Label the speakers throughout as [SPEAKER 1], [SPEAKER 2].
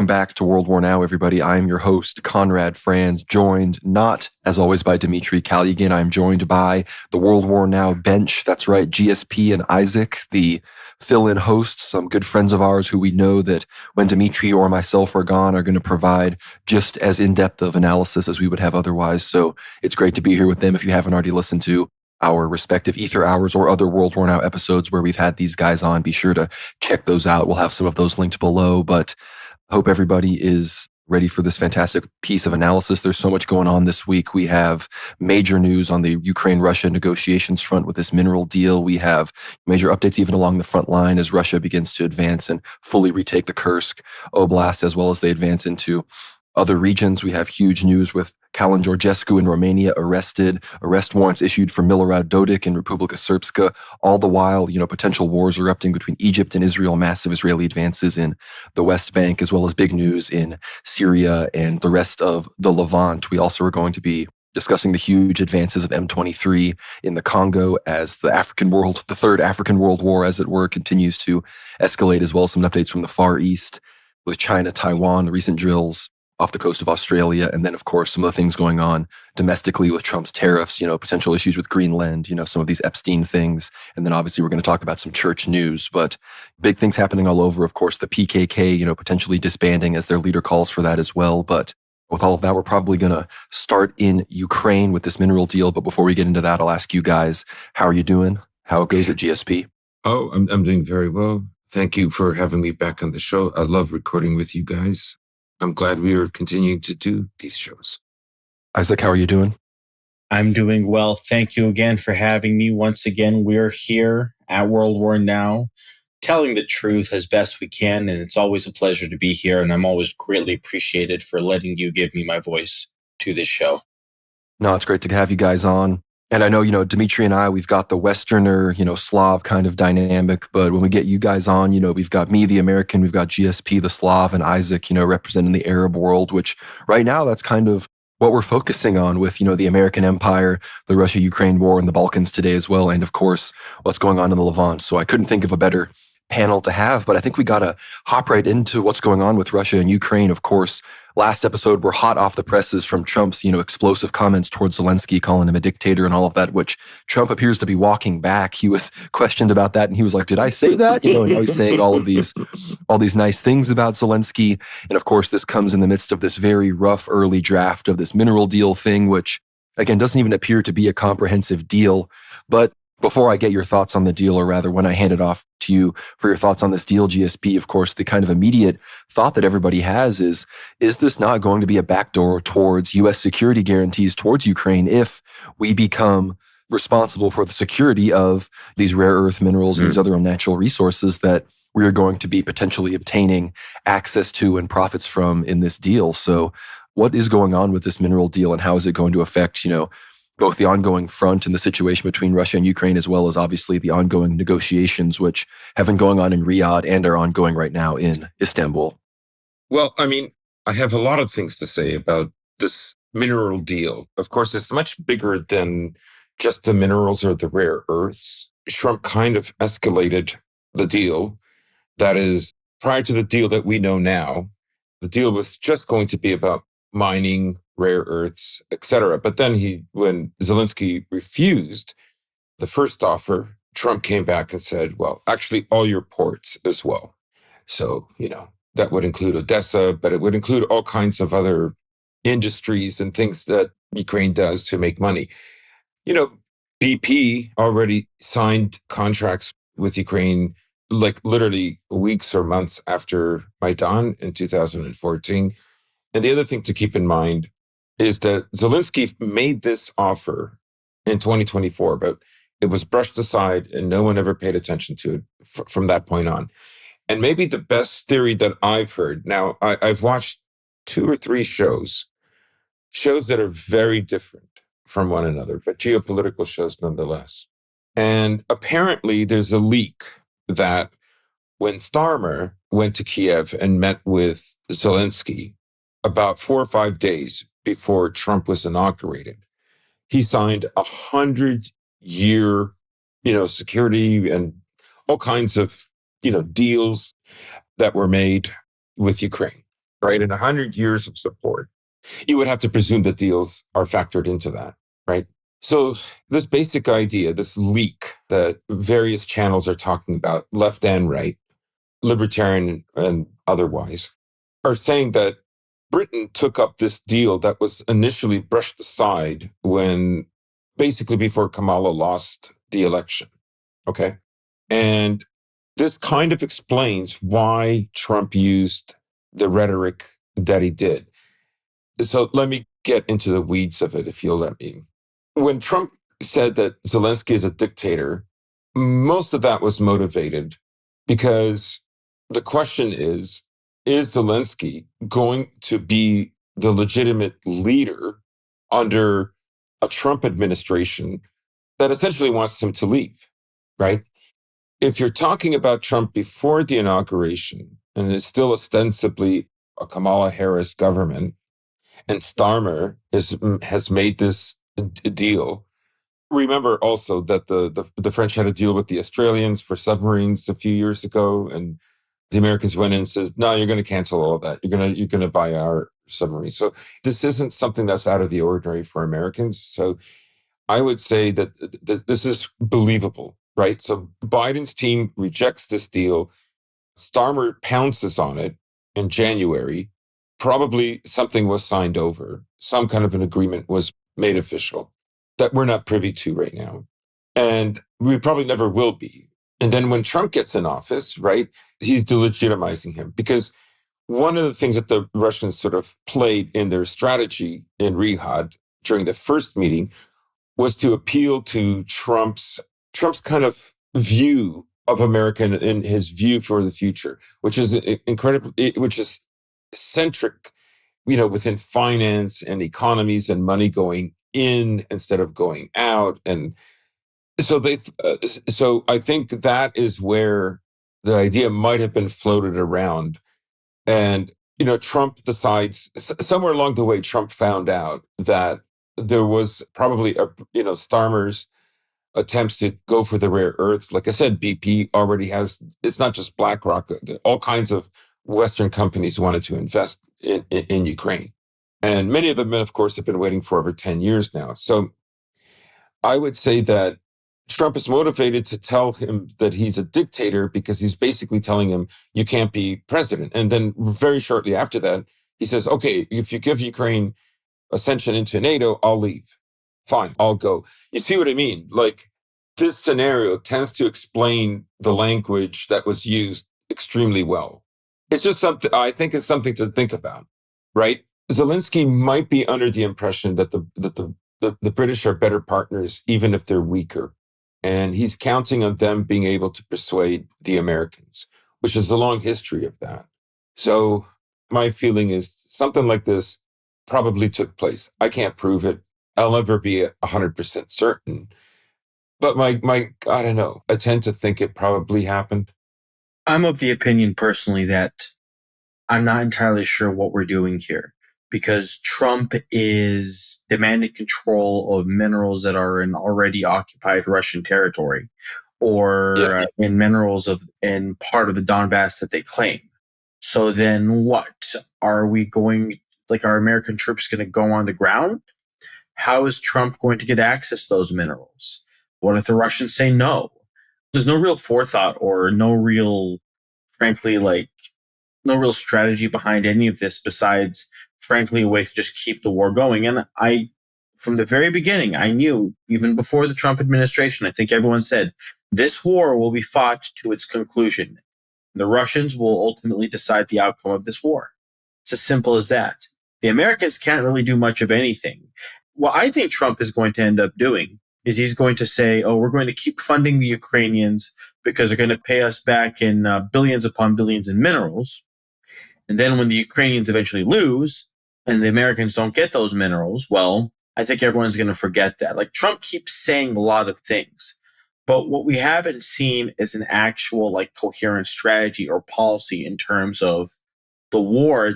[SPEAKER 1] Welcome back to World War Now, everybody. I'm your host, Conrad Franz, joined not, as always, by Dmitry Kalugin. I'm joined by the World War Now bench. That's right, GSP and Isaac, the fill-in hosts, some good friends of ours who we know that when Dmitry or myself are gone are going to provide just as in-depth of analysis as we would have otherwise. So it's great to be here with them. If you haven't already listened to our respective Ether Hours or other World War Now episodes where we've had these guys on, be sure to check those out. We'll have some of those linked below, but hope everybody is ready for this fantastic piece of analysis. There's so much going on this week. We have major news on the Ukraine-Russia negotiations front with this mineral deal. We have major updates even along the front line as Russia begins to advance and fully retake the Kursk Oblast, as well as they advance into other regions. We have huge news with Kalin Georgescu in Romania arrested, arrest warrants issued for Milorad Dodik in Republika Srpska. All the while, potential wars erupting between Egypt and Israel, massive Israeli advances in the West Bank, as well as big news in Syria and the rest of the Levant. We also are going to be discussing the huge advances of M23 in the Congo as the third African World War, as it were, continues to escalate, as well as some updates from the Far East with China, Taiwan, the recent drills off the coast of Australia, and then, of course, some of the things going on domestically with Trump's tariffs, potential issues with Greenland, some of these Epstein things. And then, obviously, we're going to talk about some church news, but big things happening all over. Of course, the PKK, potentially disbanding as their leader calls for that as well. But with all of that, we're probably going to start in Ukraine with this mineral deal. But before we get into that, I'll ask you guys, how are you doing? How it goes at GSP?
[SPEAKER 2] Oh, I'm doing very well. Thank you for having me back on the show. I love recording with you guys. I'm glad we are continuing to do these shows.
[SPEAKER 1] Isaac, how are you doing?
[SPEAKER 3] I'm doing well. Thank you again for having me. Once again, we're here at World War Now, telling the truth as best we can, and it's always a pleasure to be here, and I'm always greatly appreciated for letting you give me my voice to this show.
[SPEAKER 1] No, it's great to have you guys on. And I know, Dmitry and I, we've got the Westerner, Slav kind of dynamic. But when we get you guys on, we've got me, the American, we've got GSP, the Slav, and Isaac, representing the Arab world, which right now that's kind of what we're focusing on with, the American empire, the Russia-Ukraine war, and the Balkans today as well. And of course, what's going on in the Levant. So I couldn't think of a better panel to have, but I think we got to hop right into what's going on with Russia and Ukraine. Of course, last episode, we're hot off the presses from Trump's, explosive comments towards Zelensky, calling him a dictator and all of that, which Trump appears to be walking back. He was questioned about that, and he was like, did I say that? And now he's saying all these nice things about Zelensky. And of course, this comes in the midst of this very rough early draft of this mineral deal thing, which, again, doesn't even appear to be a comprehensive deal. But before I get your thoughts on the deal, or rather when I hand it off to you for your thoughts on this deal, GSP, of course, the kind of immediate thought that everybody has is this not going to be a backdoor towards U.S. security guarantees towards Ukraine if we become responsible for the security of these rare earth minerals and these other unnatural resources that we are going to be potentially obtaining access to and profits from in this deal? So what is going on with this mineral deal, and how is it going to affect, both the ongoing front and the situation between Russia and Ukraine, as well as obviously the ongoing negotiations, which have been going on in Riyadh and are ongoing right now in Istanbul?
[SPEAKER 2] Well, I have a lot of things to say about this mineral deal. Of course, it's much bigger than just the minerals or the rare earths. Trump kind of escalated the deal. That is, prior to the deal that we know now, the deal was just going to be about mining, rare earths, etc. But then when Zelensky refused the first offer, Trump came back and said, well, actually, all your ports as well. So, that would include Odessa, but it would include all kinds of other industries and things that Ukraine does to make money. BP already signed contracts with Ukraine, like literally weeks or months after Maidan in 2014. And the other thing to keep in mind is that Zelensky made this offer in 2024, but it was brushed aside and no one ever paid attention to it from that point on. And maybe the best theory that I've heard, now I've watched 2 or 3 shows that are very different from one another, but geopolitical shows nonetheless. And apparently there's a leak that when Starmer went to Kiev and met with Zelensky, about 4 or 5 days before Trump was inaugurated, he signed 100-year, security and all kinds of, deals that were made with Ukraine. right? And 100 years of support. You would have to presume that deals are factored into that, right? So this basic idea, this leak that various channels are talking about, left and right, libertarian and otherwise, are saying that Britain took up this deal that was initially brushed aside when basically before Kamala lost the election. Okay. And this kind of explains why Trump used the rhetoric that he did. So let me get into the weeds of it, if you'll let me. When Trump said that Zelensky is a dictator, most of that was motivated because the question is Zelensky going to be the legitimate leader under a Trump administration that essentially wants him to leave, right? If you're talking about Trump before the inauguration, and it's still ostensibly a Kamala Harris government, and Starmer has made this deal. Remember also that the French had a deal with the Australians for submarines a few years ago, and the Americans went in and said, "No, you're going to cancel all of that. You're going to buy our submarines." So this isn't something that's out of the ordinary for Americans. So I would say that this is believable, right? So Biden's team rejects this deal. Starmer pounces on it in January. Probably something was signed over. Some kind of an agreement was made official that we're not privy to right now. And we probably never will be. And then when Trump gets in office, right, he's delegitimizing him because one of the things that the Russians sort of played in their strategy in Riyadh during the first meeting was to appeal to Trump's kind of view of America and his view for the future, which is which is centric, within finance and economies and money going in instead of going out. And so so I think that is where the idea might have been floated around. And, Trump decides somewhere along the way, Trump found out that there was probably Starmer's attempts to go for the rare earths. Like I said, BP already has, it's not just BlackRock, all kinds of Western companies wanted to invest in Ukraine. And many of them, of course, have been waiting for over 10 years now. So I would say that Trump is motivated to tell him that he's a dictator because he's basically telling him you can't be president. And then very shortly after that, he says, okay, if you give Ukraine ascension into NATO, I'll leave. Fine, I'll go. You see what I mean? Like this scenario tends to explain the language that was used extremely well. It's just something, I think it's something to think about, right? Zelensky might be under the impression that the British are better partners, even if they're weaker. And he's counting on them being able to persuade the Americans, which is a long history of that. So my feeling is something like this probably took place. I can't prove it. I'll never be 100% certain. But I don't know. I tend to think it probably happened.
[SPEAKER 3] I'm of the opinion personally that I'm not entirely sure what we're doing here because Trump is demanding control of minerals that are in already occupied Russian territory or in minerals in part of the Donbass that they claim. So then what? Are we going, like, are American troops going to go on the ground? How is Trump going to get access to those minerals? What if the Russians say no? There's no real forethought or no real, frankly, no real strategy behind any of this besides, frankly, a way to just keep the war going. And from the very beginning, I knew, even before the Trump administration, I think everyone said, this war will be fought to its conclusion. The Russians will ultimately decide the outcome of this war. It's as simple as that. The Americans can't really do much of anything. What I think Trump is going to end up doing is he's going to say, oh, we're going to keep funding the Ukrainians because they're going to pay us back in billions upon billions in minerals. And then when the Ukrainians eventually lose and the Americans don't get those minerals, well, I think everyone's going to forget that. Like, Trump keeps saying a lot of things, but what we haven't seen is an actual coherent strategy or policy in terms of the war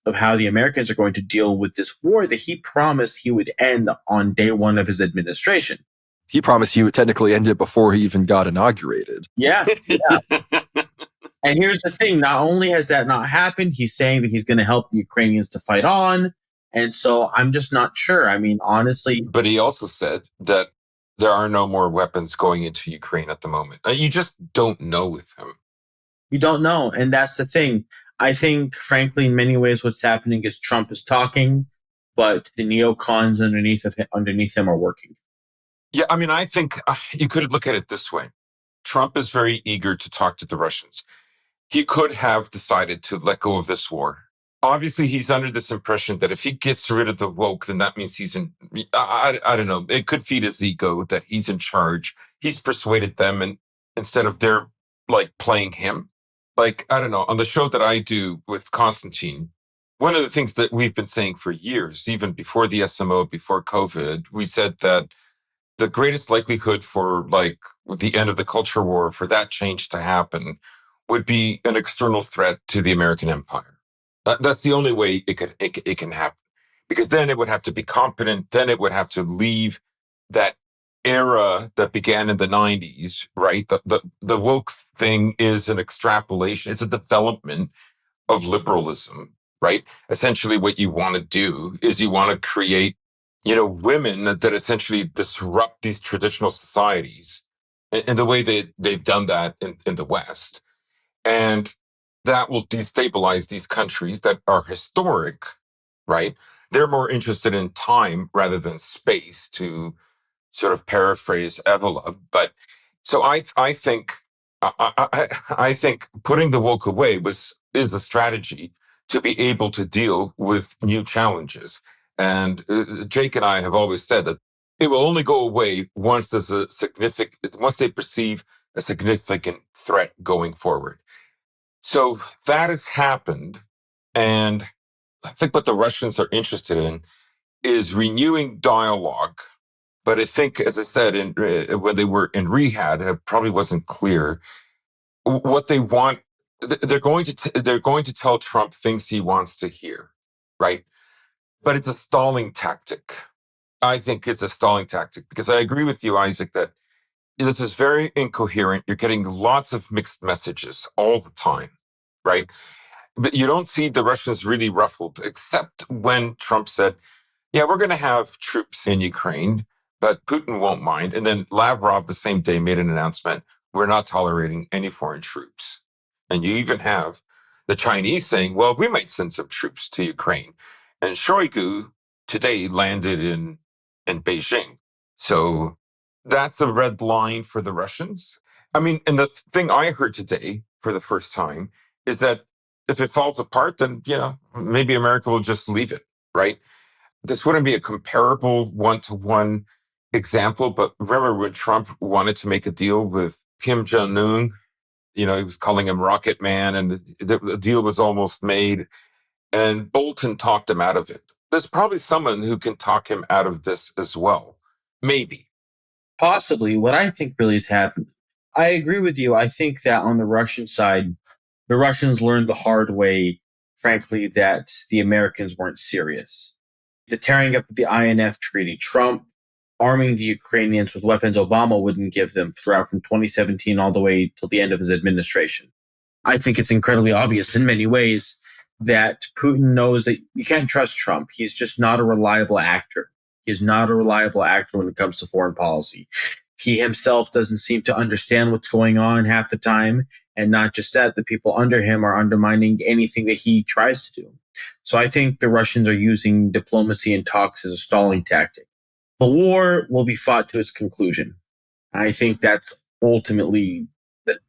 [SPEAKER 3] of how the Americans are going to deal with this war that he promised he would end on day one of his administration.
[SPEAKER 1] He promised he would technically end it before he even got inaugurated.
[SPEAKER 3] Yeah. And here's the thing, not only has that not happened, he's saying that he's going to help the Ukrainians to fight on. And so I'm just not sure. I mean, honestly.
[SPEAKER 2] But he also said that there are no more weapons going into Ukraine at the moment. You just don't know with him.
[SPEAKER 3] You don't know. And that's the thing. I think, frankly, in many ways, what's happening is Trump is talking, but the neocons underneath him are working.
[SPEAKER 2] Yeah, I mean, I think you could look at it this way. Trump is very eager to talk to the Russians. He could have decided to let go of this war. Obviously, he's under this impression that if he gets rid of the woke, then that means he's in, I don't know, it could feed his ego that he's in charge. He's persuaded them, and instead of their like playing him. Like, I don't know, on the show that I do with Constantine, one of the things that we've been saying for years, even before the SMO, before COVID, we said that the greatest likelihood for like the end of the culture war, for that change to happen, would be an external threat to the American empire. That's the only way it can happen, because then it would have to be competent. Then it would have to leave that era that began in the 90s, right? The woke thing is an extrapolation. It's a development of liberalism, right? Essentially what you want to do is you want to create, women that essentially disrupt these traditional societies in the way they've done that in the West. And that will destabilize these countries that are historic, right? They're more interested in time rather than space, to sort of paraphrase Evola. But so I think I think putting the woke away is the strategy to be able to deal with new challenges. And Jake and I have always said that it will only go away once they perceive a significant threat going forward. So that has happened. And I think what the Russians are interested in is renewing dialogue. But I think, as I said, when they were in Riyadh, it probably wasn't clear what they want. They're going to tell Trump things he wants to hear, right? But it's a stalling tactic. I think it's a stalling tactic, because I agree with you, Isaac, that this is very incoherent. You're getting lots of mixed messages all the time, right? But you don't see the Russians really ruffled, except when Trump said, yeah, we're going to have troops in Ukraine, but Putin won't mind. And then Lavrov the same day made an announcement, we're not tolerating any foreign troops. And you even have the Chinese saying, well, we might send some troops to Ukraine. And Shoigu today landed in Beijing. So that's a red line for the Russians. I mean, and the thing I heard today for the first time is that if it falls apart, then, maybe America will just leave it, right? This wouldn't be a comparable one-to-one example, but remember when Trump wanted to make a deal with Kim Jong-un, he was calling him Rocket Man, and the deal was almost made, and Bolton talked him out of it. There's probably someone who can talk him out of this as well. Maybe.
[SPEAKER 3] Possibly. What I think really has happened, I agree with you. I think that on the Russian side, the Russians learned the hard way, frankly, that the Americans weren't serious. The tearing up of the INF Treaty, Trump arming the Ukrainians with weapons Obama wouldn't give them throughout from 2017 all the way till the end of his administration. I think it's incredibly obvious in many ways that Putin knows that you can't trust Trump. He's just not a reliable actor. He's not a reliable actor when it comes to foreign policy. He himself doesn't seem to understand what's going on half the time. And not just that, the people under him are undermining anything that he tries to do. So I think the Russians are using diplomacy and talks as a stalling tactic. The war will be fought to its conclusion. I think that's ultimately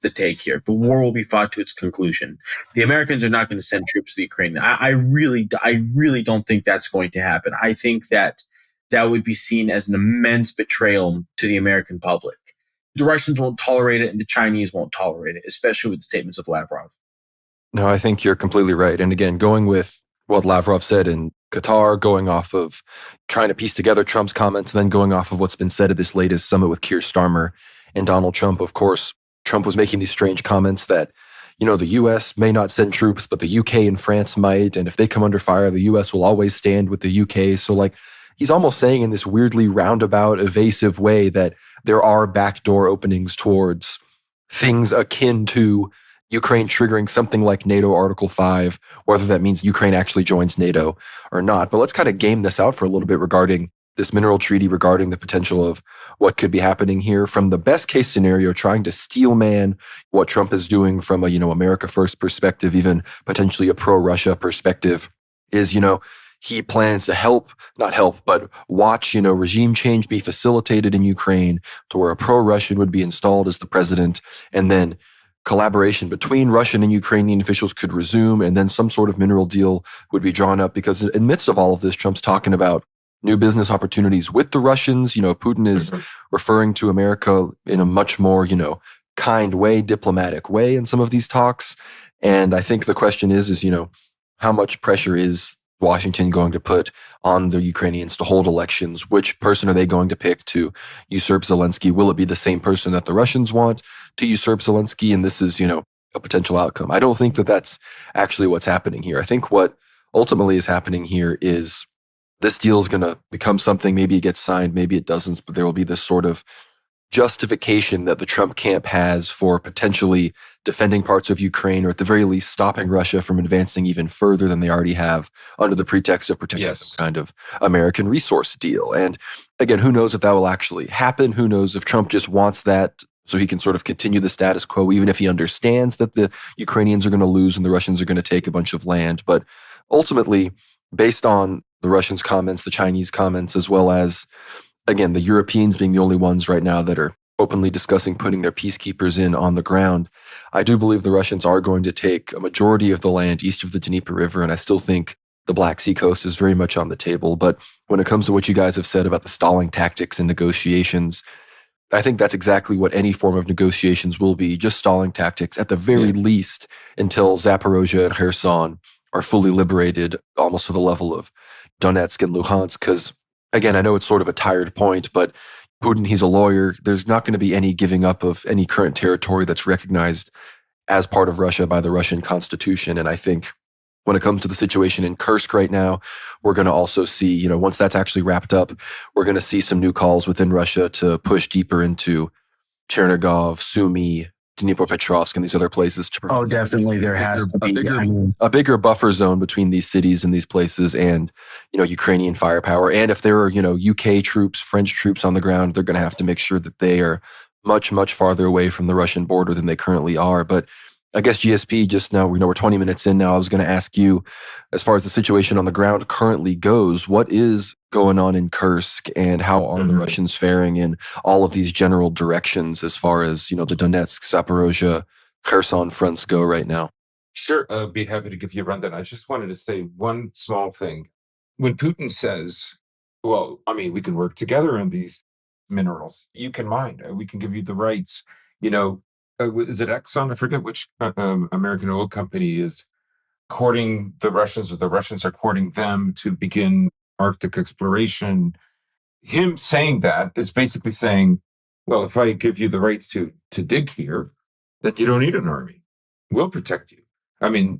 [SPEAKER 3] the take here. The war will be fought to its conclusion. The Americans are not going to send troops to the Ukraine. I really don't think that's going to happen. I think that would be seen as an immense betrayal to the American public. The Russians won't tolerate it, and the Chinese won't tolerate it, especially with the statements of Lavrov.
[SPEAKER 1] No, I think you're completely right. And again, going with what Lavrov said in Qatar, going off of trying to piece together Trump's comments, and then going off of what's been said at this latest summit with Keir Starmer and Donald Trump. Of course, Trump was making these strange comments that, the U.S. may not send troops, but the U.K. and France might. And if they come under fire, the U.S. will always stand with the U.K. So he's almost saying in this weirdly roundabout, evasive way that there are backdoor openings towards things akin to Ukraine triggering something like NATO Article 5, whether that means Ukraine actually joins NATO or not. But let's kind of game this out for a little bit regarding this mineral treaty, regarding the potential of what could be happening here from the best case scenario, trying to steelman what Trump is doing from a, America first perspective, even potentially a pro-Russia perspective, is, he plans to not help, but watch, regime change be facilitated in Ukraine to where a pro-Russian would be installed as the president, and then collaboration between Russian and Ukrainian officials could resume, and then some sort of mineral deal would be drawn up. Because in the midst of all of this, Trump's talking about new business opportunities with the Russians. Putin is referring to America in a much more, kind way, diplomatic way in some of these talks. And I think the question is, how much pressure is Washington going to put on the Ukrainians to hold elections? Which person are they going to pick to usurp Zelensky? Will it be the same person that the Russians want to usurp Zelensky? And this is, a potential outcome. I don't think that that's actually what's happening here. I think what ultimately is happening here is this deal is going to become something. Maybe it gets signed, maybe it doesn't, but there will be this sort of justification that the Trump camp has for potentially defending parts of Ukraine, or at the very least stopping Russia from advancing even further than they already have, under the pretext of protecting some kind of American resource deal. And again, who knows if that will actually happen? Who knows if Trump just wants that so he can sort of continue the status quo, even if he understands that the Ukrainians are going to lose and the Russians are going to take a bunch of land. But ultimately, based on the Russians' comments, the Chinese comments, as well as, again, the Europeans being the only ones right now that are openly discussing putting their peacekeepers in on the ground, I do believe the Russians are going to take a majority of the land east of the Dnieper River, and I still think the Black Sea coast is very much on the table. But when it comes to what you guys have said about the stalling tactics and negotiations, I think that's exactly what any form of negotiations will be, just stalling tactics, at the very least, until Zaporozhye and Kherson are fully liberated, almost to the level of Donetsk and Luhansk. Because, again, I know it's sort of a tired point, but Putin, he's a lawyer. There's not going to be any giving up of any current territory that's recognized as part of Russia by the Russian constitution. And I think when it comes to the situation in Kursk right now, we're going to also see, once that's actually wrapped up, we're going to see some new calls within Russia to push deeper into Chernigov, Sumy, Dnipropetrovsk, and these other places.
[SPEAKER 3] Oh, definitely. There has to be
[SPEAKER 1] a bigger buffer zone between these cities and these places and, Ukrainian firepower. And if there are, UK troops, French troops on the ground, they're going to have to make sure that they are much, much farther away from the Russian border than they currently are. But I guess GSP, just now, we're 20 minutes in now. I was going to ask you, as far as the situation on the ground currently goes, what is going on in Kursk, and how are the Russians faring in all of these general directions as far as, the Donetsk, Zaporozhye, Kherson fronts go right now?
[SPEAKER 2] Sure, I'd be happy to give you a rundown. I just wanted to say one small thing. When Putin says, well, we can work together on these minerals. You can mine. We can give you the rights. Is it Exxon? I forget which American oil company is courting the Russians, or the Russians are courting them to begin Arctic exploration. Him saying that is basically saying, well, if I give you the rights to dig here, then you don't need an army. We'll protect you.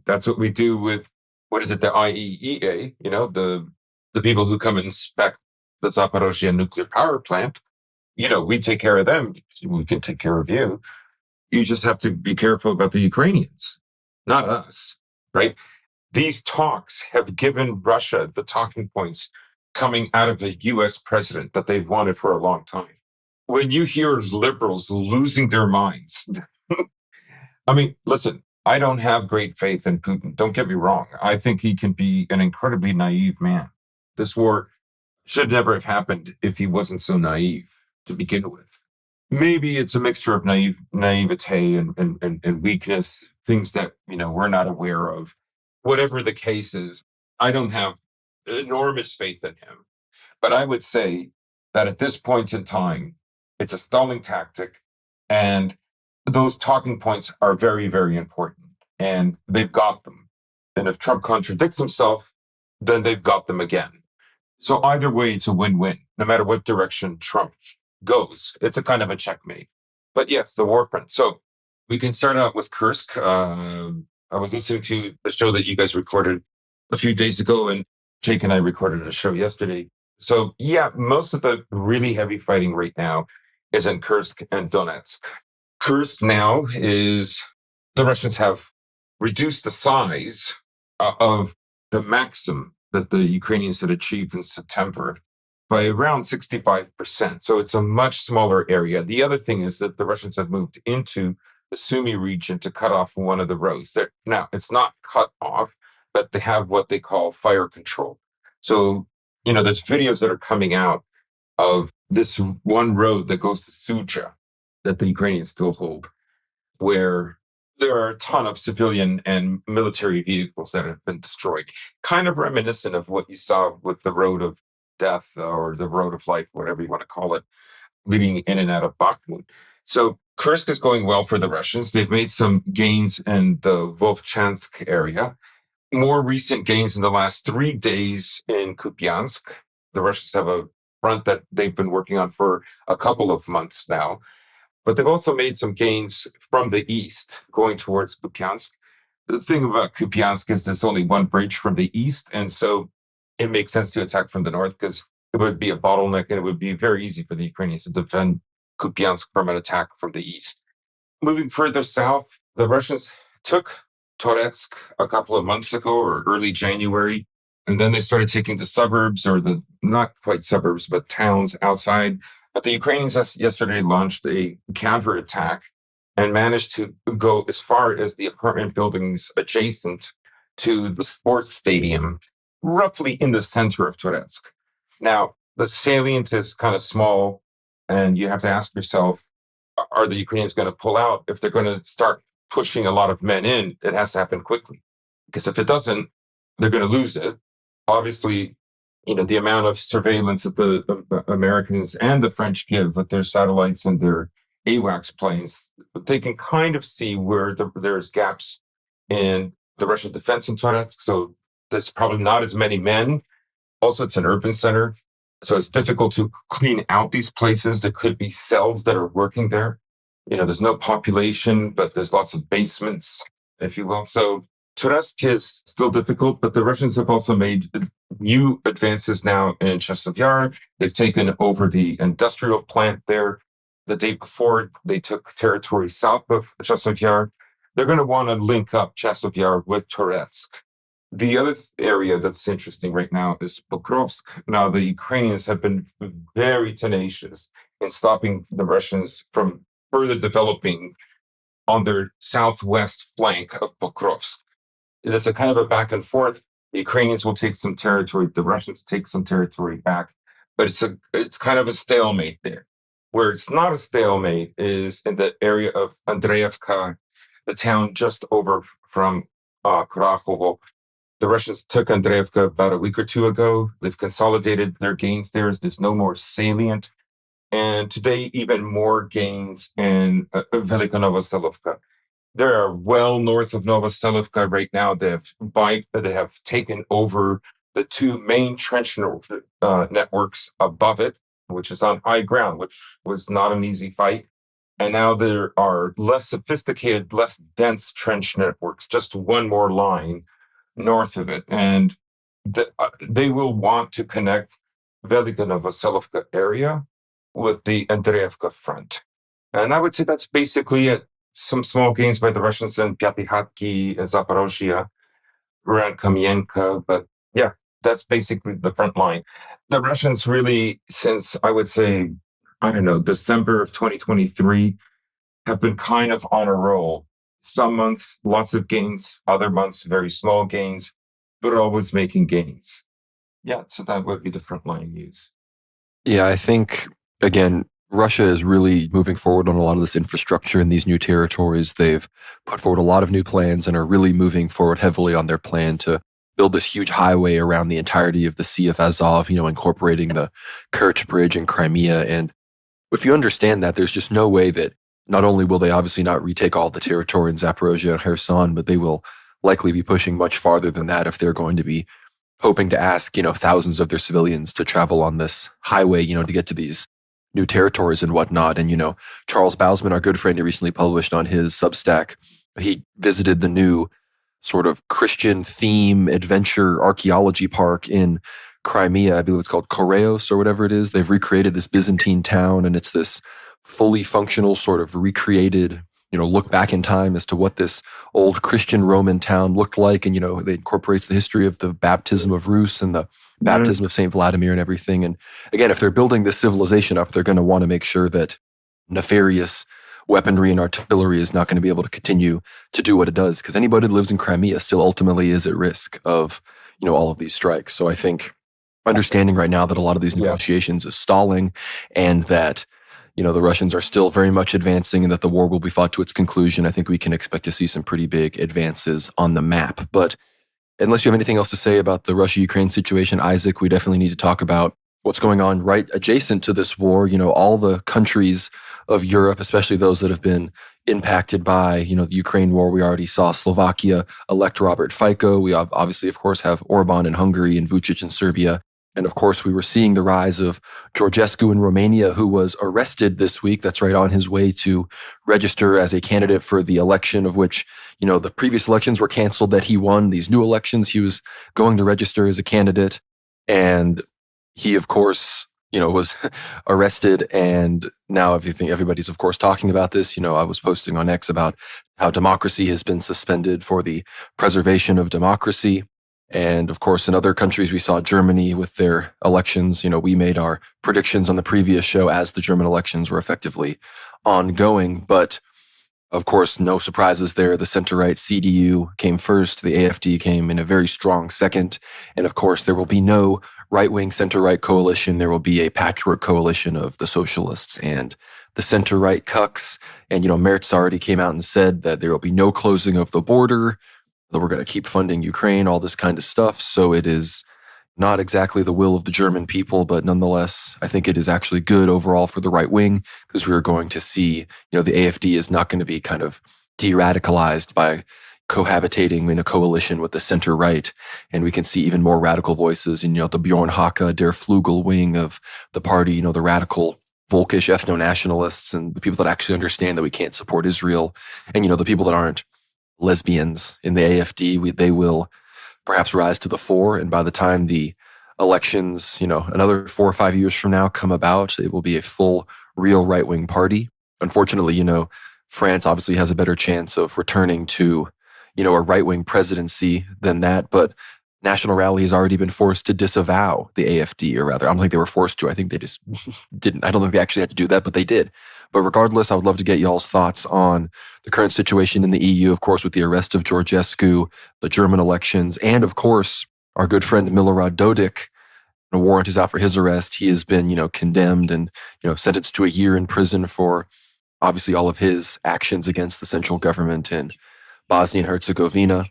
[SPEAKER 2] That's what we do with, what is it, the IEEA, the people who come and inspect the Zaporozhye nuclear power plant. We take care of them. We can take care of you. You just have to be careful about the Ukrainians, not us, right? These talks have given Russia the talking points coming out of the US president that they've wanted for a long time. When you hear liberals losing their minds, listen, I don't have great faith in Putin. Don't get me wrong. I think he can be an incredibly naive man. This war should never have happened if he wasn't so naive to begin with. Maybe it's a mixture of naivete and weakness, things that, we're not aware of. Whatever the case is, I don't have enormous faith in him. But I would say that at this point in time, it's a stalling tactic, and those talking points are very, very important, and they've got them. And if Trump contradicts himself, then they've got them again. So either way, it's a win-win, no matter what direction Trump goes. It's a kind of a checkmate. But yes, the war front. So we can start out with Kursk. I was listening to the show that you guys recorded a few days ago, and Jake and I recorded a show yesterday. So yeah, most of the really heavy fighting right now is in Kursk and Donetsk. Kursk now is the Russians have reduced the size of the maxim that the Ukrainians had achieved in September by around 65%. So it's a much smaller area. The other thing is that the Russians have moved into the Sumy region to cut off one of the roads. Now, it's not cut off, but they have what they call fire control. So, there's videos that are coming out of this one road that goes to Sucha that the Ukrainians still hold, where there are a ton of civilian and military vehicles that have been destroyed, kind of reminiscent of what you saw with the road of death or the road of life, whatever you want to call it, leading in and out of Bakhmut. So Kursk is going well for the Russians. They've made some gains in the Vovchansk area. More recent gains in the last 3 days in Kupiansk. The Russians have a front that they've been working on for a couple of months now. But they've also made some gains from the east, going towards Kupiansk. The thing about Kupiansk is there's only one bridge from the east, and so it makes sense to attack from the north because it would be a bottleneck, and it would be very easy for the Ukrainians to defend Kupiansk from an attack from the east. Moving further south, the Russians took Toretsk a couple of months ago or early January, and then they started taking the suburbs, or the not quite suburbs, but towns outside. But the Ukrainians yesterday launched a counterattack and managed to go as far as the apartment buildings adjacent to the sports stadium, roughly in the center of Toretsk. Now, the salient is kind of small, and you have to ask yourself, are the Ukrainians going to pull out? If they're going to start pushing a lot of men in, it has to happen quickly. Because if it doesn't, they're going to lose it. Obviously, the amount of surveillance that the Americans and the French give with their satellites and their AWACS planes, they can kind of see where there's gaps in the Russian defense in Toretsk. So there's probably not as many men. Also, it's an urban center, so it's difficult to clean out these places. There could be cells that are working there. There's no population, but there's lots of basements, if you will. So Toretsk is still difficult, but the Russians have also made new advances now in Chasiv Yar. They've taken over the industrial plant there. The day before, they took territory south of Chasiv Yar. They're going to want to link up Chasiv Yar with Toretsk. The other area that's interesting right now is Pokrovsk. Now, the Ukrainians have been very tenacious in stopping the Russians from further developing on their southwest flank of Pokrovsk. It's a kind of a back and forth. The Ukrainians will take some territory, the Russians take some territory back, but it's kind of a stalemate there. Where it's not a stalemate is in the area of Andreevka, the town just over from Kurahovo. The Russians took Andreevka about a week or two ago. They've consolidated their gains there. There's no more salient. And today, even more gains in Velika Novoselovka. They're well north of Novoselivka right now. They have taken over the two main trench networks above it, which is on high ground, which was not an easy fight. And now there are less sophisticated, less dense trench networks, just one more line north of it. And they will want to connect Velika Novoselivka area with the Andreevka front. And I would say that's basically it. Some small gains by the Russians in Pyatikhatki and Zaporozhye, around Kamienka, but yeah, that's basically the front line. The Russians really, since I would say, December of 2023, have been kind of on a roll. Some months, lots of gains, other months, very small gains, but always making gains. Yeah, so that would be the front line news.
[SPEAKER 1] Yeah, I think, again, Russia is really moving forward on a lot of this infrastructure in these new territories. They've put forward a lot of new plans and are really moving forward heavily on their plan to build this huge highway around the entirety of the Sea of Azov, incorporating the Kerch Bridge in Crimea. And if you understand that, there's just no way that not only will they obviously not retake all the territory in Zaporozhye and Kherson, but they will likely be pushing much farther than that if they're going to be hoping to ask, thousands of their civilians to travel on this highway, to get to these new territories and whatnot. And, Charles Bousman, our good friend, he recently published on his Substack, he visited the new sort of Christian theme adventure archaeology park in Crimea. I believe it's called Koreos or whatever it is. They've recreated this Byzantine town, and it's this fully functional sort of recreated look back in time as to what this old Christian Roman town looked like. And, it incorporates the history of the baptism of Rus and the baptism of St. Vladimir and everything. And again, if they're building this civilization up, they're going to want to make sure that nefarious weaponry and artillery is not going to be able to continue to do what it does, because anybody that lives in Crimea still ultimately is at risk of, all of these strikes. So I think understanding right now that a lot of these negotiations is stalling, and that, the Russians are still very much advancing, and that the war will be fought to its conclusion, I think we can expect to see some pretty big advances on the map. But unless you have anything else to say about the Russia-Ukraine situation, Isaac, we definitely need to talk about what's going on right adjacent to this war. All the countries of Europe, especially those that have been impacted by, the Ukraine war. We already saw Slovakia elect Robert Fico. We obviously, of course, have Orban in Hungary and Vucic in Serbia. And of course, we were seeing the rise of Georgescu in Romania, who was arrested this week. That's right, on his way to register as a candidate for the election of which, the previous elections were canceled that he won. These new elections, he was going to register as a candidate. And he, of course, was arrested. And now everybody's, of course, talking about this. I was posting on X about how democracy has been suspended for the preservation of democracy. And of course, in other countries, we saw Germany with their elections. We made our predictions on the previous show as the German elections were effectively ongoing. But of course, no surprises there. The center-right CDU came first. The AfD came in a very strong second. And of course, there will be no right-wing center-right coalition. There will be a patchwork coalition of the socialists and the center-right cucks. And, Merz already came out and said that there will be no closing of the border, that we're going to keep funding Ukraine, all this kind of stuff. So it is not exactly the will of the German people, but nonetheless, I think it is actually good overall for the right wing, because we are going to see, the AfD is not going to be kind of de-radicalized by cohabitating in a coalition with the center right. And we can see even more radical voices in, the Bjorn Haka, Der Flügel wing of the party, the radical Volkish ethno-nationalists and the people that actually understand that we can't support Israel. And, the people that aren't lesbians in the AfD, they will perhaps rise to the fore. And by the time the elections, another 4 or 5 years from now come about, it will be a full, real right-wing party. Unfortunately, France obviously has a better chance of returning to, a right-wing presidency than that. But National Rally has already been forced to disavow the AfD, or rather, I don't think they were forced to. I think they just didn't. I don't think they actually had to do that, but they did. But regardless, I would love to get y'all's thoughts on the current situation in the EU, of course, with the arrest of Georgescu, the German elections, and of course, our good friend Milorad Dodik. A warrant is out for his arrest. He has been, condemned and, sentenced to a year in prison for obviously all of his actions against the central government in Bosnia and Herzegovina.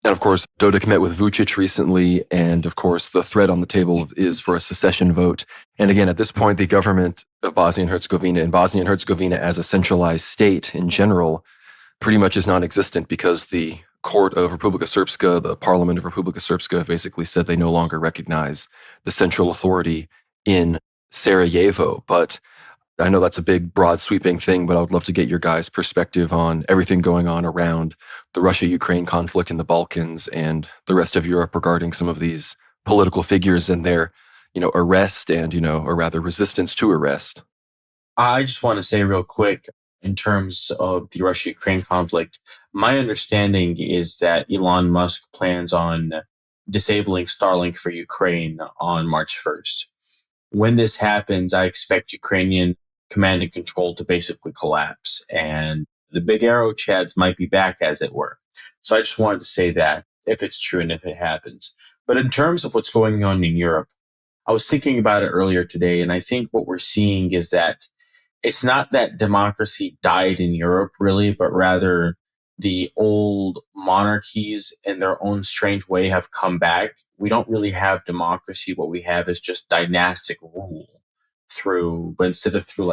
[SPEAKER 1] And of course, Dodik met with Vucic recently, and of course, the threat on the table is for a secession vote. And again, at this point, the government of Bosnia and Herzegovina as a centralized state in general pretty much is non-existent, because the court of Republika Srpska, the parliament of Republika Srpska, basically said they no longer recognize the central authority in Sarajevo. But I know that's a big, broad, sweeping thing, but I would love to get your guys' perspective on everything going on around the Russia-Ukraine conflict in the Balkans and the rest of Europe regarding some of these political figures and their, arrest and, or rather resistance to arrest.
[SPEAKER 3] I just want to say real quick, in terms of the Russia-Ukraine conflict, my understanding is that Elon Musk plans on disabling Starlink for Ukraine on March 1st. When this happens, I expect Ukrainian command and control to basically collapse, and the big arrow chads might be back, as it were. So I just wanted to say that, if it's true and if it happens. But in terms of what's going on in Europe, I was thinking about it earlier today, and I think what we're seeing is that it's not that democracy died in Europe, really, but rather the old monarchies in their own strange way have come back. We don't really have democracy. What we have is just dynastic rule but instead of through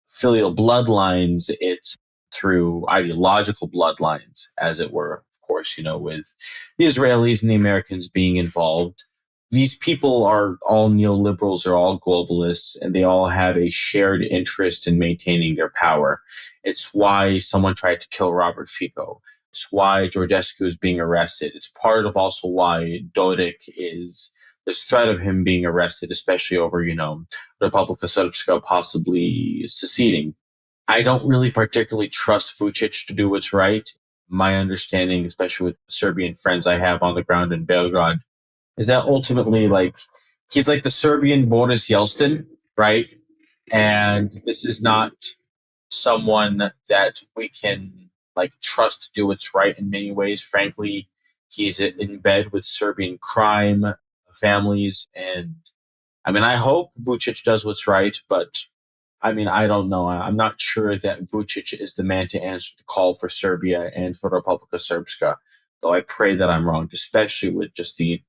[SPEAKER 3] filial bloodlines, it's through ideological bloodlines, as it were. Of course, with the Israelis and the Americans being involved. These people are all neoliberals, are all globalists, and they all have a shared interest in maintaining their power. It's why someone tried to kill Robert Fico. It's why Georgescu is being arrested. It's part of also why Dodik there's threat of him being arrested, especially over, Republika Srpska possibly seceding. I don't really particularly trust Vucic to do what's right. My understanding, especially with Serbian friends I have on the ground in Belgrade, is that ultimately, like, he's like the Serbian Boris Yeltsin, right? And this is not someone that we can like trust to do what's right in many ways. Frankly, he's in bed with Serbian crime families, and I mean, I hope Vucic does what's right, but I mean, I don't know. I'm not sure that Vucic is the man to answer the call for Serbia and for Republika Srpska, though I pray that I'm wrong, especially with just the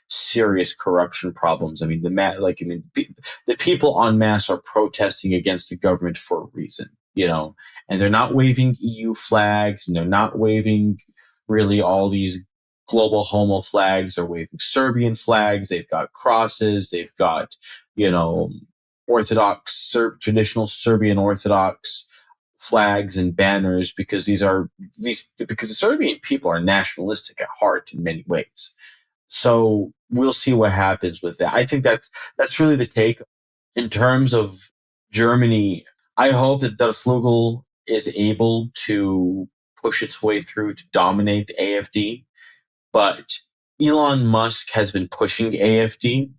[SPEAKER 3] serious corruption problems. I mean, the people en masse are protesting against the government for a reason, and they're not waving EU flags, and they're not waving really all these global homo flags. They're waving Serbian flags. They've got crosses. They've got, you know, traditional Serbian Orthodox flags and banners, because because the Serbian people are nationalistic at heart in many ways. So we'll see what happens with that. I think that's really the take. In terms of Germany, I hope that the Flugel is able to push its way through to dominate the AfD. But Elon Musk has been pushing AfD.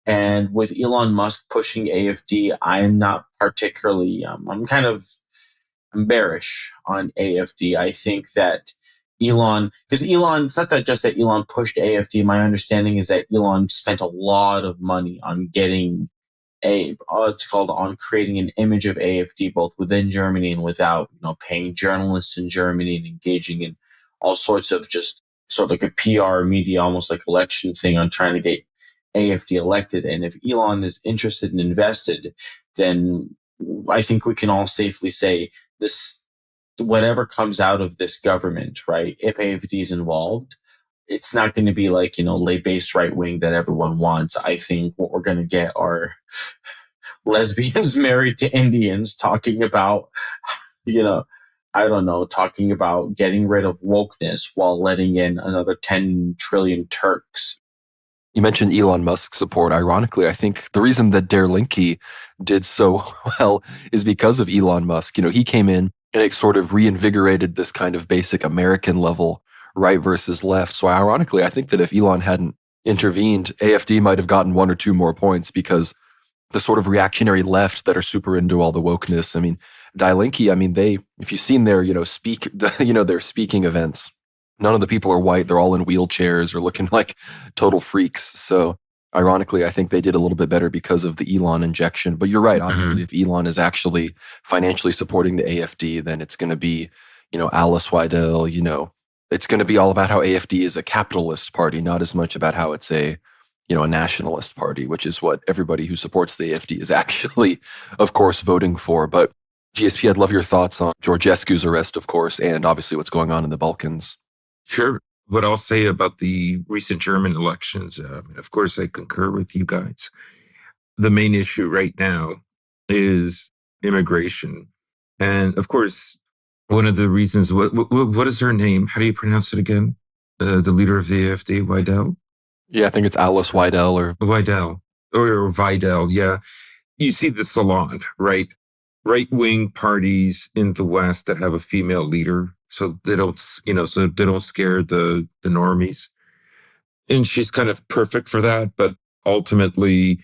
[SPEAKER 3] And with Elon Musk pushing AfD, I'm not particularly, I'm bearish on AfD. I think that it's not that just that Elon pushed AfD. My understanding is that Elon spent a lot of money on getting on creating an image of AfD both within Germany and without, paying journalists in Germany and engaging in all sorts of just sort of like a PR media, almost like election thing on trying to get AfD elected. And if Elon is interested and invested, then I think we can all safely say this, whatever comes out of this government, right? If AfD is involved, it's not going to be like, lay-based right wing that everyone wants. I think what we're going to get are lesbians married to Indians talking about, I don't know, talking about getting rid of wokeness while letting in another 10 trillion Turks.
[SPEAKER 1] You mentioned Elon Musk support. Ironically, I think the reason that Der Linke did so well is because of Elon Musk. He came in and it sort of reinvigorated this kind of basic American level right versus left. So ironically, I think that if Elon hadn't intervened, AfD might have gotten 1 or 2 more points, because the sort of reactionary left that are super into all the wokeness. I mean, Die Linke, if you've seen their, their speaking events, none of the people are white. They're all in wheelchairs or looking like total freaks. So ironically, I think they did a little bit better because of the Elon injection. But you're right. Obviously, if Elon is actually financially supporting the AfD, then it's going to be, Alice Weidel, it's going to be all about how AfD is a capitalist party, not as much about how it's a nationalist party, which is what everybody who supports the AfD is actually, of course, voting for. But GSP, I'd love your thoughts on Georgescu's arrest, of course, and obviously what's going on in the Balkans.
[SPEAKER 2] Sure. What I'll say about the recent German elections, of course, I concur with you guys. The main issue right now is immigration. And of course, one of the reasons, what is her name? How do you pronounce it again? The leader of the AfD, Weidel?
[SPEAKER 1] Yeah, I think it's Alice Weidel or
[SPEAKER 2] Weidel. Yeah. You see the salon, right? Right-wing parties in the West that have a female leader. So they don't, so they don't scare the normies. And she's kind of perfect for that. But ultimately,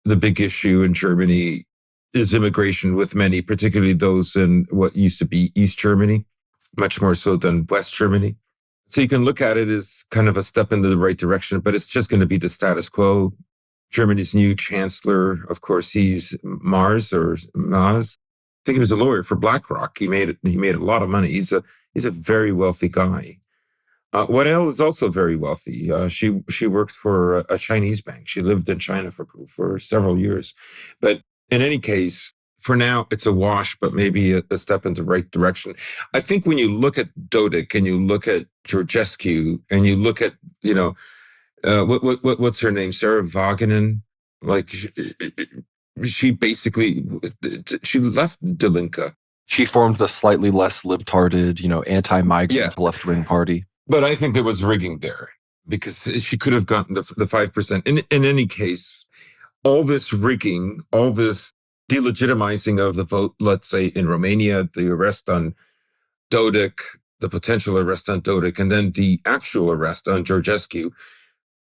[SPEAKER 2] the big issue in Germany is immigration, with many, particularly those in what used to be East Germany, much more so than West Germany. So you can look at it as kind of a step in the right direction, but it's just going to be the status quo. Germany's new chancellor, of course, he's Mars. I think he was a lawyer for BlackRock. He made a lot of money. He's a very wealthy guy. Waddell is also very wealthy. She worked for a Chinese bank. She lived in China for several years. But in any case, for now, it's a wash, but maybe a step in the right direction. I think when you look at Dodik and you look at Georgescu and you look at, what's her name? Sarah Wageningen? Like, she basically, she left Die Linke.
[SPEAKER 1] She formed the slightly less libtarded, anti-migrant left-wing party.
[SPEAKER 2] But I think there was rigging there, because she could have gotten the 5%. In any case, all this rigging, all this delegitimizing of the vote, let's say in Romania, the arrest on Dodik, the potential arrest on Dodik, and then the actual arrest on Georgescu.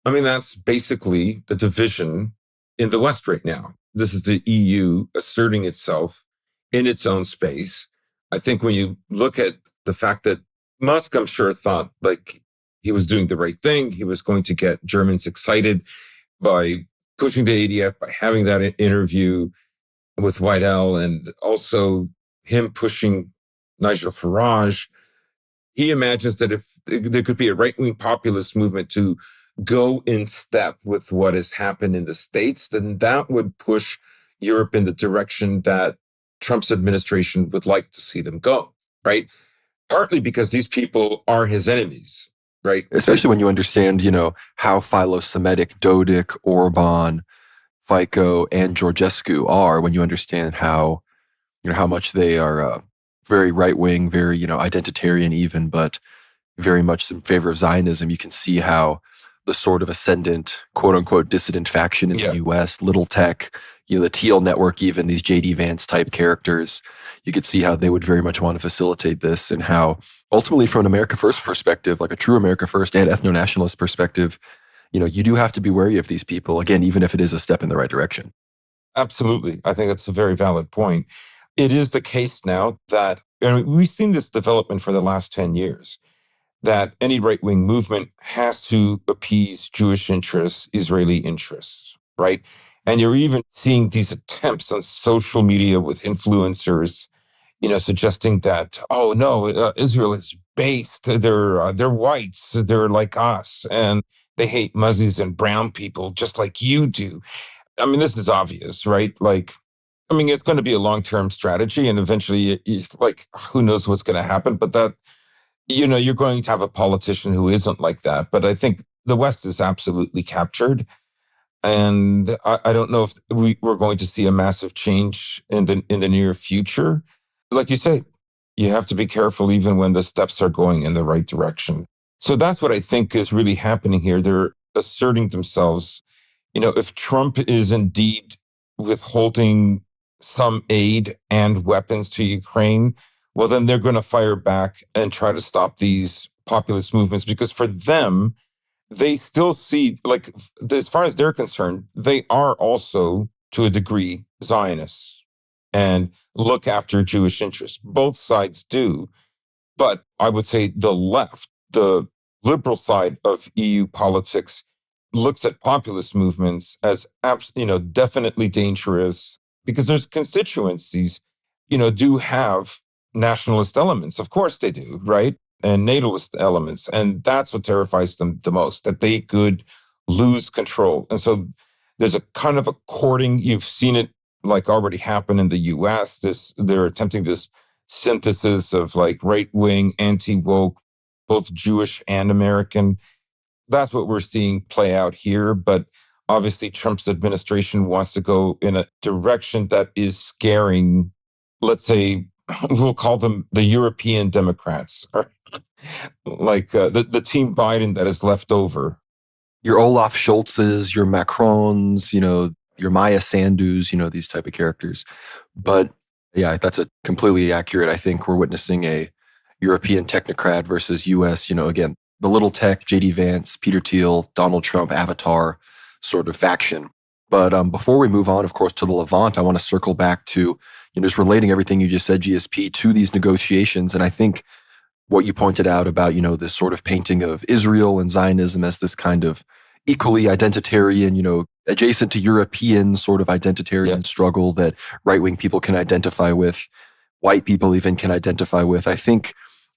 [SPEAKER 2] I mean, that's basically the division in the West right now. This is the EU asserting itself in its own space. I think when you look at the fact that Musk, I'm sure, thought like he was doing the right thing. He was going to get Germans excited by pushing the ADF, by having that interview with Weidel, and also him pushing Nigel Farage. He imagines that if there could be a right-wing populist movement to go in step with what has happened in the States, then that would push Europe in the direction that Trump's administration would like to see them go, right? Partly because these people are his enemies, right?
[SPEAKER 1] Especially when you understand, how philo-Semitic Dodik, Orban, Fico, and Georgescu are, when you understand how much they are very right-wing, very, identitarian even, but very much in favor of Zionism. You can see how the sort of ascendant, quote-unquote, dissident faction in the U.S., Little Tech, the Teal Network, even these J.D. Vance type characters, you could see how they would very much want to facilitate this, and how ultimately from an America First perspective, like a true America First and ethno-nationalist perspective, you do have to be wary of these people, again, even if it is a step in the right direction.
[SPEAKER 2] Absolutely. I think that's a very valid point. It is the case now that, and we've seen this development for the last 10 years, that any right-wing movement has to appease Jewish interests, Israeli interests, right? And you're even seeing these attempts on social media with influencers, suggesting that, oh no, Israel is based. They're whites. They're like us, and they hate Muzzies and brown people just like you do. I mean, this is obvious, right? It's going to be a long-term strategy, and eventually, who knows what's going to happen? But that, you're going to have a politician who isn't like that. But I think the West is absolutely captured. And I don't know if we're going to see a massive change in the near future. Like you say, you have to be careful even when the steps are going in the right direction. So that's what I think is really happening here. They're asserting themselves. If Trump is indeed withholding some aid and weapons to Ukraine, well, then they're going to fire back and try to stop these populist movements, because for them, they still see, as far as they're concerned, they are also, to a degree, Zionists and look after Jewish interests. Both sides do. But I would say the left, the liberal side of EU politics, looks at populist movements as definitely dangerous, because there's constituencies, do have nationalist elements. Of course they do, right? And natalist elements. And that's what terrifies them the most, that they could lose control. And so there's a kind of a courting. You've seen it already happen in the US. They're attempting this synthesis of right-wing, anti-woke, both Jewish and American. That's what we're seeing play out here. But obviously Trump's administration wants to go in a direction that is scaring, let's say, we'll call them the European Democrats, or the Team Biden that is left over.
[SPEAKER 1] Your Olaf Scholzes, your Macrons, your Maya Sandus, these type of characters. But yeah, that's a completely accurate. I think we're witnessing a European technocrat versus US, again, the Little Tech, J.D. Vance, Peter Thiel, Donald Trump, Avatar sort of faction. But before we move on, of course, to the Levant, I want to circle back to, just relating everything you just said, GSP, to these negotiations. And I think what you pointed out about, this sort of painting of Israel and Zionism as this kind of equally identitarian, adjacent to European sort of identitarian struggle that right-wing people can identify with, white people even can identify with. I think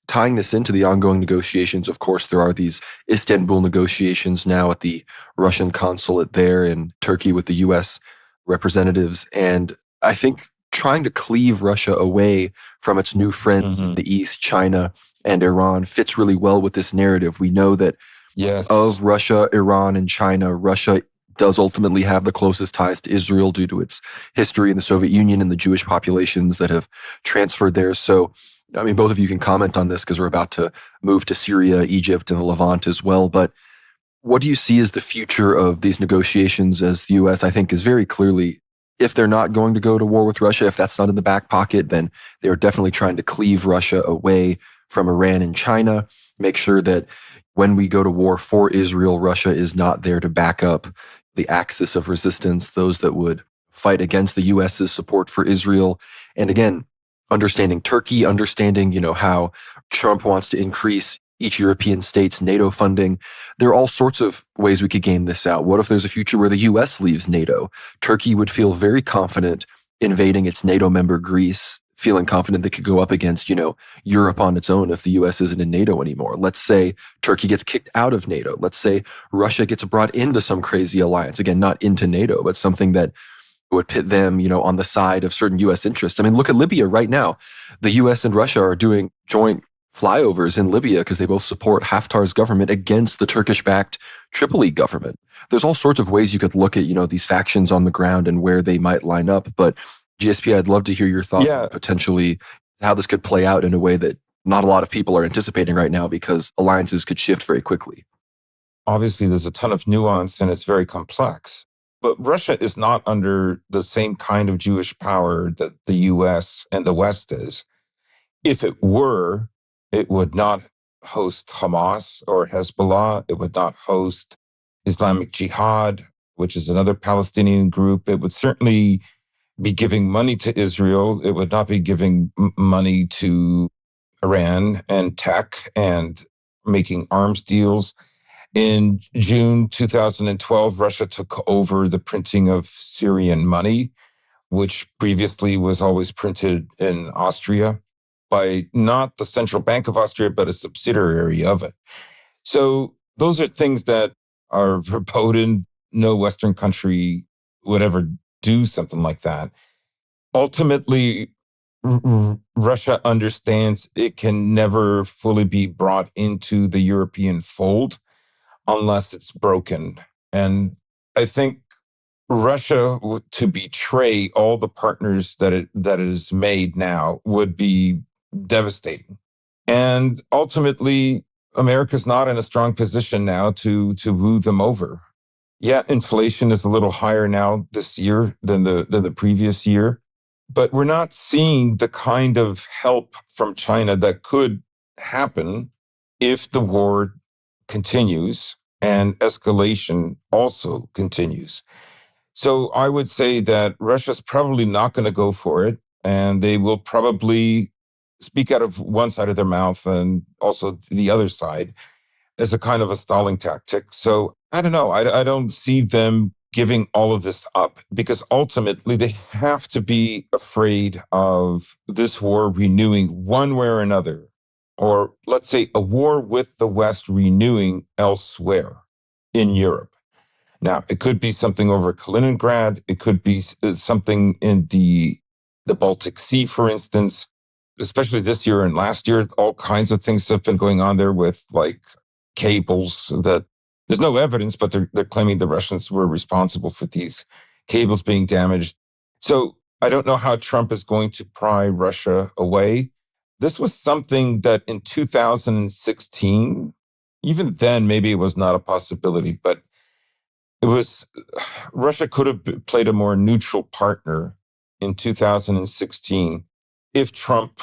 [SPEAKER 1] tying this into the ongoing negotiations, of course, there are these Istanbul negotiations now at the Russian consulate there in Turkey with the U.S. representatives. And I think trying to cleave Russia away from its new friends in the East, China and Iran, fits really well with this narrative. We know that of Russia, Iran, and China, Russia does ultimately have the closest ties to Israel due to its history in the Soviet Union and the Jewish populations that have transferred there. So, both of you can comment on this because we're about to move to Syria, Egypt, and the Levant as well. But what do you see as the future of these negotiations, as the U.S., I think, is very clearly if they're not going to go to war with Russia, if that's not in the back pocket, then they're definitely trying to cleave Russia away from Iran and China, make sure that when we go to war for Israel, Russia is not there to back up the axis of resistance, those that would fight against the US's support for Israel. And again, understanding Turkey, understanding, how Trump wants to increase each European state's NATO funding. There are all sorts of ways we could game this out. What if there's a future where the US leaves NATO? Turkey would feel very confident invading its NATO member Greece, feeling confident they could go up against, Europe on its own if the US isn't in NATO anymore. Let's say Turkey gets kicked out of NATO. Let's say Russia gets brought into some crazy alliance. Again, not into NATO, but something that would pit them, on the side of certain US interests. I mean, look at Libya right now. The US and Russia are doing joint flyovers in Libya because they both support Haftar's government against the Turkish-backed Tripoli government. There's all sorts of ways you could look at, these factions on the ground and where they might line up. But GSP, I'd love to hear your thoughts on potentially how this could play out in a way that not a lot of people are anticipating right now because alliances could shift very quickly.
[SPEAKER 2] Obviously, there's a ton of nuance and it's very complex. But Russia is not under the same kind of Jewish power that the US and the West is. If it were, it would not host Hamas or Hezbollah. It would not host Islamic Jihad, which is another Palestinian group. It would certainly be giving money to Israel. It would not be giving money to Iran and tech and making arms deals. In June 2012, Russia took over the printing of Syrian money, which previously was always printed in Austria by not the central bank of Austria, but a subsidiary of it. So those are things that are verboten. No Western country would ever do something like that. Ultimately, Russia understands it can never fully be brought into the European fold unless it's broken. And I think Russia to betray all the partners that it has made now would be devastating. And ultimately, America's not in a strong position now to woo them over. Yeah, inflation is a little higher now this year than the previous year, but we're not seeing the kind of help from China that could happen if the war continues and escalation also continues. So I would say that Russia's probably not going to go for it, and they will probably speak out of one side of their mouth and also the other side as a kind of a stalling tactic. So I don't know. I don't see them giving all of this up because ultimately they have to be afraid of this war renewing one way or another, or let's say a war with the West renewing elsewhere in Europe. Now, it could be something over Kaliningrad. It could be something in the Baltic Sea, for instance. Especially this year and last year, all kinds of things have been going on there with like cables that there's no evidence, but they're claiming the Russians were responsible for these cables being damaged. So I don't know how Trump is going to pry Russia away. This was something that in 2016, even then, maybe it was not a possibility, but Russia could have played a more neutral partner in 2016 if Trump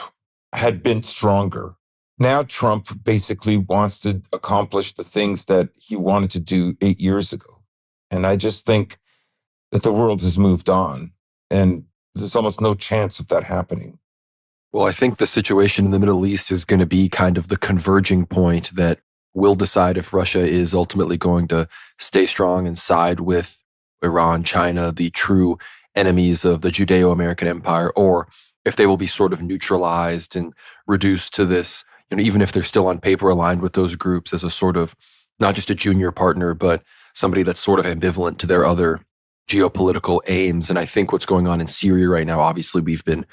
[SPEAKER 2] had been stronger. Now Trump basically wants to accomplish the things that he wanted to do 8 years ago. And I just think that the world has moved on and there's almost no chance of that happening.
[SPEAKER 1] Well, I think the situation in the Middle East is going to be kind of the converging point that will decide if Russia is ultimately going to stay strong and side with Iran, China, the true enemies of the Judeo-American empire, or if they will be sort of neutralized and reduced to this, even if they're still on paper aligned with those groups as a sort of, not just a junior partner, but somebody that's sort of ambivalent to their other geopolitical aims. And I think what's going on in Syria right now, obviously we've been,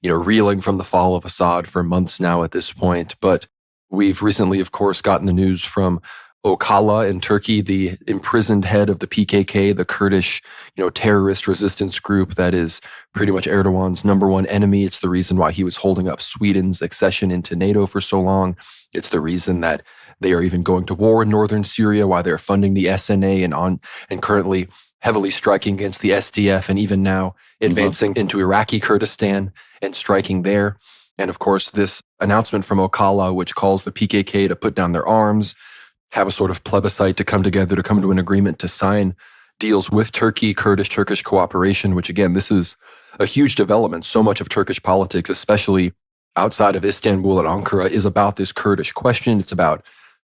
[SPEAKER 1] reeling from the fall of Assad for months now at this point, but we've recently, of course, gotten the news from Öcalan in Turkey, the imprisoned head of the PKK, the Kurdish, terrorist resistance group that is pretty much Erdogan's number one enemy. It's the reason why he was holding up Sweden's accession into NATO for so long. It's the reason that they are even going to war in northern Syria, why they're funding the SNA and currently heavily striking against the SDF and even now advancing into Iraqi Kurdistan and striking there. And of course, this announcement from Ocala, which calls the PKK to put down their arms, have a sort of plebiscite to come together, to come to an agreement to sign deals with Turkey, Kurdish-Turkish cooperation, which again, this is a huge development. So much of Turkish politics, especially outside of Istanbul and Ankara, is about this Kurdish question. It's about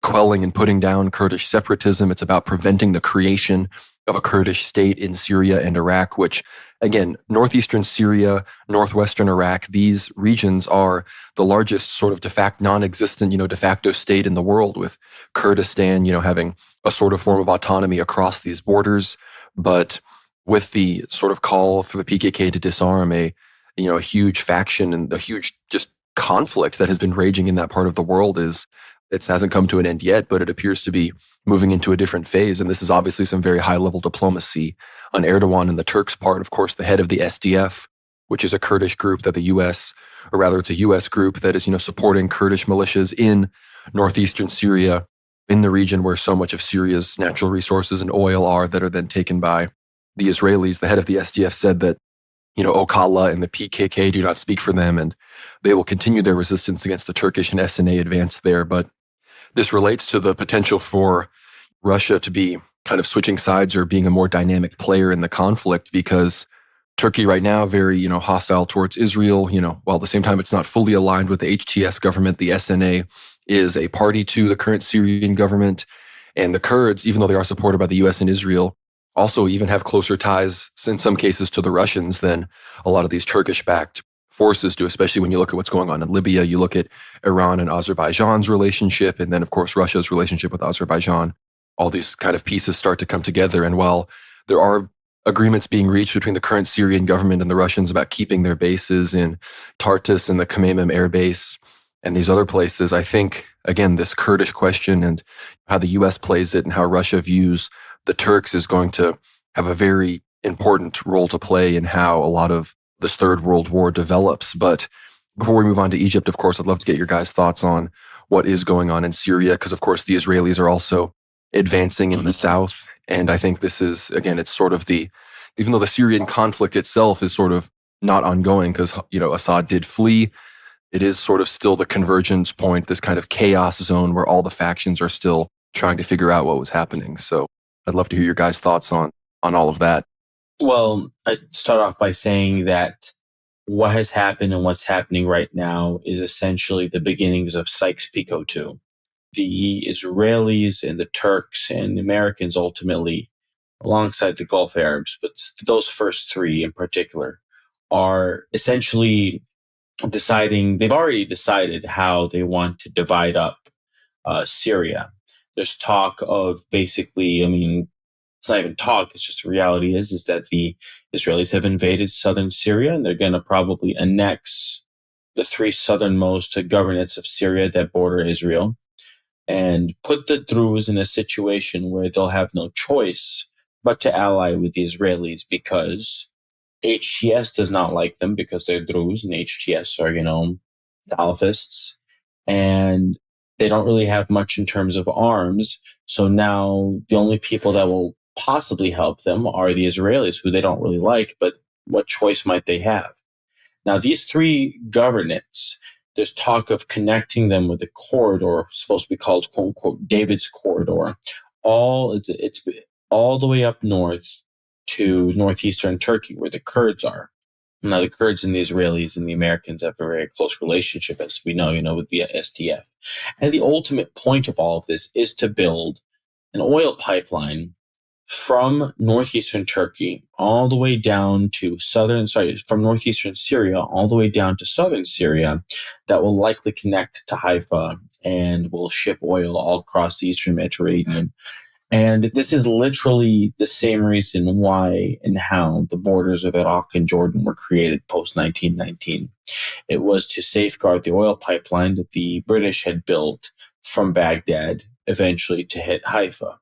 [SPEAKER 1] quelling and putting down Kurdish separatism. It's about preventing the creation of a Kurdish state in Syria and Iraq, which, again, northeastern Syria, northwestern Iraq, these regions are the largest sort of de facto, non-existent, de facto state in the world, with Kurdistan, having a sort of form of autonomy across these borders. But with the sort of call for the PKK to disarm a huge faction and the huge just conflict that has been raging in that part of the world, it hasn't come to an end yet, but it appears to be moving into a different phase. And this is obviously some very high-level diplomacy on Erdogan and the Turks' part. Of course, the head of the SDF, which is a Kurdish group that the U.S., or rather it's a U.S. group that is, supporting Kurdish militias in northeastern Syria, in the region where so much of Syria's natural resources and oil are, that are then taken by the Israelis. The head of the SDF said that, Ocala and the PKK do not speak for them, and they will continue their resistance against the Turkish and SNA advance there. But this relates to the potential for Russia to be kind of switching sides or being a more dynamic player in the conflict, because Turkey right now, very, hostile towards Israel, while at the same time it's not fully aligned with the HTS government. The SNA is a party to the current Syrian government. And the Kurds, even though they are supported by the US and Israel, also even have closer ties, in some cases, to the Russians than a lot of these Turkish-backed forces do, especially when you look at what's going on in Libya. You look at Iran and Azerbaijan's relationship, and then, of course, Russia's relationship with Azerbaijan. All these kind of pieces start to come together. And while there are agreements being reached between the current Syrian government and the Russians about keeping their bases in Tartus and the Khmeimim air base and these other places, I think, again, this Kurdish question and how the U.S. plays it and how Russia views the Turks is going to have a very important role to play in how a lot of this Third World War develops. But before we move on to Egypt, of course, I'd love to get your guys' thoughts on what is going on in Syria, because, of course, the Israelis are also advancing in the south. And I think this is, again, it's sort of even though the Syrian conflict itself is sort of not ongoing because, Assad did flee, it is sort of still the convergence point, this kind of chaos zone where all the factions are still trying to figure out what was happening. So I'd love to hear your guys' thoughts on all of that.
[SPEAKER 3] Well, I'd start off by saying that what has happened and what's happening right now is essentially the beginnings of Sykes-Picot 2. The Israelis and the Turks and the Americans ultimately, alongside the Gulf Arabs, but those first three in particular, are essentially they've already decided how they want to divide up Syria. There's talk of basically, it's not even talk, it's just the reality is that the Israelis have invaded southern Syria, and they're going to probably annex the three southernmost governorates of Syria that border Israel and put the Druze in a situation where they'll have no choice but to ally with the Israelis, because HTS does not like them because they're Druze and HTS are, Salafists. And they don't really have much in terms of arms. So now the only people that will possibly help them are the Israelis, who they don't really like, but what choice might they have? Now, these three governorates, there's talk of connecting them with a corridor supposed to be called, quote unquote, David's Corridor. It's all the way up north to northeastern Turkey, where the Kurds are. Now, the Kurds and the Israelis and the Americans have a very close relationship, as we know, with the SDF. And the ultimate point of all of this is to build an oil pipeline from northeastern Turkey all the way down to from northeastern Syria all the way down to southern Syria, that will likely connect to Haifa and will ship oil all across the eastern Mediterranean. And this is literally the same reason why and how the borders of Iraq and Jordan were created post-1919. It was to safeguard the oil pipeline that the British had built from Baghdad, eventually to hit Haifa.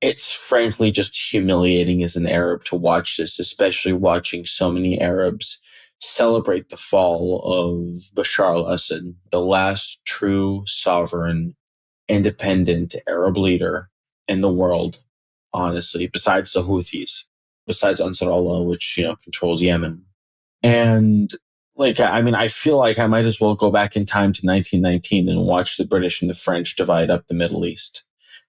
[SPEAKER 3] It's frankly just humiliating as an Arab to watch this, especially watching so many Arabs celebrate the fall of Bashar al-Assad, the last true sovereign, independent Arab leader in the world, honestly, besides the Houthis, besides Ansar Allah, which, controls Yemen. And I feel like I might as well go back in time to 1919 and watch the British and the French divide up the Middle East,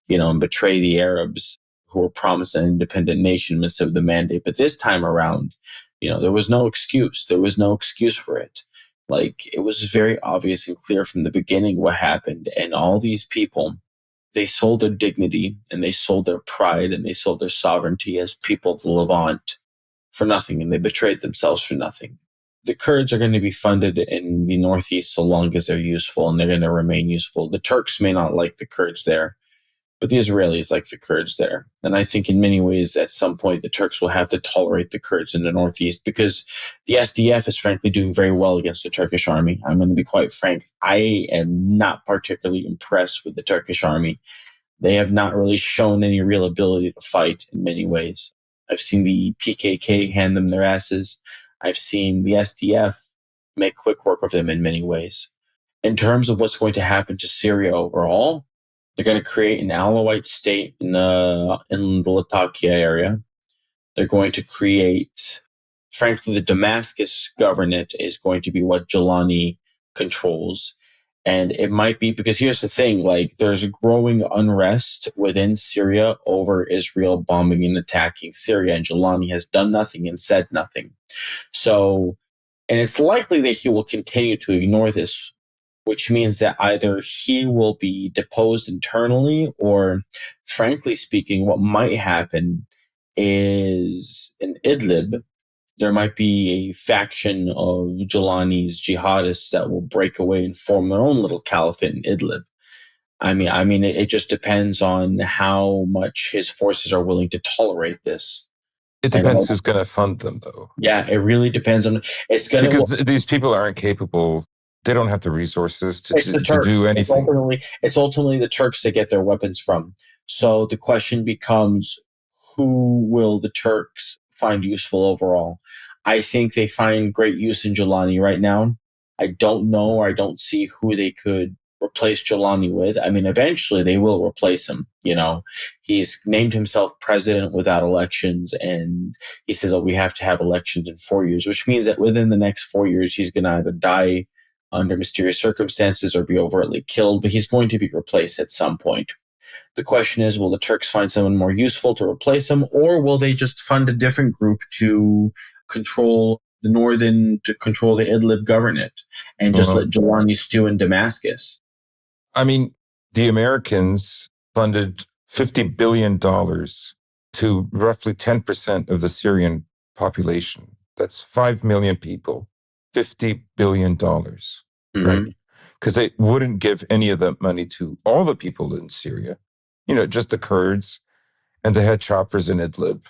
[SPEAKER 3] and betray the Arabs who were promised an independent nation midst of the mandate. But this time around, there was no excuse. There was no excuse for it. It was very obvious and clear from the beginning what happened. And all these people, they sold their dignity and they sold their pride and they sold their sovereignty as people of the Levant for nothing, and they betrayed themselves for nothing. The Kurds are going to be funded in the Northeast so long as they're useful, and they're going to remain useful. The Turks may not like the Kurds there, but the Israelis like the Kurds there. And I think in many ways, at some point, the Turks will have to tolerate the Kurds in the Northeast, because the SDF is frankly doing very well against the Turkish army. I'm going to be quite frank. I am not particularly impressed with the Turkish army. They have not really shown any real ability to fight in many ways. I've seen the PKK hand them their asses. I've seen the SDF make quick work of them in many ways. In terms of what's going to happen to Syria overall, they're going to create an Alawite state in the Latakia area. They're going to create, frankly, the Damascus governorate is going to be what Jelani controls. And it might be, because here's the thing, there's a growing unrest within Syria over Israel bombing and attacking Syria, and Jelani has done nothing and said nothing. So, and it's likely that he will continue to ignore this, which means that either he will be deposed internally, or frankly speaking, what might happen is in Idlib, there might be a faction of Jelani's jihadists that will break away and form their own little caliphate in Idlib. It just depends on how much his forces are willing to tolerate this.
[SPEAKER 2] It depends who's going to fund them, though.
[SPEAKER 3] Yeah, it really depends on.
[SPEAKER 2] Because these people aren't capable. They don't have the resources to do anything.
[SPEAKER 3] It's ultimately the Turks that get their weapons from. So the question becomes, who will the Turks find useful overall? I think they find great use in Jelani right now. I don't know, or I don't see who they could replace Jelani with. Eventually they will replace him. He's named himself president without elections, and he says, we have to have elections in 4 years, which means that within the next 4 years, he's going to either die under mysterious circumstances or be overtly killed, but he's going to be replaced at some point. The question is, will the Turks find someone more useful to replace him, or will they just fund a different group to control the Idlib governorate and just let Jelani stew in Damascus?
[SPEAKER 2] The Americans funded $50 billion to roughly 10% of the Syrian population. That's 5 million people, $50 billion, right? Because they wouldn't give any of that money to all the people in Syria, just the Kurds and the head choppers in Idlib.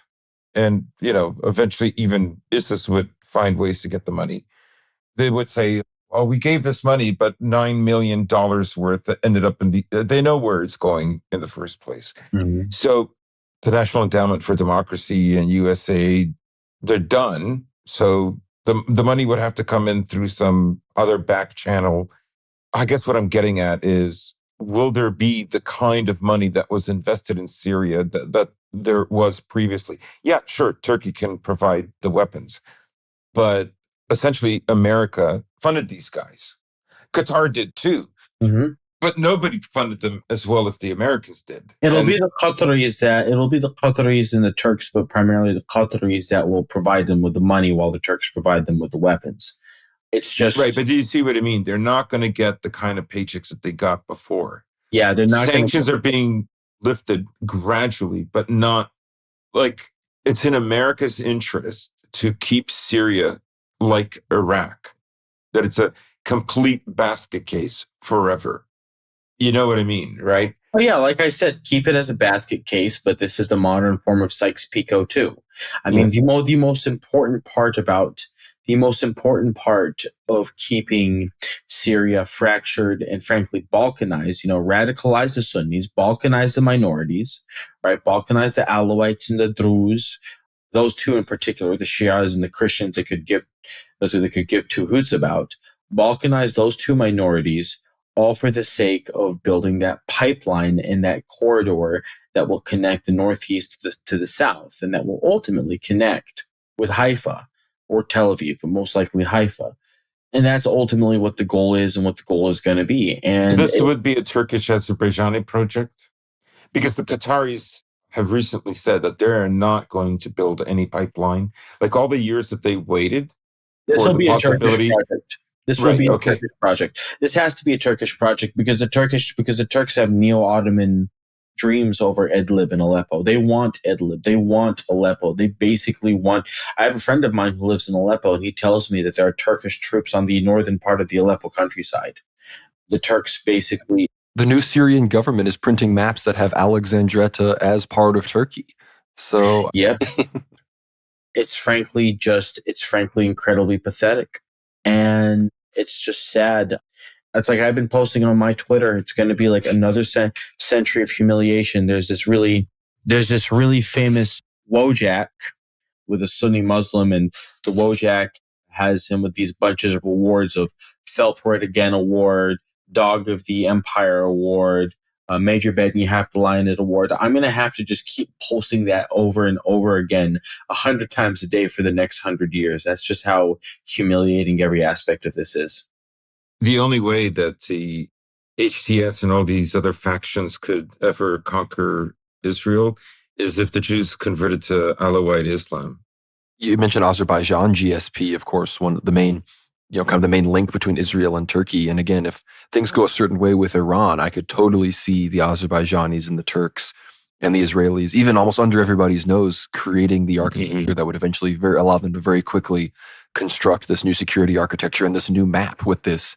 [SPEAKER 2] And, eventually even ISIS would find ways to get the money. They would say, we gave this money, but $9 million worth ended up they know where it's going in the first place.
[SPEAKER 3] Mm-hmm.
[SPEAKER 2] So the National Endowment for Democracy and USA, they're done. So the money would have to come in through some other back channel. I guess what I'm getting at is, will there be the kind of money that was invested in Syria that there was previously? Yeah, sure, Turkey can provide the weapons, but essentially America funded these guys. Qatar did too, but nobody funded them as well as the Americans did.
[SPEAKER 3] It'll be the Qataris and the Turks, but primarily the Qataris that will provide them with the money while the Turks provide them with the weapons. It's just
[SPEAKER 2] right, but do you see what I mean? They're not going to get the kind of paychecks that they got before.
[SPEAKER 3] Yeah, they're not.
[SPEAKER 2] Sanctions are being lifted gradually, but not it's in America's interest to keep Syria like Iraq, that it's a complete basket case forever. You know what I mean, right?
[SPEAKER 3] Oh yeah, like I said, keep it as a basket case, but this is the modern form of Sykes-Picot too. The most important part of keeping Syria fractured and frankly balkanized, radicalize the Sunnis, balkanize the minorities, right? Balkanize the Alawites and the Druze. Those two in particular, the Shias and the Christians, they could give two hoots about. Balkanize those two minorities, all for the sake of building that pipeline and that corridor that will connect the Northeast to the South, and that will ultimately connect with Haifa. or Tel Aviv, but most likely Haifa. And that's ultimately what the goal is and what the goal is going to be. And
[SPEAKER 2] This would be a Turkish-Azerbaijani project, because the Qataris have recently said that they're not going to build any pipeline. Like all the years that they waited
[SPEAKER 3] this
[SPEAKER 2] for
[SPEAKER 3] will
[SPEAKER 2] the
[SPEAKER 3] be a Turkish
[SPEAKER 2] possibility.
[SPEAKER 3] project. This will
[SPEAKER 2] Right,
[SPEAKER 3] be a
[SPEAKER 2] okay.
[SPEAKER 3] Turkish project. This has to be a Turkish project because the Turks have neo-Ottoman dreams over Idlib and Aleppo. They want Idlib. They want Aleppo. They basically want. I have a friend of mine who lives in Aleppo, and he tells me that there are Turkish troops on the northern part of the Aleppo countryside. The Turks basically.
[SPEAKER 1] The new Syrian government is printing maps that have Alexandretta as part of Turkey. So,
[SPEAKER 3] Yep. It's frankly incredibly pathetic. And it's just sad. It's like I've been posting on my Twitter. It's going to be like another century of humiliation. There's this really famous Wojak with a Sunni Muslim, and the Wojak has him with these bunches of awards of Fell For It Again Award, Dog of the Empire Award, Major Ben You Have to Line It Award. I'm going to have to just keep posting that over and over again 100 times a day for the next 100 years. That's just how humiliating every aspect of this is.
[SPEAKER 2] The only way that the HTS and all these other factions could ever conquer Israel is if the Jews converted to Alawite Islam.
[SPEAKER 1] You mentioned Azerbaijan, GSP, of course, one of the main, kind of the main link between Israel and Turkey. And again, if things go a certain way with Iran, I could totally see the Azerbaijanis and the Turks and the Israelis, even almost under everybody's nose, creating the architecture that would eventually allow them to very quickly construct this new security architecture and this new map with this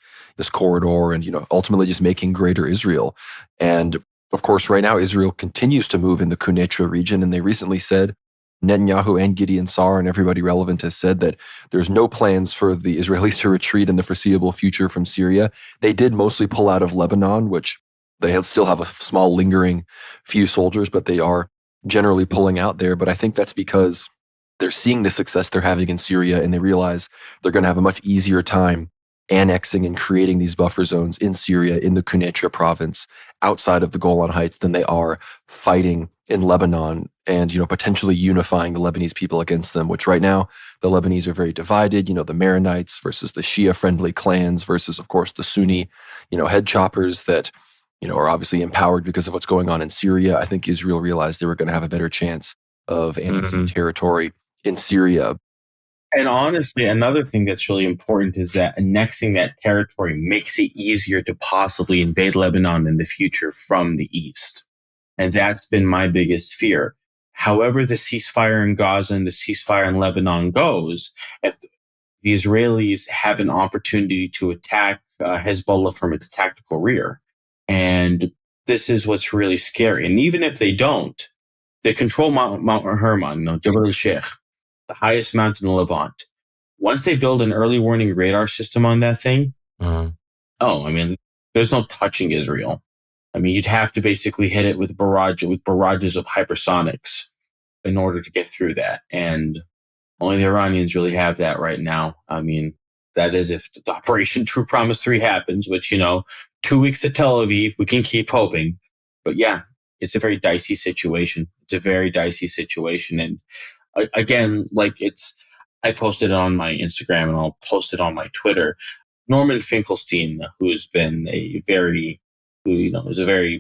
[SPEAKER 1] corridor, and ultimately just making greater Israel. And of course, right now Israel continues to move in the Quneitra region, and they recently said, Netanyahu and Gideon Sa'ar and everybody relevant has said that there's no plans for the Israelis to retreat in the foreseeable future from Syria. They did mostly pull out of Lebanon, which they still have a small lingering few soldiers, but they are generally pulling out there. But I think that's because they're seeing the success they're having in Syria, and they realize they're going to have a much easier time annexing and creating these buffer zones in Syria, in the Quneitra province, outside of the Golan Heights, than they are fighting in Lebanon and, potentially unifying the Lebanese people against them, which right now the Lebanese are very divided, the Maronites versus the Shia-friendly clans versus, of course, the Sunni, head choppers that, are obviously empowered because of what's going on in Syria. I think Israel realized they were going to have a better chance of annexing territory in Syria.
[SPEAKER 3] And honestly, another thing that's really important is that annexing that territory makes it easier to possibly invade Lebanon in the future from the east. And that's been my biggest fear. However, the ceasefire in Gaza and the ceasefire in Lebanon goes, if the Israelis have an opportunity to attack Hezbollah from its tactical rear. And this is what's really scary. And even if they don't, they control Mount Hermon, Jabal al-Sheikh, the highest mountain in Levant. Once they build an early warning radar system on that thing, there's no touching Israel. You'd have to basically hit it with barrages of hypersonics in order to get through that. And only the Iranians really have that right now. That is if the Operation True Promise 3 happens, which, 2 weeks to Tel Aviv, we can keep hoping. But yeah, it's a very dicey situation. And again, I posted it on my Instagram and I'll post it on my Twitter. Norman Finkelstein, who's been a very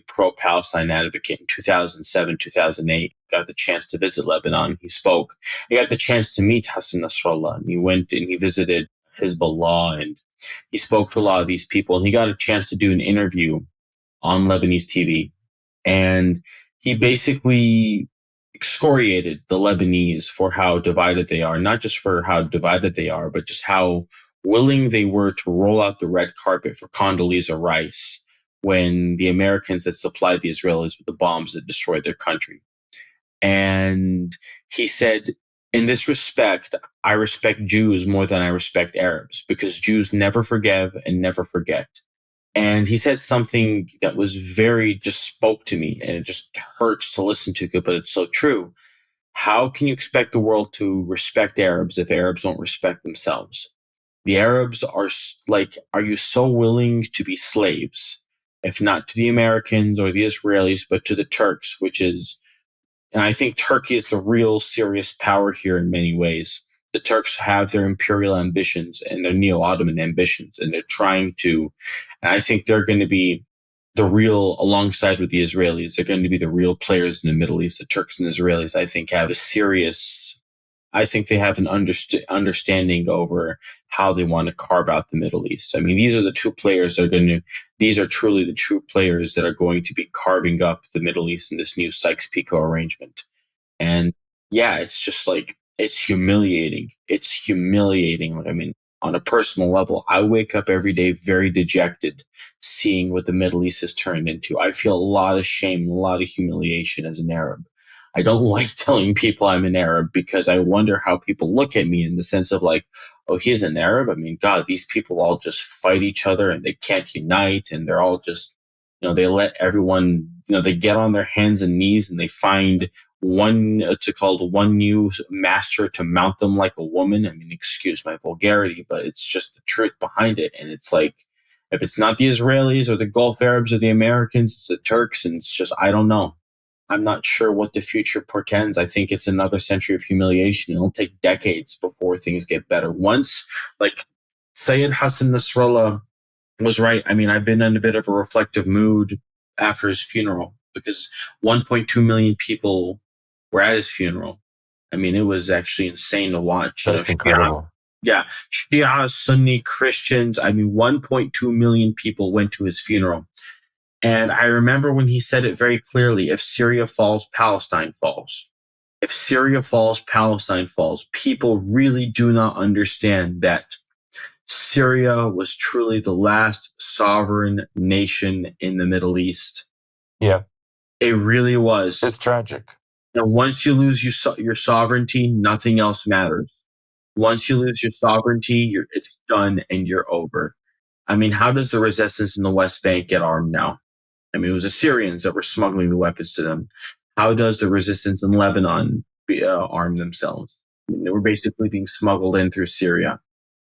[SPEAKER 3] pro-Palestine advocate in 2007, 2008, got the chance to visit Lebanon. He spoke. He got the chance to meet Hassan Nasrallah, and he went and he visited Hezbollah, and he spoke to a lot of these people, and he got a chance to do an interview on Lebanese TV. And he basically excoriated the Lebanese for how divided they are, not just for how divided they are, but just how willing they were to roll out the red carpet for Condoleezza Rice when the Americans had supplied the Israelis with the bombs that destroyed their country. And he said, in this respect, I respect Jews more than I respect Arabs, because Jews never forgive and never forget. And he said something that was just spoke to me, and it just hurts to listen to, but it's so true. How can you expect the world to respect Arabs if Arabs don't respect themselves? The Arabs are you so willing to be slaves, if not to the Americans or the Israelis, but to the Turks, and I think Turkey is the real serious power here in many ways. The Turks have their imperial ambitions and their neo-Ottoman ambitions, and they're trying to, and I think they're going to be the real, alongside with the Israelis, they're going to be the real players in the Middle East. The Turks and Israelis, I think, have a serious, I think they have an understanding over how they want to carve out the Middle East. I mean, these are the two players that are going to, these are truly the true players that are going to be carving up the Middle East in this new Sykes-Picot arrangement. And yeah, it's just like, it's humiliating. It's humiliating. I mean, on a personal level, I wake up every day very dejected seeing what the Middle East has turned into. I feel a lot of shame, a lot of humiliation as an Arab. I don't like telling people I'm an Arab because I wonder how people look at me in the sense of like, oh, he's an Arab. I mean, God, these people all just fight each other and they can't unite and they're all just, they let everyone, they get on their hands and knees and they find one new master to mount them like a woman. I mean, excuse my vulgarity, but it's just the truth behind it. And it's like, if it's not the Israelis or the Gulf Arabs or the Americans, it's the Turks. And it's just, I don't know. I'm not sure what the future portends. I think it's another century of humiliation. It'll take decades before things get better. Once, like Sayed Hassan Nasrallah was right. I mean, I've been in a bit of a reflective mood after his funeral because 1.2 million people were at his funeral. I mean, it was actually insane to watch.
[SPEAKER 2] That's incredible.
[SPEAKER 3] Shia, Sunni, Christians. I mean, 1.2 million people went to his funeral. And I remember when he said it very clearly, if Syria falls, Palestine falls. If Syria falls, Palestine falls. People really do not understand that Syria was truly the last sovereign nation in the Middle East.
[SPEAKER 2] Yeah.
[SPEAKER 3] It really was.
[SPEAKER 2] It's tragic.
[SPEAKER 3] And once you lose your sovereignty, nothing else matters. Once you lose your sovereignty, it's done and you're over. I mean, how does the resistance in the West Bank get armed now? I mean, it was the Syrians that were smuggling the weapons to them. How does the resistance in Lebanon arm themselves? I mean, they were basically being smuggled in through Syria.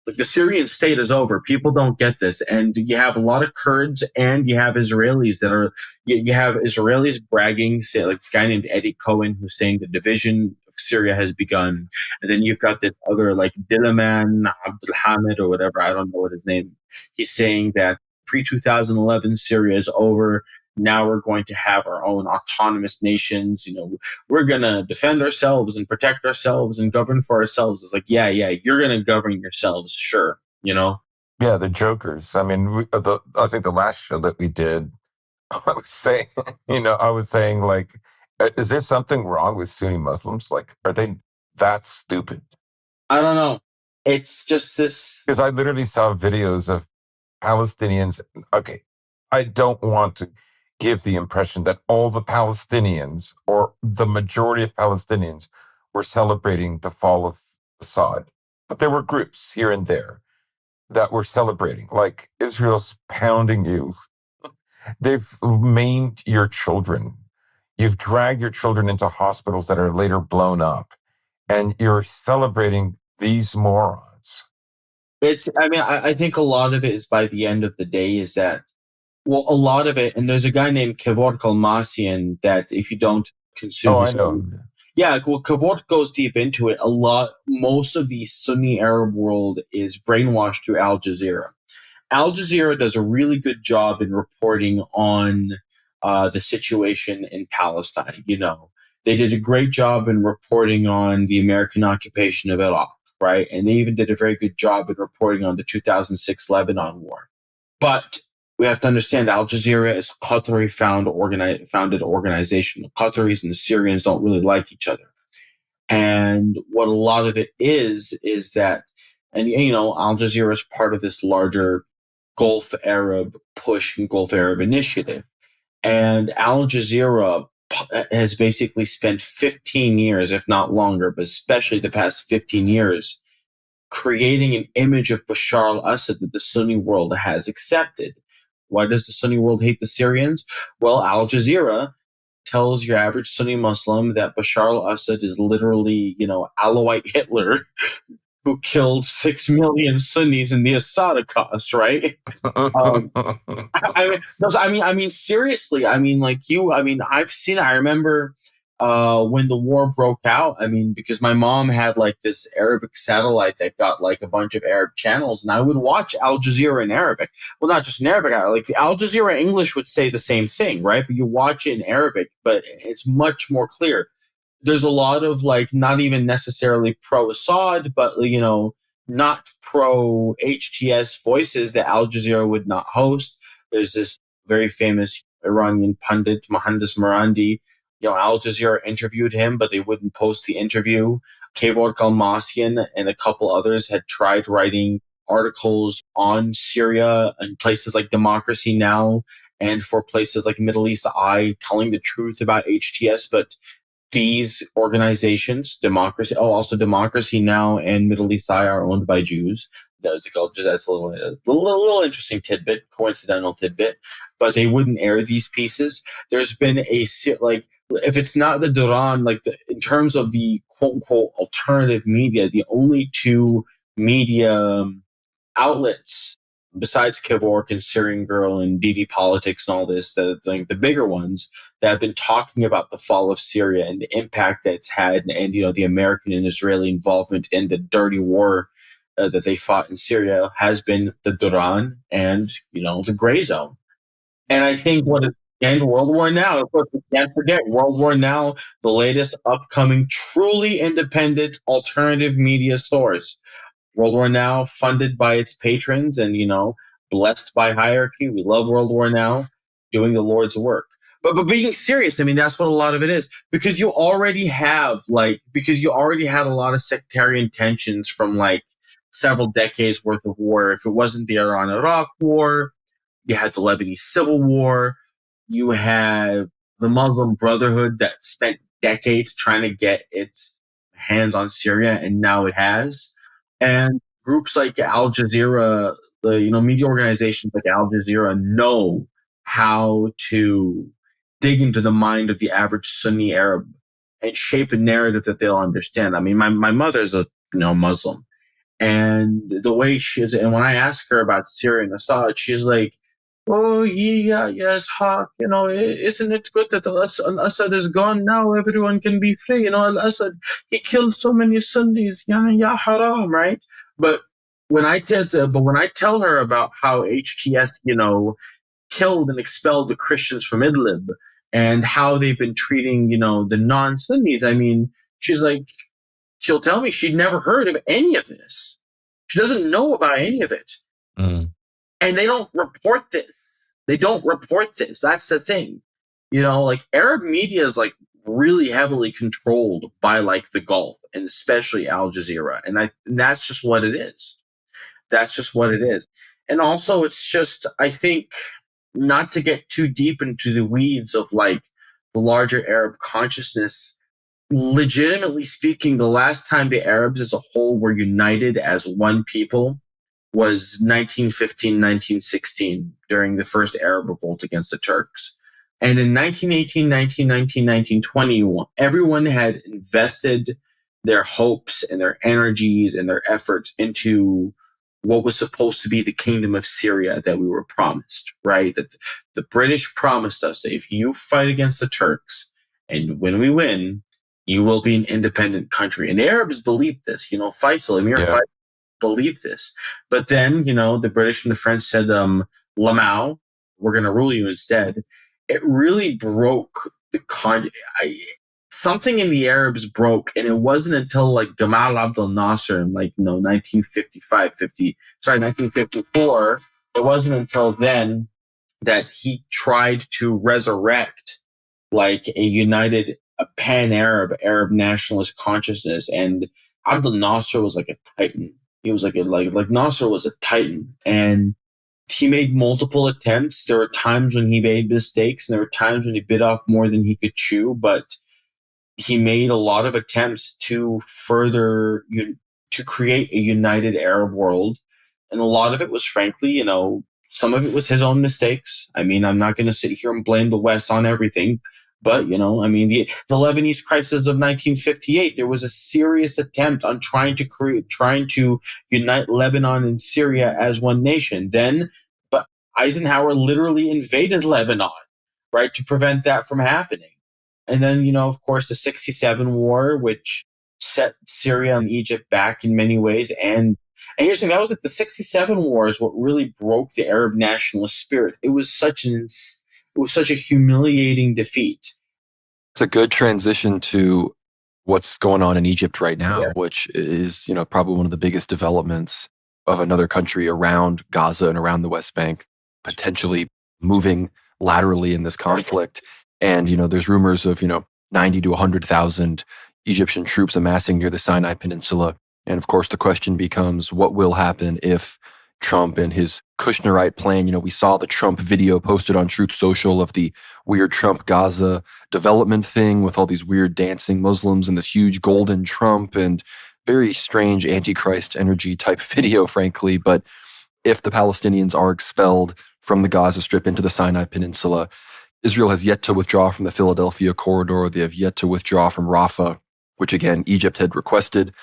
[SPEAKER 3] Like the Syrian state is over. People don't get this. And you have a lot of Kurds and you have Israelis that are, you have Israelis bragging, say like this guy named Eddie Cohen who's saying the division of Syria has begun. And then you've got this other like Dilaman Abdulhamid or whatever, I don't know what his name. He's saying that pre-2011 Syria is over. Now we're going to have our own autonomous nations. We're going to defend ourselves and protect ourselves and govern for ourselves. It's like, yeah, you're going to govern yourselves. Sure.
[SPEAKER 2] Yeah, the jokers. I mean, I think the last show that we did, I was saying like, is there something wrong with Sunni Muslims? Like, are they that stupid?
[SPEAKER 3] I don't know. It's just this.
[SPEAKER 2] Because I literally saw videos of Palestinians. Okay, I don't want to give the impression that all the Palestinians or the majority of Palestinians were celebrating the fall of Assad. But there were groups here and there that were celebrating, like Israel's pounding you. They've maimed your children. You've dragged your children into hospitals that are later blown up. And you're celebrating these morons.
[SPEAKER 3] I think a lot of it is by the end of the day is that, well, a lot of it, and there's a guy named Kavod Kalmasian that if you don't consume...
[SPEAKER 2] Oh, I know.
[SPEAKER 3] Yeah, well, Kavod goes deep into it. Most of the Sunni Arab world is brainwashed through Al Jazeera. Al Jazeera does a really good job in reporting on the situation in Palestine. They did a great job in reporting on the American occupation of Iraq, right? And they even did a very good job in reporting on the 2006 Lebanon war. But we have to understand Al Jazeera is a Qatari founded organization. The Qataris and the Syrians don't really like each other. And what a lot of it is that, and Al Jazeera is part of this larger Gulf Arab push and Gulf Arab initiative. And Al Jazeera has basically spent 15 years, if not longer, but especially the past 15 years, creating an image of Bashar al-Assad that the Sunni world has accepted. Why does the Sunni world hate the Syrians? Well, Al Jazeera tells your average Sunni Muslim that Bashar al-Assad is literally, Alawite Hitler who killed 6 million Sunnis in the Assad cause, right? I mean, seriously. I mean, I've seen. I remember when the war broke out, I mean, because my mom had like this Arabic satellite that got like a bunch of Arab channels, and I would watch Al Jazeera in Arabic. Well, not just in Arabic, like the Al Jazeera English would say the same thing, right? But you watch it in Arabic, but it's much more clear. There's a lot of like not even necessarily pro Assad, but not pro HTS voices that Al Jazeera would not host. There's this very famous Iranian pundit, Mohandas Marandi. Al Jazeera interviewed him, but they wouldn't post the interview. Kevork Almasian and a couple others had tried writing articles on Syria and places like Democracy Now! And for places like Middle East Eye, telling the truth about HTS, but these organizations, also Democracy Now! And Middle East Eye are owned by Jews. That's a little interesting tidbit, coincidental tidbit, but they wouldn't air these pieces. There's been if it's not the Duran, in terms of the quote unquote alternative media, the only two media outlets besides Kevork and Syrian Girl and DD Politics and all this, the bigger ones that have been talking about the fall of Syria and the impact that it's had, and the American and Israeli involvement in the dirty war that they fought in Syria has been the Duran and the Gray Zone. And I think and World War Now, of course, we can't forget World War Now, the latest upcoming truly independent alternative media source. World War Now, funded by its patrons and, blessed by hierarchy. We love World War Now, doing the Lord's work. But being serious, I mean, that's what a lot of it is. Because you already had a lot of sectarian tensions from several decades worth of war. If it wasn't the Iran-Iraq war, you had the Lebanese Civil War, you have the Muslim Brotherhood that spent decades trying to get its hands on Syria, and now it has. And groups like Al Jazeera, media organizations like Al Jazeera know how to dig into the mind of the average Sunni Arab and shape a narrative that they'll understand. I mean, my mother's a Muslim, and the way and when I ask her about Syria and Assad, she's like, "Oh yeah, yes, Hawk. Isn't it good that Al-Assad is gone now? Everyone can be free. Al-Assad, he killed so many Sunnis. Ya haram, right?" But when I tell her about how HTS, killed and expelled the Christians from Idlib and how they've been treating, the non-Sunnis, I mean, she'll tell me she'd never heard of any of this. She doesn't know about any of it.
[SPEAKER 2] Mm.
[SPEAKER 3] And they don't report this. That's the thing. Arab media is really heavily controlled by the Gulf and especially Al Jazeera. And that's just what it is. And also it's just, I think, not to get too deep into the weeds of the larger Arab consciousness, legitimately speaking, the last time the Arabs as a whole were united as one people was 1915, 1916, during the first Arab revolt against the Turks. And in 1918, 1919, 1920, everyone had invested their hopes and their energies and their efforts into what was supposed to be the kingdom of Syria that we were promised, right? That the British promised us that if you fight against the Turks and when we win, you will be an independent country. And the Arabs believed this. Faisal, Emir Faisal believed this. But then, the British and the French said, Lamau, we're going to rule you instead. It really broke something in the Arabs broke, and it wasn't until Gamal Abdel Nasser in 1954. It wasn't until then that he tried to resurrect a united, a pan-Arab, Arab nationalist consciousness. And Abdel Nasser was a titan. He was Nasser was a titan, and he made multiple attempts. There were times when he made mistakes, and there were times when he bit off more than he could chew, but he made a lot of attempts to to create a united Arab world. And a lot of it was, frankly, some of it was his own mistakes. I mean, I'm not going to sit here and blame the West on everything. But, the Lebanese crisis of 1958, there was a serious attempt on trying to unite Lebanon and Syria as one nation. But Eisenhower literally invaded Lebanon, right, to prevent that from happening. And then, of course, the 67 war, which set Syria and Egypt back in many ways. And here's the thing, that was like the 67 war is what really broke the Arab nationalist spirit. It was such a humiliating defeat.
[SPEAKER 1] It's a good transition to what's going on in Egypt right now,
[SPEAKER 3] Yeah.
[SPEAKER 1] which is, probably one of the biggest developments of another country around Gaza and around the West Bank, potentially moving laterally in this conflict. And, there's rumors of, 90 to 100,000 Egyptian troops amassing near the Sinai Peninsula. And of course, the question becomes, what will happen if Trump and his Kushnerite plan? We saw the Trump video posted on Truth Social of the weird Trump Gaza development thing with all these weird dancing Muslims and this huge golden Trump and very strange Antichrist energy type video, frankly. But if the Palestinians are expelled from the Gaza Strip into the Sinai Peninsula, Israel has yet to withdraw from the Philadelphia corridor. They have yet to withdraw from Rafah, which again, Egypt had requested.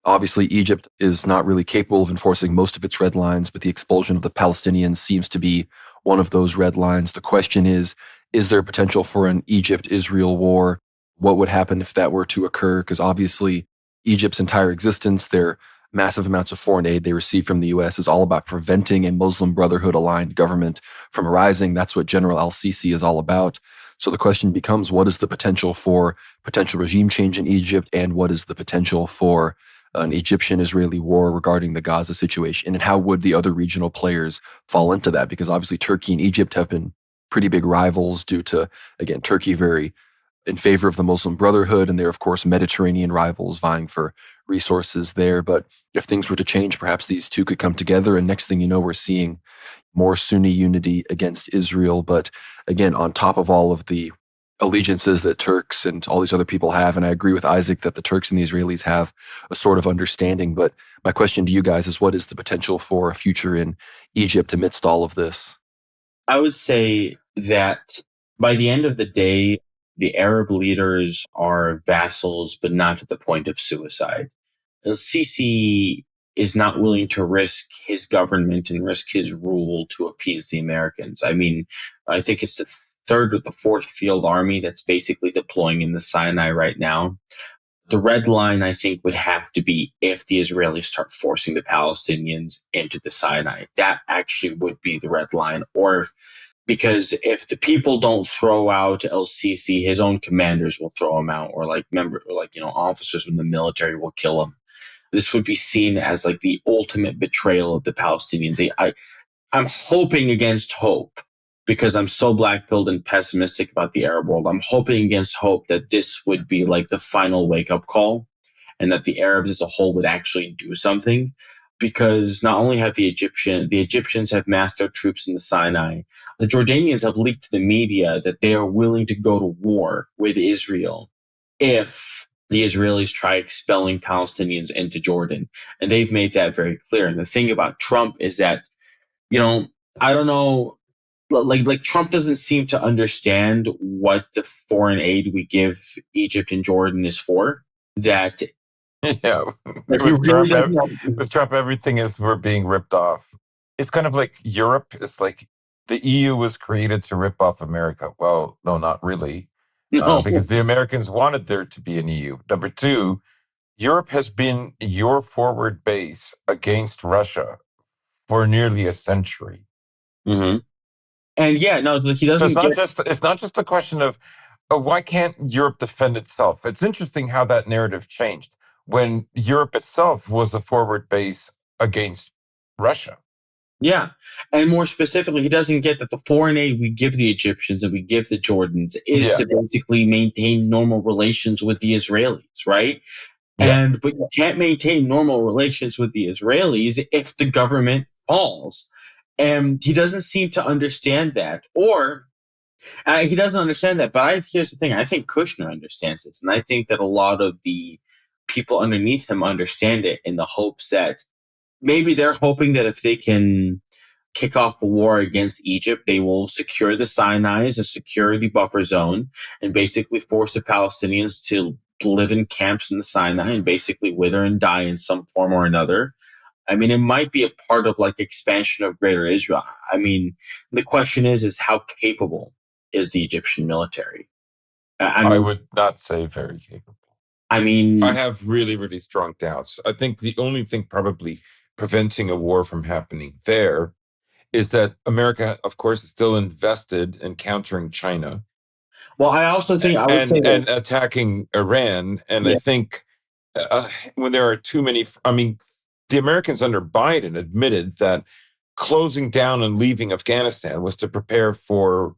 [SPEAKER 1] Obviously, Egypt is not really capable of enforcing most of its red lines, but the expulsion of the Palestinians seems to be one of those red lines. The question is there potential for an Egypt-Israel war? What would happen if that were to occur? Because obviously, Egypt's entire existence, their massive amounts of foreign aid they receive from the U.S. is all about preventing a Muslim Brotherhood-aligned government from arising. That's what General al-Sisi is all about. So the question becomes, what is the potential for potential regime change in Egypt, and what is the potential for an Egyptian-Israeli war regarding the Gaza situation, and how would the other regional players fall into that? Because obviously Turkey and Egypt have been pretty big rivals due to, again, Turkey very in favor of the Muslim Brotherhood, and they're, of course, Mediterranean rivals vying for resources there. But if things were to change, perhaps these two could come together, and next thing you know, we're seeing more Sunni unity against Israel. But again, on top of all of the allegiances that Turks and all these other people have, and I agree with Isaac that the Turks and the Israelis have a sort of understanding. But my question to you guys is, what is the potential for a future in Egypt amidst all of this?
[SPEAKER 3] I would say that by the end of the day, the Arab leaders are vassals, but not to the point of suicide. El-Sisi is not willing to risk his government and risk his rule to appease the Americans. I mean, I think it's the third or the fourth field army that's basically deploying in the Sinai right now. The red line, I think, would have to be if the Israelis start forcing the Palestinians into the Sinai. That actually would be the red line. Because if the people don't throw out El-Sisi, his own commanders will throw him out, or officers from the military will kill him. This would be seen as like the ultimate betrayal of the Palestinians. I'm hoping against hope, because I'm so black-pilled and pessimistic about the Arab world. I'm hoping against hope that this would be like the final wake-up call, and that the Arabs as a whole would actually do something. Because not only have the Egyptians have massed their troops in the Sinai, the Jordanians have leaked to the media that they are willing to go to war with Israel if the Israelis try expelling Palestinians into Jordan. And they've made that very clear. And the thing about Trump is that, I don't know, like Trump doesn't seem to understand what the foreign aid we give Egypt and Jordan is for. That
[SPEAKER 2] Yeah,
[SPEAKER 3] like he really doesn't know.
[SPEAKER 2] with Trump, everything is we're being ripped off. It's kind of like Europe. It's like the EU was created to rip off America. Well, no, not really,
[SPEAKER 3] No.
[SPEAKER 2] because the Americans wanted there to be an EU. Number two, Europe has been your forward base against Russia for nearly a century.
[SPEAKER 3] Mm-hmm. And yeah, no, he
[SPEAKER 2] So
[SPEAKER 3] doesn't get.
[SPEAKER 2] it's not just a question of why can't Europe defend itself. It's interesting how that narrative changed when Europe itself was a forward base against Russia.
[SPEAKER 3] Yeah. And more specifically, he doesn't get that the foreign aid we give the Egyptians and we give the Jordans is
[SPEAKER 2] Yeah.
[SPEAKER 3] to basically maintain normal relations with the Israelis, right?
[SPEAKER 2] Yeah.
[SPEAKER 3] But you can't maintain normal relations with the Israelis if the government falls. And he doesn't seem to understand that. Or he doesn't understand that. But here's the thing. I think Kushner understands this. And I think that a lot of the people underneath him understand it, in the hopes that maybe they're hoping that if they can kick off the war against Egypt, they will secure the Sinai as a security buffer zone and basically force the Palestinians to live in camps in the Sinai and basically wither and die in some form or another. I mean, it might be a part of like expansion of greater Israel. I mean, the question is how capable is the Egyptian military?
[SPEAKER 2] I would not say very capable.
[SPEAKER 3] I mean,
[SPEAKER 2] I have really, really strong doubts. I think the only thing probably preventing a war from happening there is that America, of course, is still invested in countering China.
[SPEAKER 3] well, I also think I would say
[SPEAKER 2] and
[SPEAKER 3] this.
[SPEAKER 2] attacking Iran. And I
[SPEAKER 3] Yeah,
[SPEAKER 2] think when there are too many, I mean, the Americans under Biden admitted that closing down and leaving Afghanistan was to prepare for,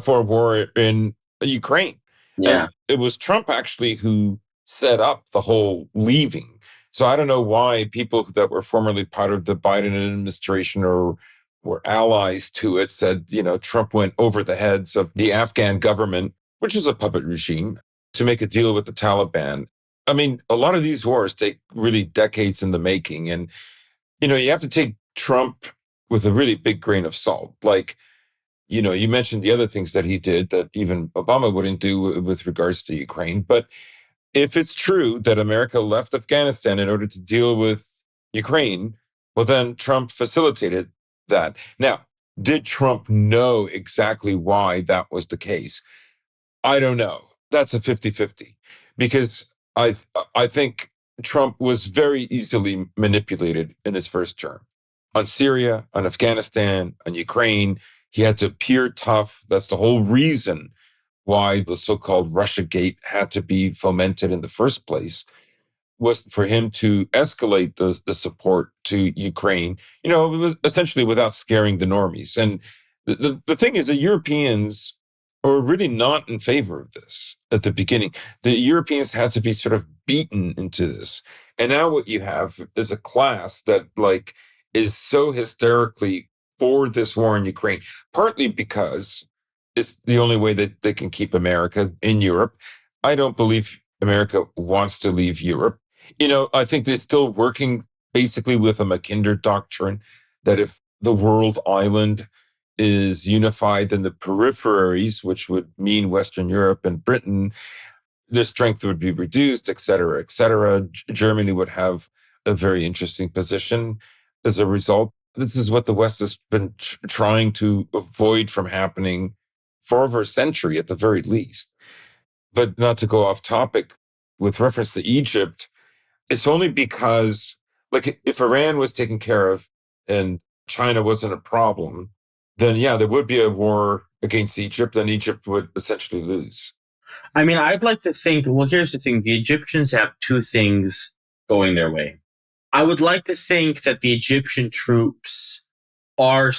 [SPEAKER 2] for a war in Ukraine.
[SPEAKER 3] yeah.
[SPEAKER 2] And it was Trump actually who set up the whole leaving. So I don't know why people that were formerly part of the Biden administration or were allies to it said, Trump went over the heads of the Afghan government, which is a puppet regime, to make a deal with the Taliban. I mean, a lot of these wars take really decades in the making. And, you have to take Trump with a really big grain of salt. Like, you mentioned the other things that he did that even Obama wouldn't do with regards to Ukraine. But if it's true that America left Afghanistan in order to deal with Ukraine, well, then Trump facilitated that. Now, did Trump know exactly why that was the case? I don't know. That's a 50-50 because I think Trump was very easily manipulated in his first term on Syria, on Afghanistan, on Ukraine. He had to appear tough. That's the whole reason why the so-called Russia Gate had to be fomented in the first place, was for him to escalate the support to Ukraine, it was essentially without scaring the normies. And the thing is, the Europeans were really not in favor of this at the beginning. The Europeans had to be sort of beaten into this. And now what you have is a class that is so hysterically for this war in Ukraine, partly because it's the only way that they can keep America in Europe. I don't believe America wants to leave Europe. I think they're still working basically with a Mackinder doctrine that if the world island is unified, then the peripheries, which would mean Western Europe and Britain, their strength would be reduced, et cetera, et cetera. Germany would have a very interesting position as a result. This is what the West has been trying to avoid from happening for over a century at the very least. But not to go off topic, with reference to Egypt, it's only because, if Iran was taken care of and China wasn't a problem, then yeah, there would be a war against Egypt and Egypt would essentially lose.
[SPEAKER 3] I mean, I'd like to think, well, here's the thing. The Egyptians have two things going their way. I would like to think that the Egyptian troops are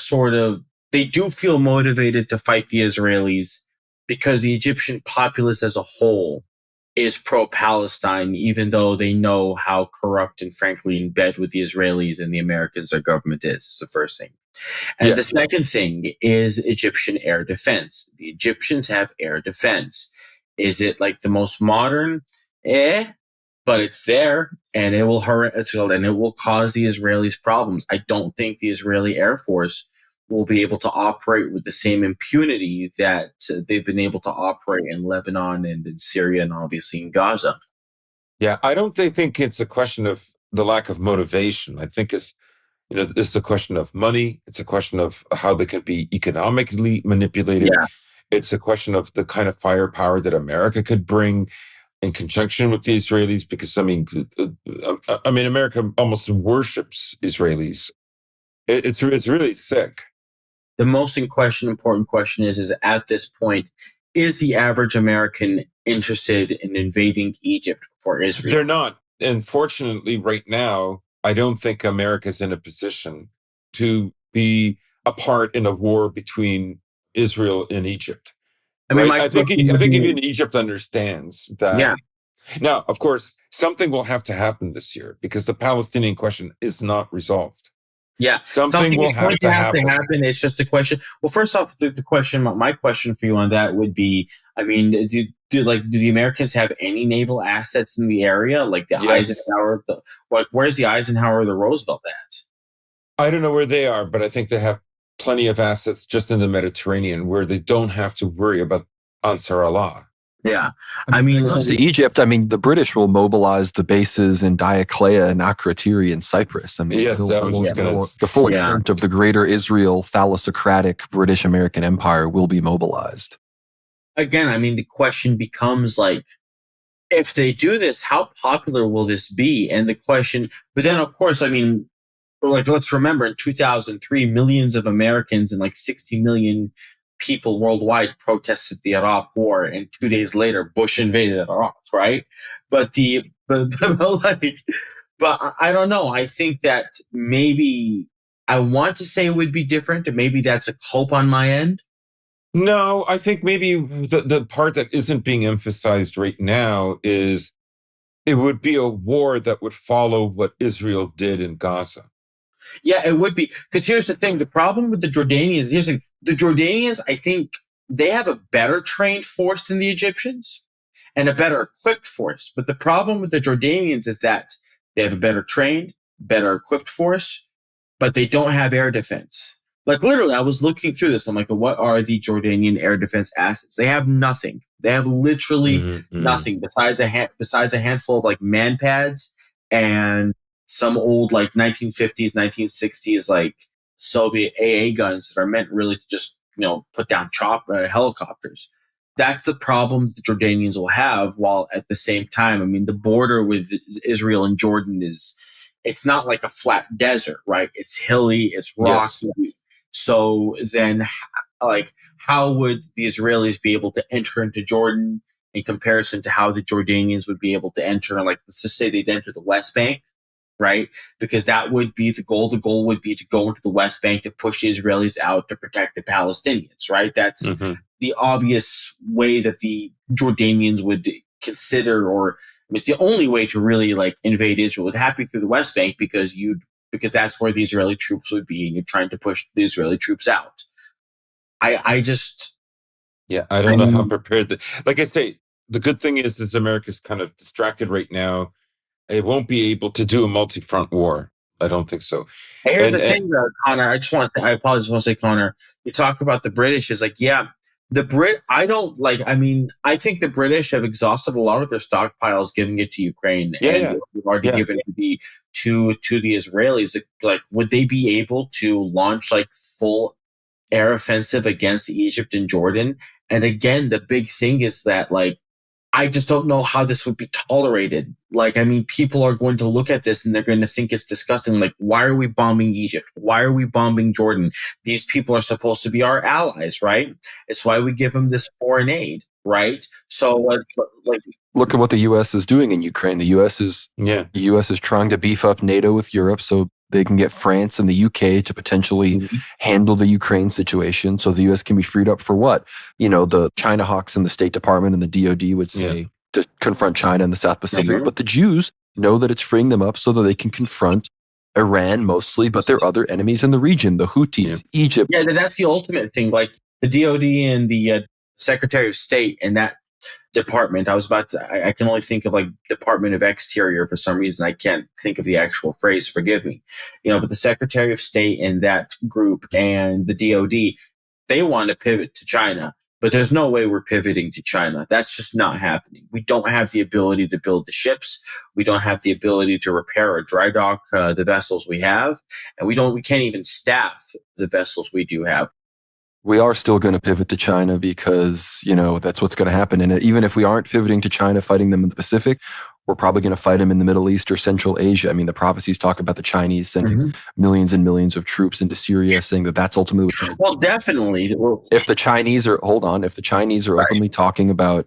[SPEAKER 3] they do feel motivated to fight the Israelis because the Egyptian populace as a whole is pro-Palestine, even though they know how corrupt and frankly in bed with the Israelis and the Americans their government is. It's the first thing. And the second thing is Egyptian air defense. The Egyptians have air defense. Is it like the most modern? But it's there, and it will hurt Israel, and it will cause the Israelis problems. I don't think the Israeli Air Force will be able to operate with the same impunity that they've been able to operate in Lebanon and in Syria and obviously in Gaza.
[SPEAKER 2] Yeah, I don't think it's a question of the lack of motivation. I think it's a question of money. It's a question of how they can be economically manipulated.
[SPEAKER 3] Yeah.
[SPEAKER 2] It's a question of the kind of firepower that America could bring in conjunction with the Israelis, because America almost worships Israelis. It's really sick.
[SPEAKER 3] The most important question is at this point, is the average American interested in invading Egypt for Israel?
[SPEAKER 2] They're not. And fortunately, right now, I don't think America's in a position to be a part in a war between Israel and Egypt. I think even Egypt understands that.
[SPEAKER 3] Yeah.
[SPEAKER 2] Now, of course, something will have to happen this year because the Palestinian question is not resolved.
[SPEAKER 3] Yeah,
[SPEAKER 2] something will have to happen.
[SPEAKER 3] It's just a question. Well, first off, my question for you on that would be: I mean, do the Americans have any naval assets in the area, like the Eisenhower? Where's the Eisenhower or the Roosevelt at?
[SPEAKER 2] I don't know where they are, but I think they have plenty of assets just in the Mediterranean where they don't have to worry about Ansar Allah.
[SPEAKER 3] Yeah.
[SPEAKER 1] When it comes to Egypt, the British will mobilize the bases in Dioclea and Akrotiri in Cyprus. The full extent of the greater Israel thalassocratic British American Empire will be mobilized.
[SPEAKER 3] again, I mean, the question becomes like, if they do this, how popular will this be? And the question, but then of course, I mean, like, let's remember in 2003, millions of Americans and like 60 million people worldwide protested the Iraq war. And 2 days later, Bush invaded Iraq, right? But but I don't know. I think that maybe I want to say it would be different. And maybe that's a hope on my end.
[SPEAKER 2] No, I think maybe the part that isn't being emphasized right now is it would be a war that would follow what Israel did in Gaza.
[SPEAKER 3] Yeah, it would be. Because here's the thing. The problem with the Jordanians, the Jordanians, I think they have a better trained force than the Egyptians and a better equipped force. But the problem with the Jordanians is that they have a better trained, better equipped force, but they don't have air defense. Like literally, I was looking through this. I'm like, what are the Jordanian air defense assets? They have nothing. They have literally nothing besides a handful of like man pads and some old like 1950s, 1960s like Soviet AA guns that are meant really to just put down helicopters. That's the problem the Jordanians will have. While at the same time, I mean, the border with Israel and Jordan it's not like a flat desert, right? It's hilly, it's rocky. Yes. So then, like, how would the Israelis be able to enter into Jordan in comparison to how the Jordanians would be able to enter? Like, let's just say they'd enter the West Bank, right? Because that would be the goal. The goal would be to go into the West Bank to push the Israelis out to protect the Palestinians, right? That's the obvious way that the Jordanians would consider, or I mean, it's the only way to really like invade Israel. It would happen through the West Bank because that's where the Israeli troops would be, and you're trying to push the Israeli troops out. I
[SPEAKER 2] don't know how prepared. Like I say, the good thing is America's kind of distracted right now. It won't be able to do a multi-front war. I don't think so.
[SPEAKER 3] Here's the thing, though, Connor. I apologize. I want to say, Connor, you talk about the British. Is like, yeah, the Brit. I don't like. I mean, I think the British have exhausted a lot of their stockpiles, giving it to Ukraine, and we've already given it to the Israelis. Like, would they be able to launch like full air offensive against Egypt and Jordan? And again, the big thing is that like, I just don't know how this would be tolerated. Like, I mean, people are going to look at this and they're going to think it's disgusting. Like, why are we bombing Egypt? Why are we bombing Jordan? These people are supposed to be our allies, right? It's why we give them this foreign aid, right? So, like,
[SPEAKER 1] look at what the U.S. is doing in Ukraine. The U.S. is trying to beef up NATO with Europe so they can get France and the UK to potentially handle the Ukraine situation. So the U.S. can be freed up for what? The China hawks in the State Department and the DOD would say to confront China in the South Pacific. But the Jews know that it's freeing them up so that they can confront Iran mostly, but their other enemies in the region, the Houthis, Egypt.
[SPEAKER 3] Yeah, that's the ultimate thing. Like the DOD and the Secretary of State and that department. I can only think of like Department of Exterior for some reason. I can't think of the actual phrase, forgive me. But the Secretary of State and that group and the DOD, they want to pivot to China, but there's no way we're pivoting to China. That's just not happening. We don't have the ability to build the ships. We don't have the ability to repair or dry dock the vessels we have. And we can't even staff the vessels we do have.
[SPEAKER 1] We are still going to pivot to China because, that's what's going to happen. And even if we aren't pivoting to China, fighting them in the Pacific, we're probably going to fight them in the Middle East or Central Asia. I mean, the prophecies talk about the Chinese sending millions and millions of troops into Syria, saying that that's ultimately what's going to
[SPEAKER 3] Well, definitely.
[SPEAKER 1] If the Chinese are openly talking about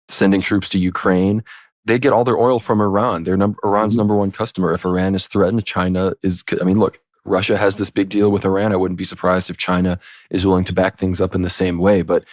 [SPEAKER 1] sending troops to Ukraine, they get all their oil from Iran. They're Iran's number one customer. If Iran is threatened, look, Russia has this big deal with Iran. I wouldn't be surprised if China is willing to back things up in the same way. But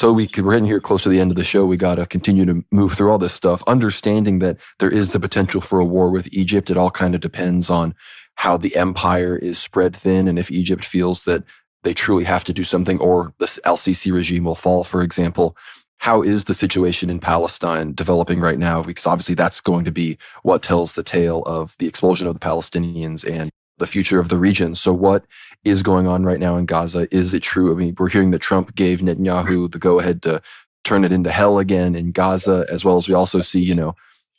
[SPEAKER 1] we're getting here close to the end of the show. We got to continue to move through all this stuff, understanding that there is the potential for a war with Egypt. It all kind of depends on how the empire is spread thin. And if Egypt feels that they truly have to do something, or the LCC regime will fall, for example. How is the situation in Palestine developing right now? Because obviously that's going to be what tells the tale of the expulsion of the Palestinians and the future of the region. So what is going on right now in Gaza? Is it true? I mean, we're hearing that Trump gave Netanyahu the go-ahead to turn it into hell again in Gaza, as well as we also see,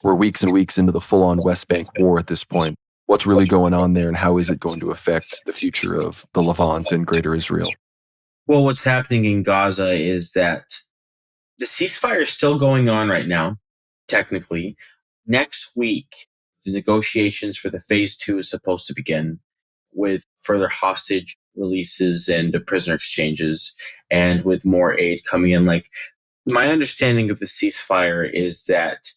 [SPEAKER 1] we're weeks and weeks into the full-on West Bank war at this point. What's really going on there, and how is it going to affect the future of the Levant and Greater Israel?
[SPEAKER 3] Well, what's happening in Gaza is that The ceasefire is still going on right now, technically. Next week, the negotiations for the phase 2 is supposed to begin with further hostage releases and prisoner exchanges, and with more aid coming in. Like, my understanding of the ceasefire is that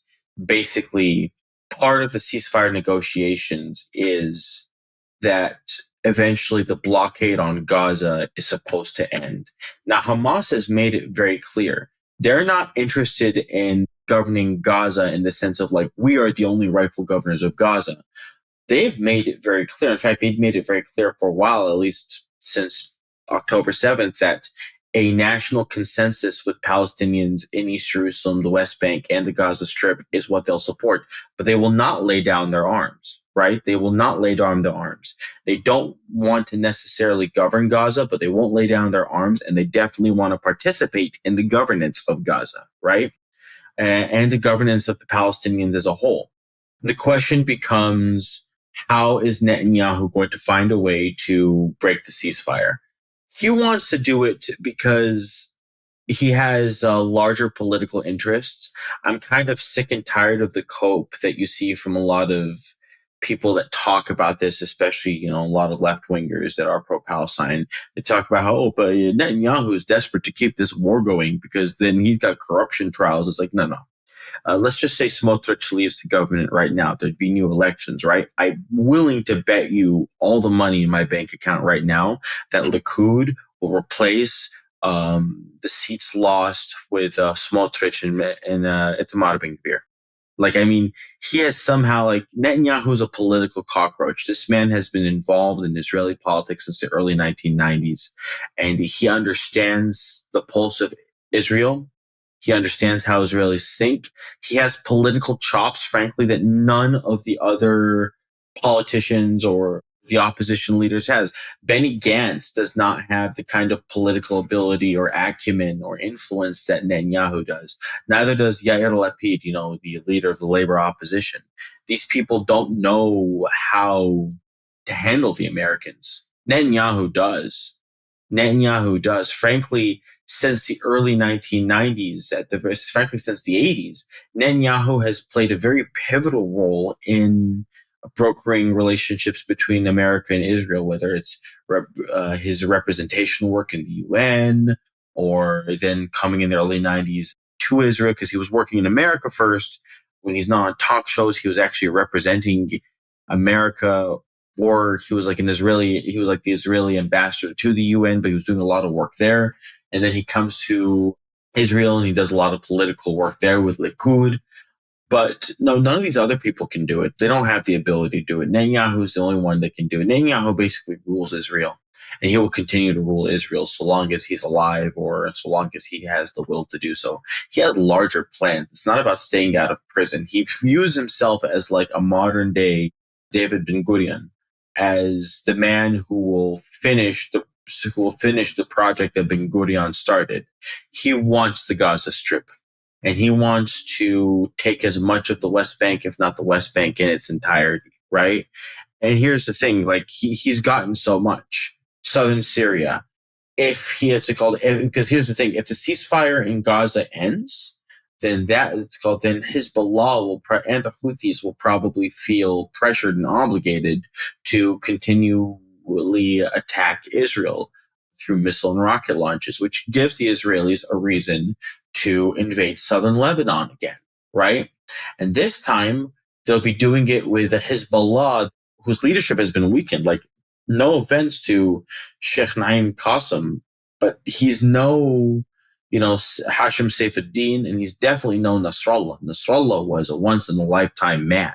[SPEAKER 3] basically part of the ceasefire negotiations is that eventually the blockade on Gaza is supposed to end. Now, Hamas has made it very clear. They're not interested in governing Gaza in the sense of like, we are the only rightful governors of Gaza. They've made it very clear. In fact, they've made it very clear for a while, at least since October 7th, that a national consensus with Palestinians in East Jerusalem, the West Bank, and the Gaza Strip is what they'll support. But they will not lay down their arms, right? They will not lay down their arms. They don't want to necessarily govern Gaza, but they won't lay down their arms, and they definitely want to participate in the governance of Gaza, right? And the governance of the Palestinians as a whole. The question becomes, how is Netanyahu going to find a way to break the ceasefire? He wants to do it because he has larger political interests. I'm kind of sick and tired of the cope that you see from a lot of people that talk about this, especially, a lot of left-wingers that are pro-Palestine. They talk about how, but Netanyahu is desperate to keep this war going because then he's got corruption trials. It's like, no. Let's just say Smotrich leaves the government right now. There'd be new elections, right? I'm willing to bet you all the money in my bank account right now that Likud will replace the seats lost with Smotrich and Itamar Ben-Gvir. He has somehow, Netanyahu is a political cockroach. This man has been involved in Israeli politics since the early 1990s, and he understands the pulse of Israel. He understands how Israelis think. He has political chops, frankly, that none of the other politicians or the opposition leaders has. Benny Gantz does not have the kind of political ability or acumen or influence that Netanyahu does. Neither does Yair Lapid, the leader of the labor opposition. These people don't know how to handle the Americans. Netanyahu does. Frankly, since the early 1990s, frankly, since the 80s, Netanyahu has played a very pivotal role in brokering relationships between America and Israel, whether it's his representational work in the UN, or then coming in the early 90s to Israel, because he was working in America first. When he's not on talk shows, he was actually representing America, or he was the Israeli ambassador to the UN, but he was doing a lot of work there. And then he comes to Israel and he does a lot of political work there with Likud. But no, none of these other people can do it. They don't have the ability to do it. Netanyahu is the only one that can do it. Netanyahu basically rules Israel, and he will continue to rule Israel so long as he's alive, or so long as he has the will to do so. He has larger plans. It's not about staying out of prison. He views himself as like a modern day David Ben-Gurion, as the man who will finish the project that Ben-Gurion started. He wants the Gaza Strip, and he wants to take as much of the West Bank, if not the West Bank in its entirety, right? And here's the thing, he's gotten so much. Southern Syria, because here's the thing, if the ceasefire in Gaza ends, then Hezbollah and the Houthis will probably feel pressured and obligated to continually attack Israel through missile and rocket launches, which gives the Israelis a reason to invade southern Lebanon again, right? And this time, they'll be doing it with a Hezbollah whose leadership has been weakened. No offense to Sheikh Naim Qassem, but he's no Hashem Saifuddin, and he's definitely no Nasrallah. Nasrallah was a once-in-a-lifetime man.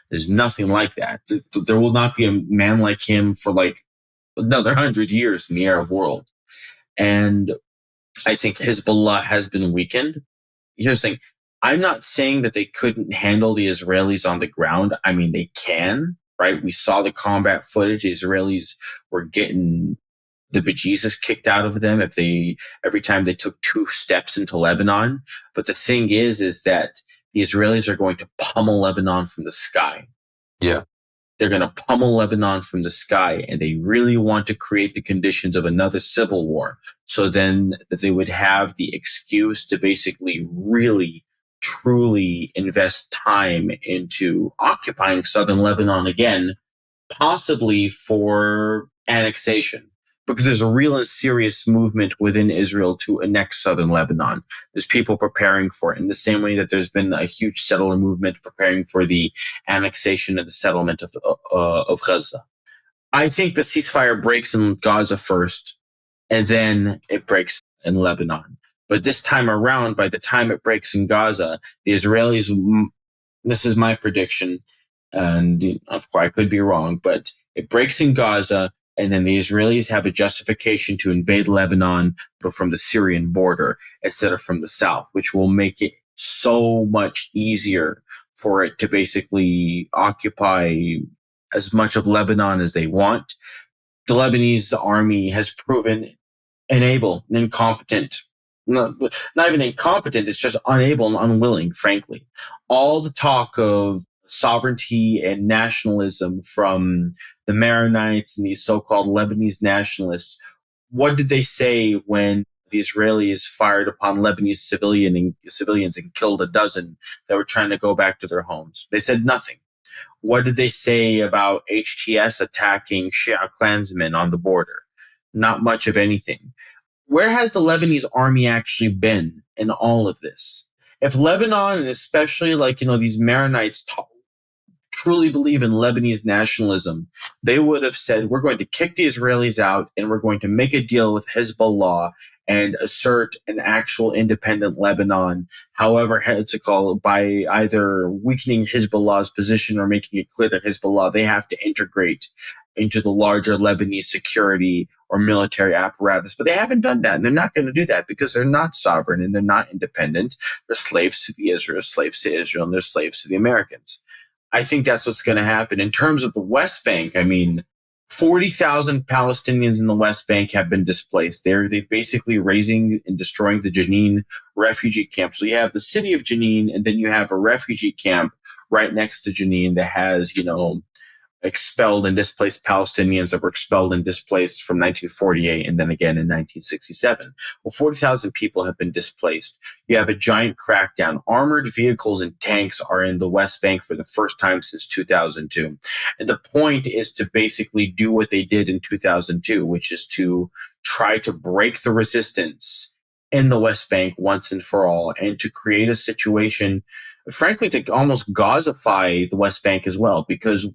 [SPEAKER 3] There's nothing like that. There will not be a man like him for another 100 years in the Arab world. And I think Hezbollah has been weakened. Here's the thing. I'm not saying that they couldn't handle the Israelis on the ground. They can, right? We saw the combat footage. The Israelis were getting the bejesus kicked out of them every time they took 2 steps into Lebanon. But the thing is that the Israelis are going to pummel Lebanon from the sky.
[SPEAKER 2] Yeah.
[SPEAKER 3] They're going to pummel Lebanon from the sky, and they really want to create the conditions of another civil war. So then they would have the excuse to basically really, truly invest time into occupying southern Lebanon again, possibly for annexation, because there's a real and serious movement within Israel to annex southern Lebanon. There's people preparing for it in the same way that there's been a huge settler movement preparing for the annexation and the settlement of Gaza. I think the ceasefire breaks in Gaza first, and then it breaks in Lebanon. But this time around, by the time it breaks in Gaza, the Israelis, this is my prediction, and of course I could be wrong, but it breaks in Gaza, and then the Israelis have a justification to invade Lebanon, but from the Syrian border instead of from the south, which will make it so much easier for it to basically occupy as much of Lebanon as they want. The Lebanese army has proven unable and incompetent. Not even incompetent, it's just unable and unwilling, frankly. All the talk of sovereignty and nationalism from the Maronites and these so-called Lebanese nationalists, what did they say when the Israelis fired upon Lebanese civilians and killed a dozen that were trying to go back to their homes? They said nothing. What did they say about HTS attacking Shia Klansmen on the border? Not much of anything. Where has the Lebanese army actually been in all of this? If Lebanon, and especially these Maronites truly believe in Lebanese nationalism, they would have said, we're going to kick the Israelis out and we're going to make a deal with Hezbollah and assert an actual independent Lebanon, however to call it, by either weakening Hezbollah's position or making it clear to Hezbollah they have to integrate into the larger Lebanese security or military apparatus. But they haven't done that, and they're not going to do that because they're not sovereign and they're not independent. They're slaves to Israel, and they're slaves to the Americans. I think that's what's going to happen. In terms of the West Bank, 40,000 Palestinians in the West Bank have been displaced. They're basically razing and destroying the Jenin refugee camp. So you have the city of Jenin, and then you have a refugee camp right next to Jenin that has, expelled and displaced Palestinians that were expelled and displaced from 1948 and then again in 1967. Well, 40,000 people have been displaced. You have a giant crackdown. Armored vehicles and tanks are in the West Bank for the first time since 2002. And the point is to basically do what they did in 2002, which is to try to break the resistance in the West Bank once and for all, and to create a situation, frankly, to almost Gazify the West Bank as well, because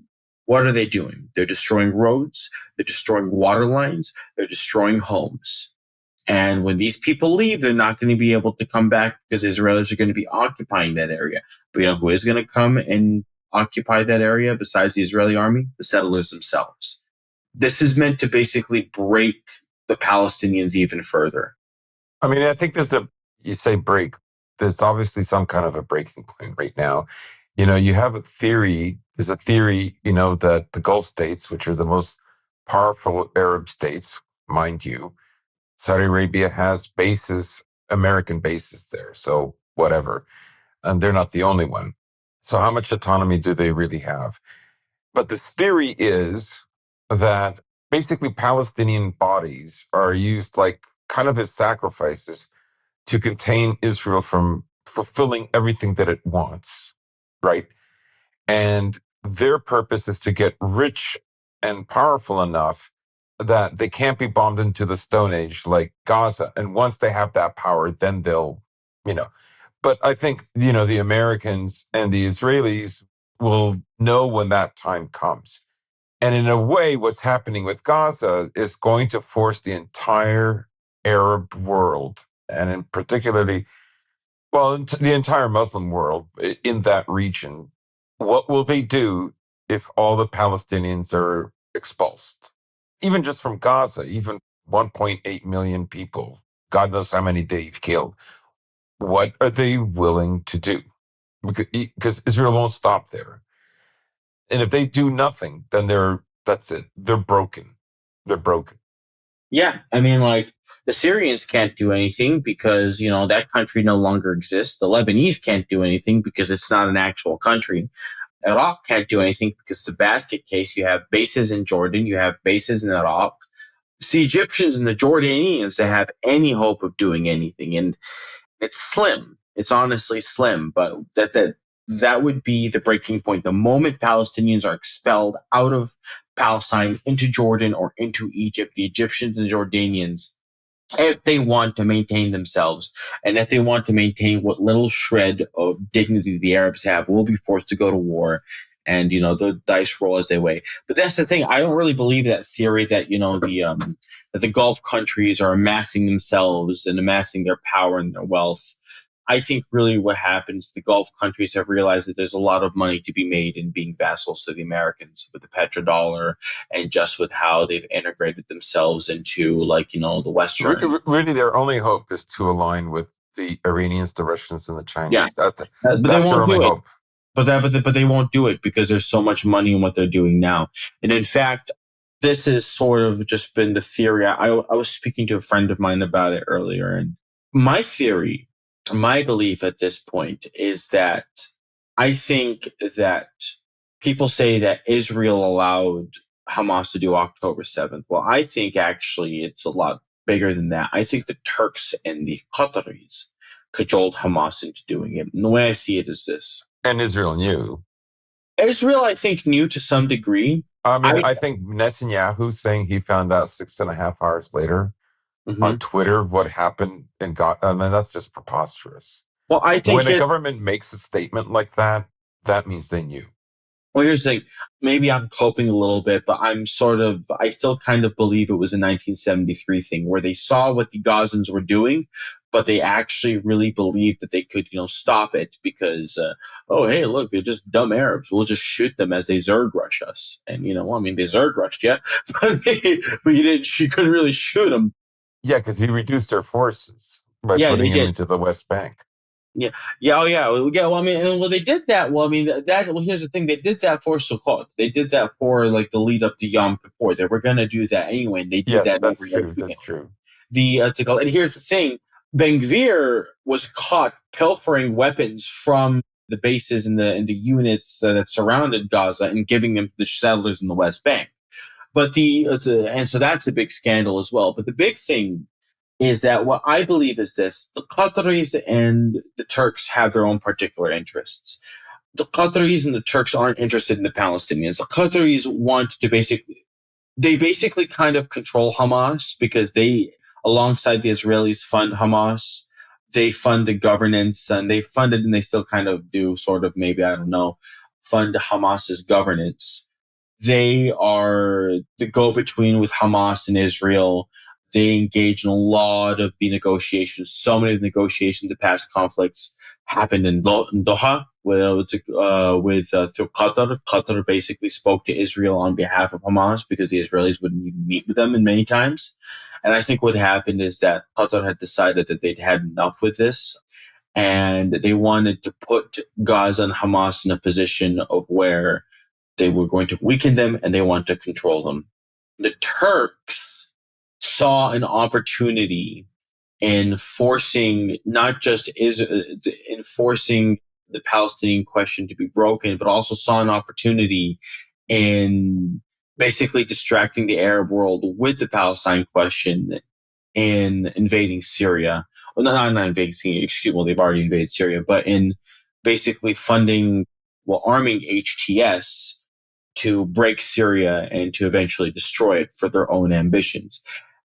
[SPEAKER 3] what are they doing? They're destroying roads, they're destroying water lines, they're destroying homes. And when these people leave, they're not going to be able to come back because Israelis are going to be occupying that area. But who is going to come and occupy that area besides the Israeli army? The settlers themselves. This is meant to basically break the Palestinians even further.
[SPEAKER 2] I think you say break, there's obviously some kind of a breaking point right now. You have there's a theory, that the Gulf states, which are the most powerful Arab states, mind you, Saudi Arabia has American bases there. So whatever. And they're not the only one. So how much autonomy do they really have? But this theory is that basically Palestinian bodies are used kind of as sacrifices to contain Israel from fulfilling everything that it wants, right? And their purpose is to get rich and powerful enough that they can't be bombed into the Stone Age like Gaza. And once they have that power, then they'll, But I think, the Americans and the Israelis will know when that time comes. And in a way, what's happening with Gaza is going to force the entire Arab world, and in particularly, the entire Muslim world in that region. What will they do if all the Palestinians are expulsed? Even just from Gaza, even 1.8 million people, God knows how many they've killed. What are they willing to do? Because Israel won't stop there. And if they do nothing, then that's it. They're broken. They're broken.
[SPEAKER 3] Yeah. The Syrians can't do anything because, that country no longer exists. The Lebanese can't do anything because it's not an actual country. Iraq can't do anything because it's a basket case. You have bases in Jordan, you have bases in Iraq. It's the Egyptians and the Jordanians that have any hope of doing anything. And it's slim. It's honestly slim, but that would be the breaking point. The moment Palestinians are expelled out of Palestine into Jordan or into Egypt, the Egyptians and the Jordanians, if they want to maintain themselves and if they want to maintain what little shred of dignity the Arabs have, will be forced to go to war. And, the dice roll as they weigh. But that's the thing. I don't really believe that theory that, that the Gulf countries are amassing themselves and amassing their power and their wealth. I think really what happens, the Gulf countries have realized that there's a lot of money to be made in being vassals to the Americans with the petrodollar and just with how they've integrated themselves into the Western.
[SPEAKER 2] Really, their only hope is to align with the Iranians, the Russians, and the Chinese.
[SPEAKER 3] Yeah.
[SPEAKER 2] That's
[SPEAKER 3] But they
[SPEAKER 2] their
[SPEAKER 3] won't
[SPEAKER 2] only
[SPEAKER 3] do it.
[SPEAKER 2] hope.
[SPEAKER 3] But they won't do it because there's so much money in what they're doing now. And in fact, this has sort of just been the theory. I was speaking to a friend of mine about it earlier, and my theory, my belief at this point is that I think that people say that Israel allowed Hamas to do October 7th. Well, I think actually it's a lot bigger than that. I think the Turks and the Qataris cajoled Hamas into doing it. And the way I see it is this.
[SPEAKER 2] And Israel knew.
[SPEAKER 3] Israel, I think, knew to some degree.
[SPEAKER 2] I think Netanyahu saying he found out 6.5 hours later on Twitter what happened in Gaza. I mean, that's just preposterous.
[SPEAKER 3] Well, I think
[SPEAKER 2] when a government makes a statement like that, that means they knew.
[SPEAKER 3] Well, here's the thing. Maybe I'm coping a little bit, but I still kind of believe it was a 1973 thing where they saw what the Gazans were doing, but they actually really believed that they could, stop it because, hey, look, they're just dumb Arabs. We'll just shoot them as they Zerg rush us. And, they Zerg rushed, yeah, but you couldn't really shoot them.
[SPEAKER 2] Yeah, because he reduced their forces by putting them into the West Bank.
[SPEAKER 3] Yeah. Oh, yeah. Well, they did that. Well, here's the thing. They did that for Sukkot. They did that for the lead up to Yom Kippur. They were going to do that anyway. And they did that.
[SPEAKER 2] That's true. That's true.
[SPEAKER 3] And here's the thing. Ben Gvir was caught pilfering weapons from the bases and the units that surrounded Gaza and giving them to the settlers in the West Bank. But and so that's a big scandal as well. But the big thing is that what I believe is this: the Qataris and the Turks have their own particular interests. The Qataris and the Turks aren't interested in the Palestinians. The Qataris want to basically kind of control Hamas because they, alongside the Israelis, fund Hamas. They fund the governance, and they funded, and they still kind of do sort of, maybe, I don't know, fund Hamas's governance. They are the go-between with Hamas and Israel. They engage in a lot of the negotiations. So many of the negotiations, the past conflicts happened in Doha through Qatar. Qatar basically spoke to Israel on behalf of Hamas because the Israelis wouldn't even meet with them in many times. And I think what happened is that Qatar had decided that they'd had enough with this, and they wanted to put Gaza and Hamas in a position of where they were going to weaken them and they want to control them. The Turks saw an opportunity in forcing enforcing the Palestinian question to be broken, but also saw an opportunity in basically distracting the Arab world with the Palestine question in invading Syria. Well, not invading Syria, they've already invaded Syria, but in basically arming HTS to break Syria and to eventually destroy it for their own ambitions.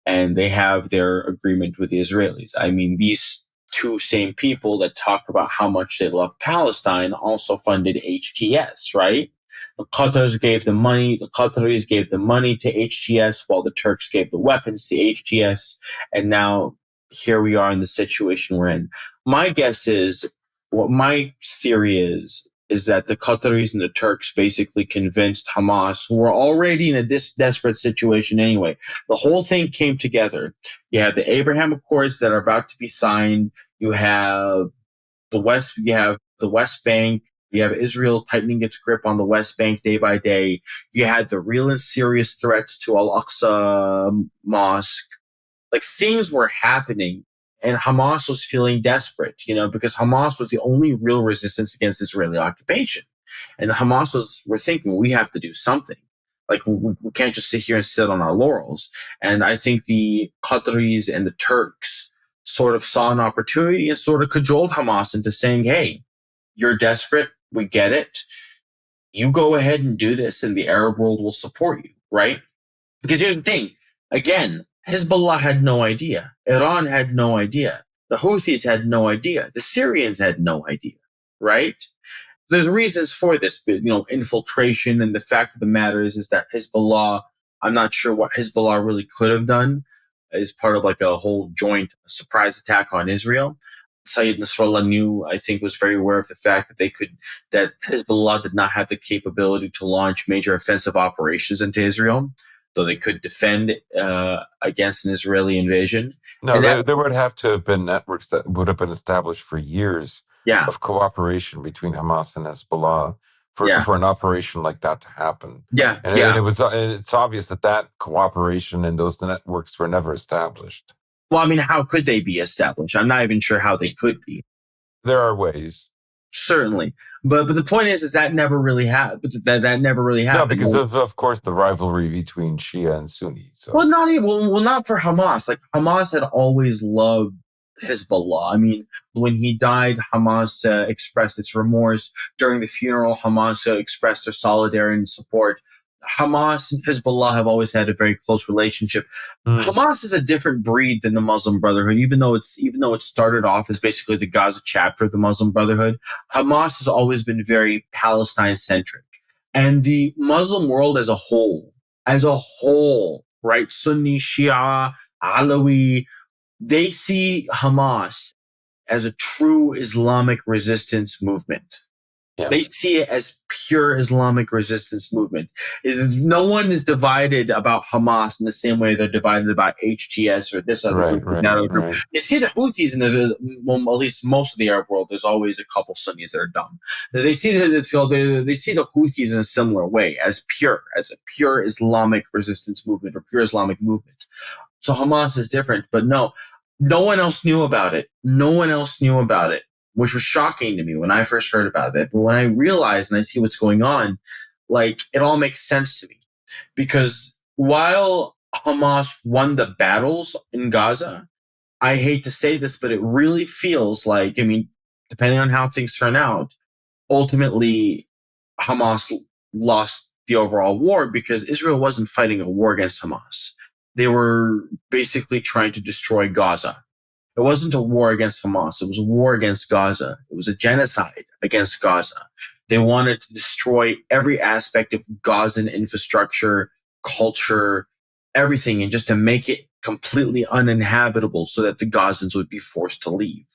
[SPEAKER 3] And they have their agreement with the Israelis. These two same people that talk about how much they love Palestine also funded HTS, right? The Qataris gave the money, the Qataris gave the money to HTS while the Turks gave the weapons to HTS. And now here we are in the situation we're in. My guess is, what my theory is that the Qataris and the Turks basically convinced Hamas, who were already in a desperate situation anyway. The whole thing came together. You have the Abraham Accords that are about to be signed. You have the West Bank. You have Israel tightening its grip on the West Bank day by day. You had the real and serious threats to Al-Aqsa Mosque. Things were happening. And Hamas was feeling desperate, because Hamas was the only real resistance against Israeli occupation. And the Hamas were thinking, we have to do something. Like, we can't just sit here and sit on our laurels. And I think the Qataris and the Turks sort of saw an opportunity and sort of cajoled Hamas into saying, hey, you're desperate. We get it. You go ahead and do this and the Arab world will support you, right? Because here's the thing. Again, Hezbollah had no idea. Iran had no idea. The Houthis had no idea. The Syrians had no idea, right? There's reasons for this, but, infiltration. And the fact of the matter is that Hezbollah, I'm not sure what Hezbollah really could have done as part of like a whole joint surprise attack on Israel. Sayyid Nasrallah I think, was very aware of the fact that Hezbollah did not have the capability to launch major offensive operations into Israel, though they could defend against an Israeli invasion.
[SPEAKER 2] No, there would have to have been networks that would have been established for years of cooperation between Hamas and Hezbollah for an operation like that to happen. And it's obvious that cooperation and those networks were never established.
[SPEAKER 3] Well, I mean, how could they be established? I'm not even sure how they could be.
[SPEAKER 2] There are ways.
[SPEAKER 3] Certainly. But the point is that never really happened. That never really happened.
[SPEAKER 2] No, because of course, the rivalry between Shia and Sunni. So.
[SPEAKER 3] Well, not for Hamas. Like, Hamas had always loved Hezbollah. I mean, when he died, Hamas expressed its remorse. During the funeral, Hamas expressed their solidarity and support. Hamas and Hezbollah have always had a very close relationship. Hamas is a different breed than the Muslim Brotherhood, even though it started off as basically the Gaza chapter of the Muslim Brotherhood. Hamas has always been very Palestine-centric. And the Muslim world as a whole, right? Sunni, Shia, Alawi, they see Hamas as a true Islamic resistance movement. Yeah. They see it as pure Islamic resistance movement. No one is divided about Hamas in the same way they're divided about HTS or this other group, that other group. Right. You see the Houthis at least most of the Arab world. There's always a couple Sunnis that are dumb. They see the Houthis in a similar way, as a pure Islamic resistance movement or pure Islamic movement. So Hamas is different, but no one else knew about it. Which was shocking to me when I first heard about it. But when I realized and I see what's going on, like, it all makes sense to me. Because while Hamas won the battles in Gaza, I hate to say this, but it really feels like, I mean, depending on how things turn out, ultimately Hamas lost the overall war because Israel wasn't fighting a war against Hamas. They were basically trying to destroy Gaza. It wasn't a war against Hamas. It was a war against Gaza. It was a genocide against Gaza. They wanted to destroy every aspect of Gazan infrastructure, culture, everything, and just to make it completely uninhabitable so that the Gazans would be forced to leave.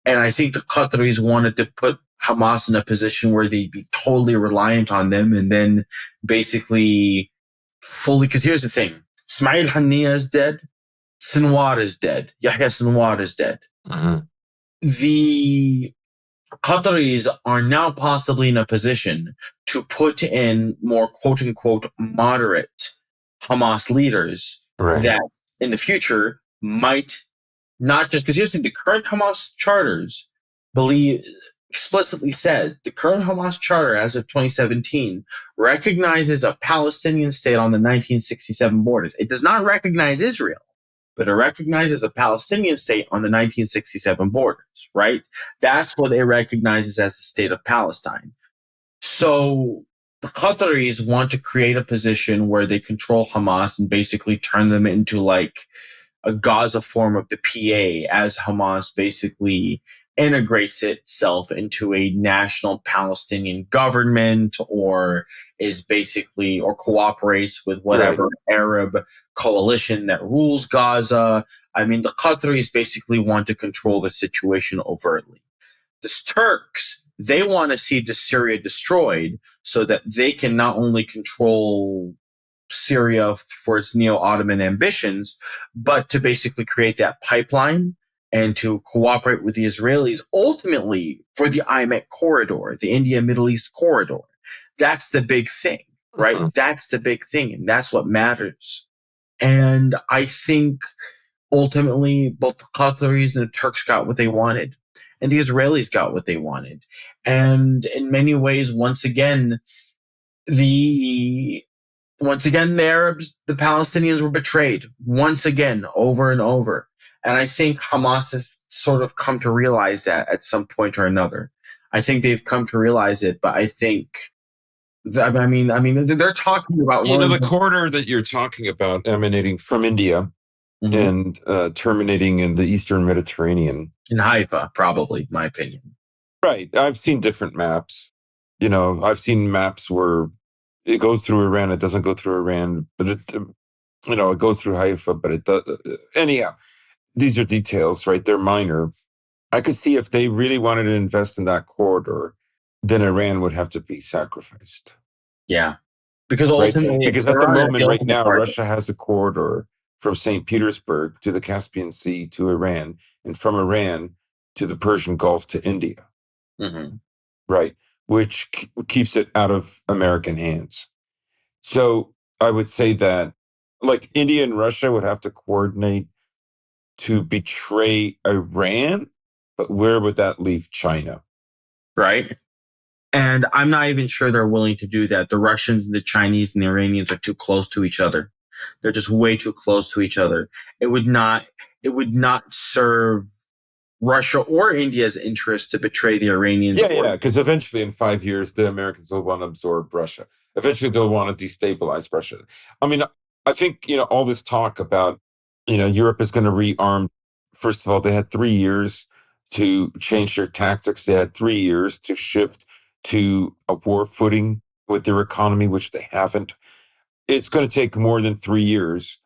[SPEAKER 3] And I think the Qataris wanted to put Hamas in a position where they'd be totally reliant on them and then basically fully, because here's the thing. Ismail Haniyeh is dead. Sinwar is dead. Yahya Sinwar is dead.
[SPEAKER 2] Mm-hmm.
[SPEAKER 3] The Qataris are now possibly in a position to put in more quote-unquote moderate Hamas leaders that in the future might not just, because here's the current Hamas charters explicitly says the current Hamas charter as of 2017 recognizes a Palestinian state on the 1967 borders. It does not recognize Israel, but it recognizes a Palestinian state on the 1967 borders, right? That's what it recognizes as the state of Palestine. So the Qataris want to create a position where they control Hamas and basically turn them into like a Gaza form of the PA as Hamas basically integrates itself into a national Palestinian government or cooperates with whatever Arab coalition that rules Gaza. I mean, the Qataris basically want to control the situation overtly. The Turks, they want to see Syria destroyed so that they can not only control Syria for its neo-Ottoman ambitions, but to basically create that pipeline and to cooperate with the Israelis, ultimately for the IMEC corridor, the India-Middle East corridor. That's the big thing, right? Mm-hmm. That's the big thing, and that's what matters. And I think ultimately both the Qataris and the Turks got what they wanted. and the Israelis got what they wanted. And in many ways, once again, the Arabs, the Palestinians were betrayed once again, over and over. And I think Hamas has sort of come to realize that at some point or another. I think they've come to realize it, but I think, they're talking about
[SPEAKER 2] the corridor that you're talking about emanating from India and terminating in the Eastern Mediterranean.
[SPEAKER 3] In Haifa, probably, my opinion.
[SPEAKER 2] Right. I've seen different maps. I've seen maps where it goes through Iran, it doesn't go through Iran, but it goes through Haifa, but it does. Anyhow, these are details, right? They're minor. I could see if they really wanted to invest in that corridor, then Iran would have to be sacrificed.
[SPEAKER 3] Yeah. Because ultimately,
[SPEAKER 2] right? Because at the moment, right now, Russia has a corridor from St. Petersburg to the Caspian Sea to Iran, and from Iran to the Persian Gulf to India. Right. Which keeps it out of American hands. So I would say that like India and Russia would have to coordinate to betray Iran, but where would that leave China?
[SPEAKER 3] Right. And I'm not even sure they're willing to do that. The Russians, the Chinese, and the Iranians are too close to each other. They're just way too close to each other. It would not serve Russia or India's interest to betray the Iranians.
[SPEAKER 2] Yeah, because eventually in 5 years, the Americans will want to absorb Russia. Eventually, they'll want to destabilize Russia. I mean, I think, all this talk about, Europe is going to rearm. First of all, they had 3 years to change their tactics. They had 3 years to shift to a war footing with their economy, which they haven't. It's going to take more than 3 years.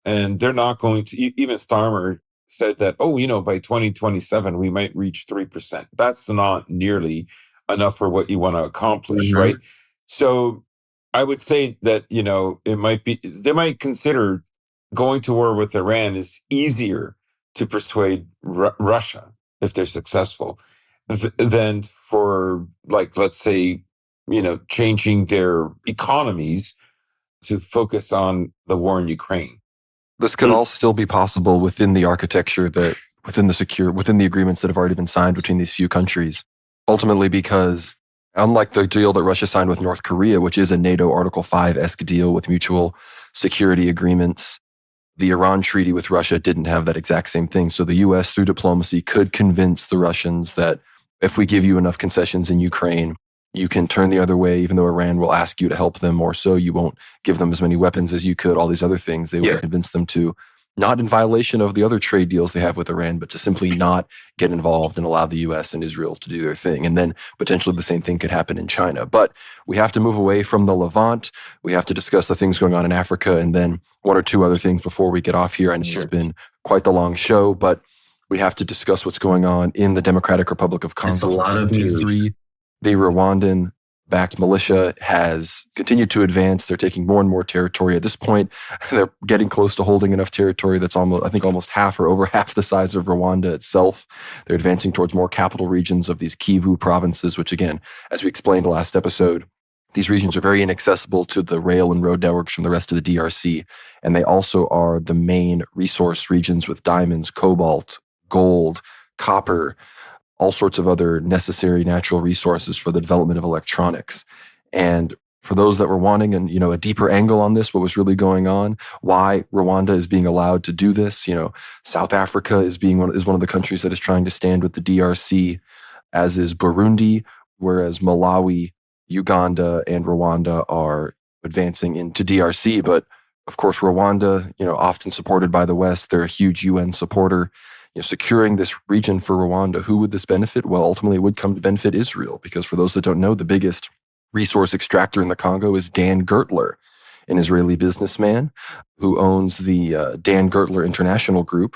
[SPEAKER 2] And they're not going to, even Starmer said that, by 2027, we might reach 3%. That's not nearly enough for what you want to accomplish, right? So I would say that, it might be, they might consider going to war with Iran is easier to persuade Russia if they're successful than for, like, let's say, changing their economies to focus on the war in Ukraine.
[SPEAKER 1] This could all still be possible within the architecture within the agreements that have already been signed between these few countries. Ultimately, because unlike the deal that Russia signed with North Korea, which is a NATO Article 5-esque deal with mutual security agreements, the Iran treaty with Russia didn't have that exact same thing. So the U.S., through diplomacy, could convince the Russians that if we give you enough concessions in Ukraine, you can turn the other way, even though Iran will ask you to help them more so. You won't give them as many weapons as you could, all these other things. They will convince them to, not in violation of the other trade deals they have with Iran, but to simply not get involved and allow the U.S. and Israel to do their thing. And then potentially the same thing could happen in China. But we have to move away from the Levant. We have to discuss the things going on in Africa, and then one or two other things before we get off here. I know it's been quite the long show, but we have to discuss what's going on in the Democratic Republic of Congo.
[SPEAKER 3] It's a lot of news.
[SPEAKER 1] The Rwandan-backed militia has continued to advance. They're taking more and more territory. At this point, they're getting close to holding enough territory that's almost half or over half the size of Rwanda itself. They're advancing towards more capital regions of these Kivu provinces, which again, as we explained last episode, these regions are very inaccessible to the rail and road networks from the rest of the DRC. And they also are the main resource regions with diamonds, cobalt, gold, copper, all sorts of other necessary natural resources for the development of electronics. And for those that were wanting a deeper angle on this, what was really going on, why Rwanda is being allowed to do this, South Africa is one of the countries that is trying to stand with the DRC, as is Burundi, whereas Malawi, Uganda, and Rwanda are advancing into DRC. But of course, Rwanda, often supported by the West, they're a huge UN supporter. Securing this region for Rwanda, who would this benefit? Well, ultimately, it would come to benefit Israel, because for those that don't know, the biggest resource extractor in the Congo is Dan Gertler, an Israeli businessman who owns the Dan Gertler International Group,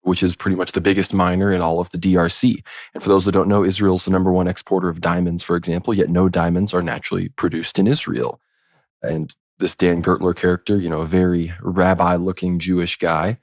[SPEAKER 1] which is pretty much the biggest miner in all of the DRC. And for those that don't know, Israel's the number one exporter of diamonds, for example, yet no diamonds are naturally produced in Israel. And this Dan Gertler character, a very rabbi-looking Jewish guy.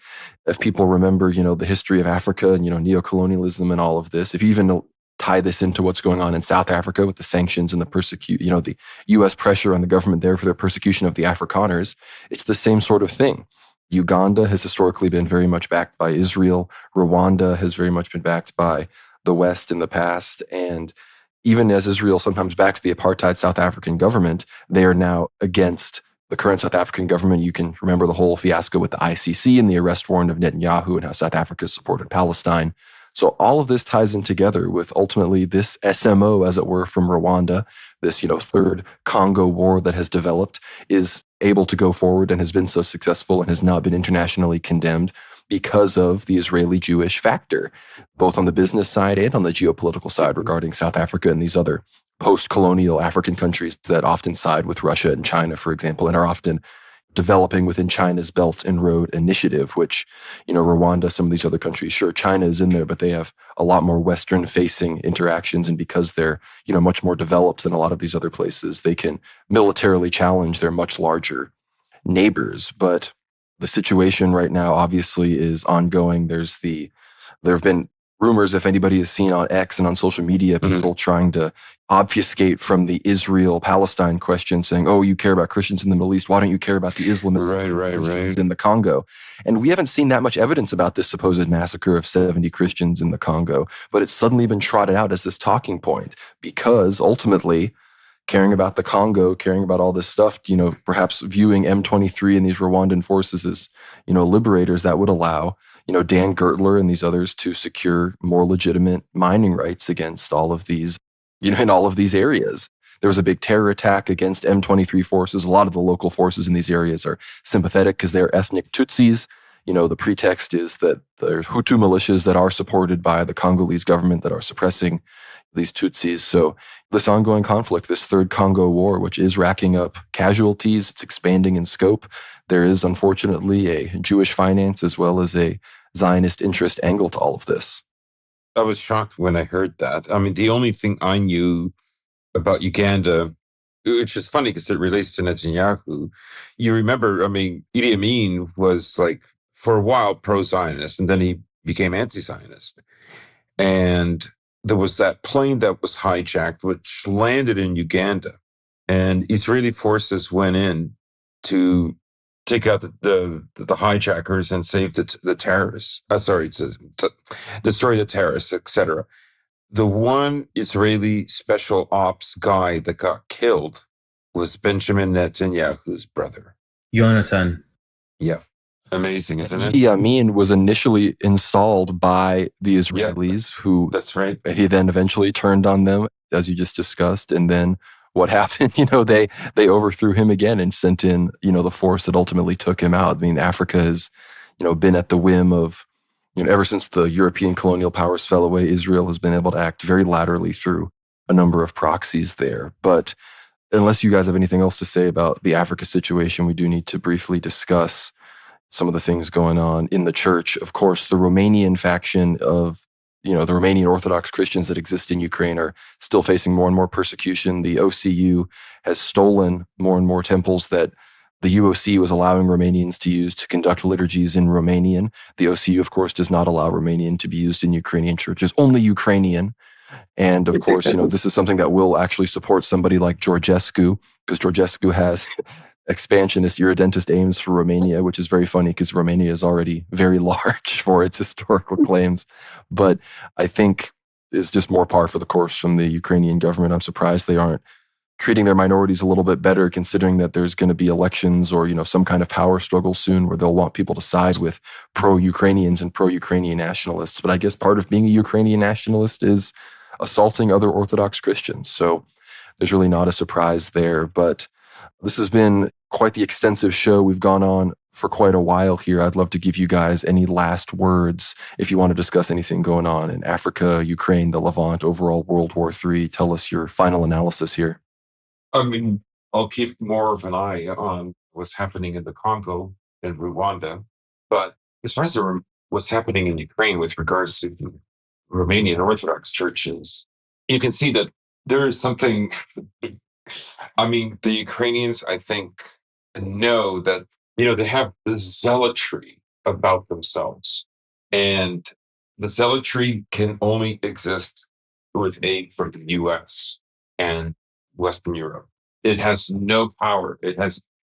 [SPEAKER 1] If people remember, the history of Africa and, neocolonialism and all of this, if you even tie this into what's going on in South Africa with the sanctions and the U.S. pressure on the government there for their persecution of the Afrikaners, it's the same sort of thing. Uganda has historically been very much backed by Israel. Rwanda has very much been backed by the West in the past. And even as Israel sometimes backed the apartheid South African government, they are now against the current South African government. You can remember the whole fiasco with the ICC and the arrest warrant of Netanyahu and how South Africa supported Palestine. So all of this ties in together with ultimately this SMO, as it were, from Rwanda, this, third Congo war that has developed, is able to go forward and has been so successful and has now been internationally condemned because of the Israeli-Jewish factor, both on the business side and on the geopolitical side regarding South Africa and these other post-colonial African countries that often side with Russia and China, for example, and are often developing within China's Belt and Road Initiative, which, Rwanda, some of these other countries, sure, China is in there, but they have a lot more Western-facing interactions. And because they're, much more developed than a lot of these other places, they can militarily challenge their much larger neighbors. But the situation right now obviously is ongoing. There have been rumors, if anybody has seen on X and on social media, people trying to obfuscate from the Israel-Palestine question, saying, oh, you care about Christians in the Middle East, why don't you care about the Islamists
[SPEAKER 2] right.
[SPEAKER 1] in the Congo? And we haven't seen that much evidence about this supposed massacre of 70 Christians in the Congo, but it's suddenly been trotted out as this talking point because ultimately caring about the Congo, caring about all this stuff, perhaps viewing M23 and these Rwandan forces as, liberators, that would allow, Dan Gertler and these others to secure more legitimate mining rights against all of these, in all of these areas. There was a big terror attack against M23 forces. A lot of the local forces in these areas are sympathetic because they're ethnic Tutsis. The pretext is that there's Hutu militias that are supported by the Congolese government that are suppressing these Tutsis. So this ongoing conflict, this third Congo war, which is racking up casualties, it's expanding in scope. There is, unfortunately, a Jewish finance as well as a Zionist interest angle to all of this.
[SPEAKER 2] I was shocked when I heard that. I mean, the only thing I knew about Uganda, which is funny because it relates to Netanyahu, you remember, Idi Amin was for a while pro-Zionist, and then he became anti-Zionist. And there was that plane that was hijacked, which landed in Uganda. And Israeli forces went in to take out the hijackers and save the terrorists. To destroy the terrorists, etc. The one Israeli special ops guy that got killed was Benjamin Netanyahu's brother.
[SPEAKER 3] Jonathan.
[SPEAKER 2] Yeah. Amazing, isn't it?
[SPEAKER 1] Idi Amin was initially installed by the Israelis, who
[SPEAKER 2] that's right.
[SPEAKER 1] He then eventually turned on them, as you just discussed. And then what happened? They overthrew him again and sent in, the force that ultimately took him out. I mean, Africa has, been at the whim of, ever since the European colonial powers fell away, Israel has been able to act very laterally through a number of proxies there. But unless you guys have anything else to say about the Africa situation, we do need to briefly discuss some of the things going on in the church. Of course, the Romanian faction of, the Romanian Orthodox Christians that exist in Ukraine are still facing more and more persecution. The OCU has stolen more and more temples that the UOC was allowing Romanians to use to conduct liturgies in Romanian. The OCU, of course, does not allow Romanian to be used in Ukrainian churches, only Ukrainian. And of course, this is something that will actually support somebody like Georgescu, because Georgescu has expansionist, irredentist aims for Romania, which is very funny because Romania is already very large for its historical claims. But I think is just more par for the course from the Ukrainian government. I'm surprised they aren't treating their minorities a little bit better, considering that there's going to be elections or, some kind of power struggle soon where they'll want people to side with pro-Ukrainians and pro-Ukrainian nationalists. But I guess part of being a Ukrainian nationalist is assaulting other Orthodox Christians. So there's really not a surprise there. But this has been quite the extensive show. We've gone on for quite a while here. I'd love to give you guys any last words if you want to discuss anything going on in Africa, Ukraine, the Levant, overall World War III. Tell us your final analysis here.
[SPEAKER 2] I'll keep more of an eye on what's happening in the Congo and Rwanda. But as far as what's happening in Ukraine with regards to the Romanian Orthodox churches, you can see that there is something. The Ukrainians, I think, know that, they have the zealotry about themselves. And the zealotry can only exist with aid from the US and Western Europe. It has no power.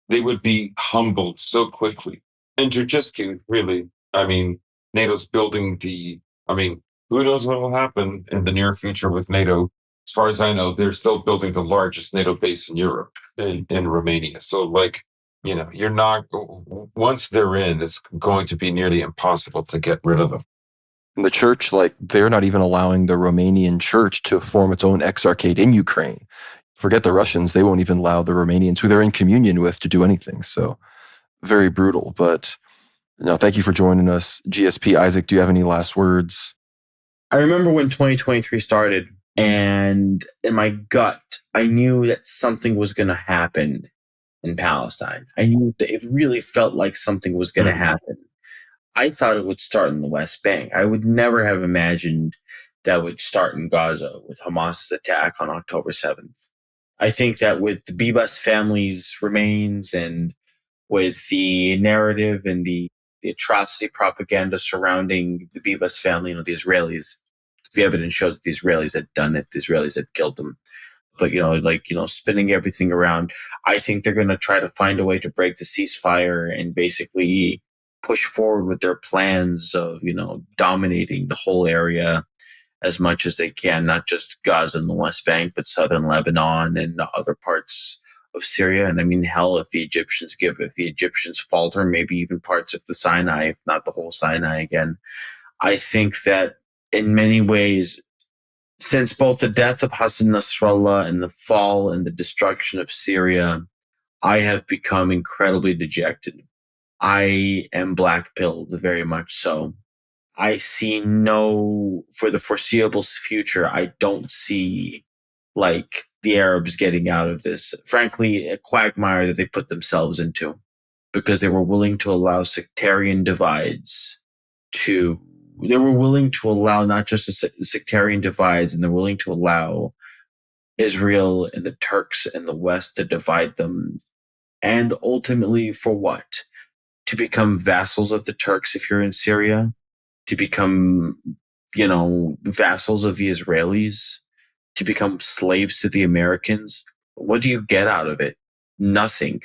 [SPEAKER 2] They would be humbled so quickly. And Georgescu, really, NATO's building who knows what will happen in the near future with NATO. As far as I know, they're still building the largest NATO base in Europe, in Romania. So, like, you're not, once they're in, it's going to be nearly impossible to get rid of them.
[SPEAKER 1] And the church, like, they're not even allowing the Romanian church to form its own exarchate in Ukraine. Forget the Russians, they won't even allow the Romanians who they're in communion with to do anything. So very brutal. But thank you for joining us, GSP. Isaac, do you have any last words?
[SPEAKER 3] I remember when 2023 started, and in my gut, I knew that something was going to happen in Palestine. I knew that it really felt like something was going to happen. I thought it would start in the West Bank. I would never have imagined that would start in Gaza with Hamas's attack on October 7th. I think that with the Bibas family's remains and with the narrative and the atrocity propaganda surrounding the Bibas family, the Israelis, the evidence shows that the Israelis had done it, the Israelis had killed them. But, spinning everything around, I think they're going to try to find a way to break the ceasefire and basically push forward with their plans of, dominating the whole area as much as they can, not just Gaza and the West Bank, but southern Lebanon and other parts of Syria. And I mean, hell, if the Egyptians falter, maybe even parts of the Sinai, if not the whole Sinai again. I think that in many ways, since both the death of Hassan Nasrallah and the fall and the destruction of Syria, I have become incredibly dejected. I am black-pilled, very much so. I see for the foreseeable future, I don't see like the Arabs getting out of this. Frankly, a quagmire that they put themselves into because they were willing to allow sectarian divides they were willing to allow not just the sectarian divides, and they're willing to allow Israel and the Turks and the West to divide them. And ultimately for what? To become vassals of the Turks if you're in Syria, to become, vassals of the Israelis, to become slaves to the Americans. What do you get out of it? Nothing.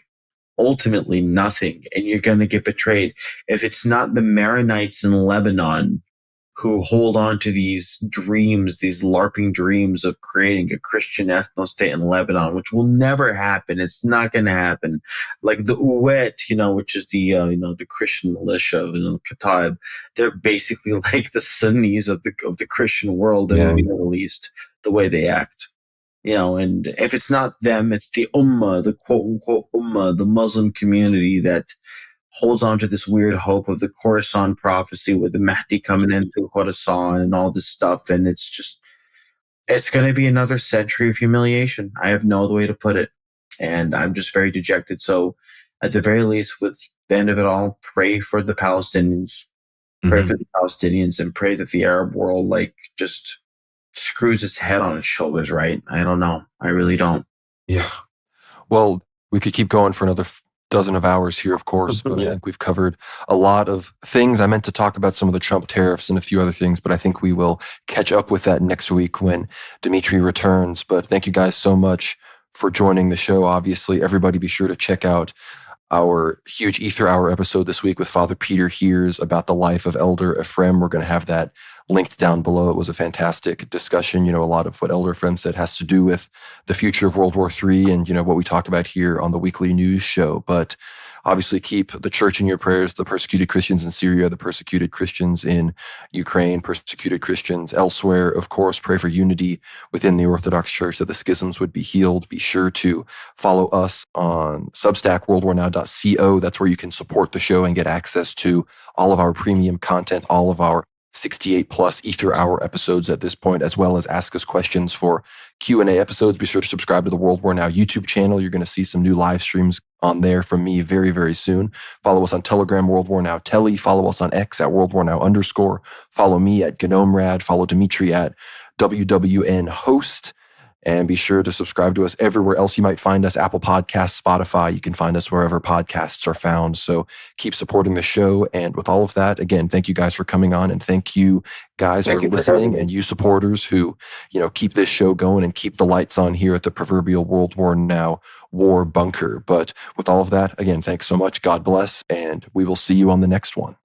[SPEAKER 3] Ultimately, nothing. And you're going to get betrayed. If it's not the Maronites in Lebanon who hold on to these dreams, these LARPing dreams of creating a Christian ethno-state in Lebanon, which will never happen. It's not going to happen. Like the Uwet, which is the Christian militia of Kataib, they're basically like the Sunnis of the Christian world in the Middle East, the way they act. And if it's not them, it's the Ummah, the quote-unquote Ummah, the Muslim community that holds on to this weird hope of the Khorasan prophecy with the Mahdi coming in through Khorasan and all this stuff. And it's going to be another century of humiliation. I have no other way to put it. And I'm just very dejected. So at the very least, with the end of it all, pray for the Palestinians, pray for the Palestinians, and pray that the Arab world just screws its head on its shoulders, right? I don't know. I really don't.
[SPEAKER 2] Yeah.
[SPEAKER 1] Well, we could keep going for another dozen of hours here, of course, but I think we've covered a lot of things. I meant to talk about some of the Trump tariffs and a few other things, but I think we will catch up with that next week when Dimitri returns. But thank you guys so much for joining the show. Obviously, everybody be sure to check out our huge Ether Hour episode this week with Father Peter Hears about the life of Elder Ephraim. We're going to have that linked down below. It was a fantastic discussion. A lot of what Elder Ephraim said has to do with the future of World War III and, what we talk about here on the weekly news show. But obviously keep the church in your prayers, the persecuted Christians in Syria, the persecuted Christians in Ukraine, persecuted Christians elsewhere. Of course, pray for unity within the Orthodox Church, that the schisms would be healed. Be sure to follow us on Substack, worldwarnow.co. That's where you can support the show and get access to all of our premium content, all of our 68 plus Ether Hour episodes at this point, as well as ask us questions for Q&A episodes. Be sure to subscribe to the World War Now YouTube channel. You're going to see some new live streams on there from me very, very soon. Follow us on Telegram, World War Now Telly. Follow us on X at World War Now _. Follow me at GnomeRad. Follow Dimitri at WWN Host. And be sure to subscribe to us everywhere else you might find us, Apple Podcasts, Spotify. You can find us wherever podcasts are found. So keep supporting the show. And with all of that, again, thank you guys for coming on. And thank you guys for listening, and you supporters who, keep this show going and keep the lights on here at the proverbial World War Now War Bunker. But with all of that, again, thanks so much. God bless. And we will see you on the next one.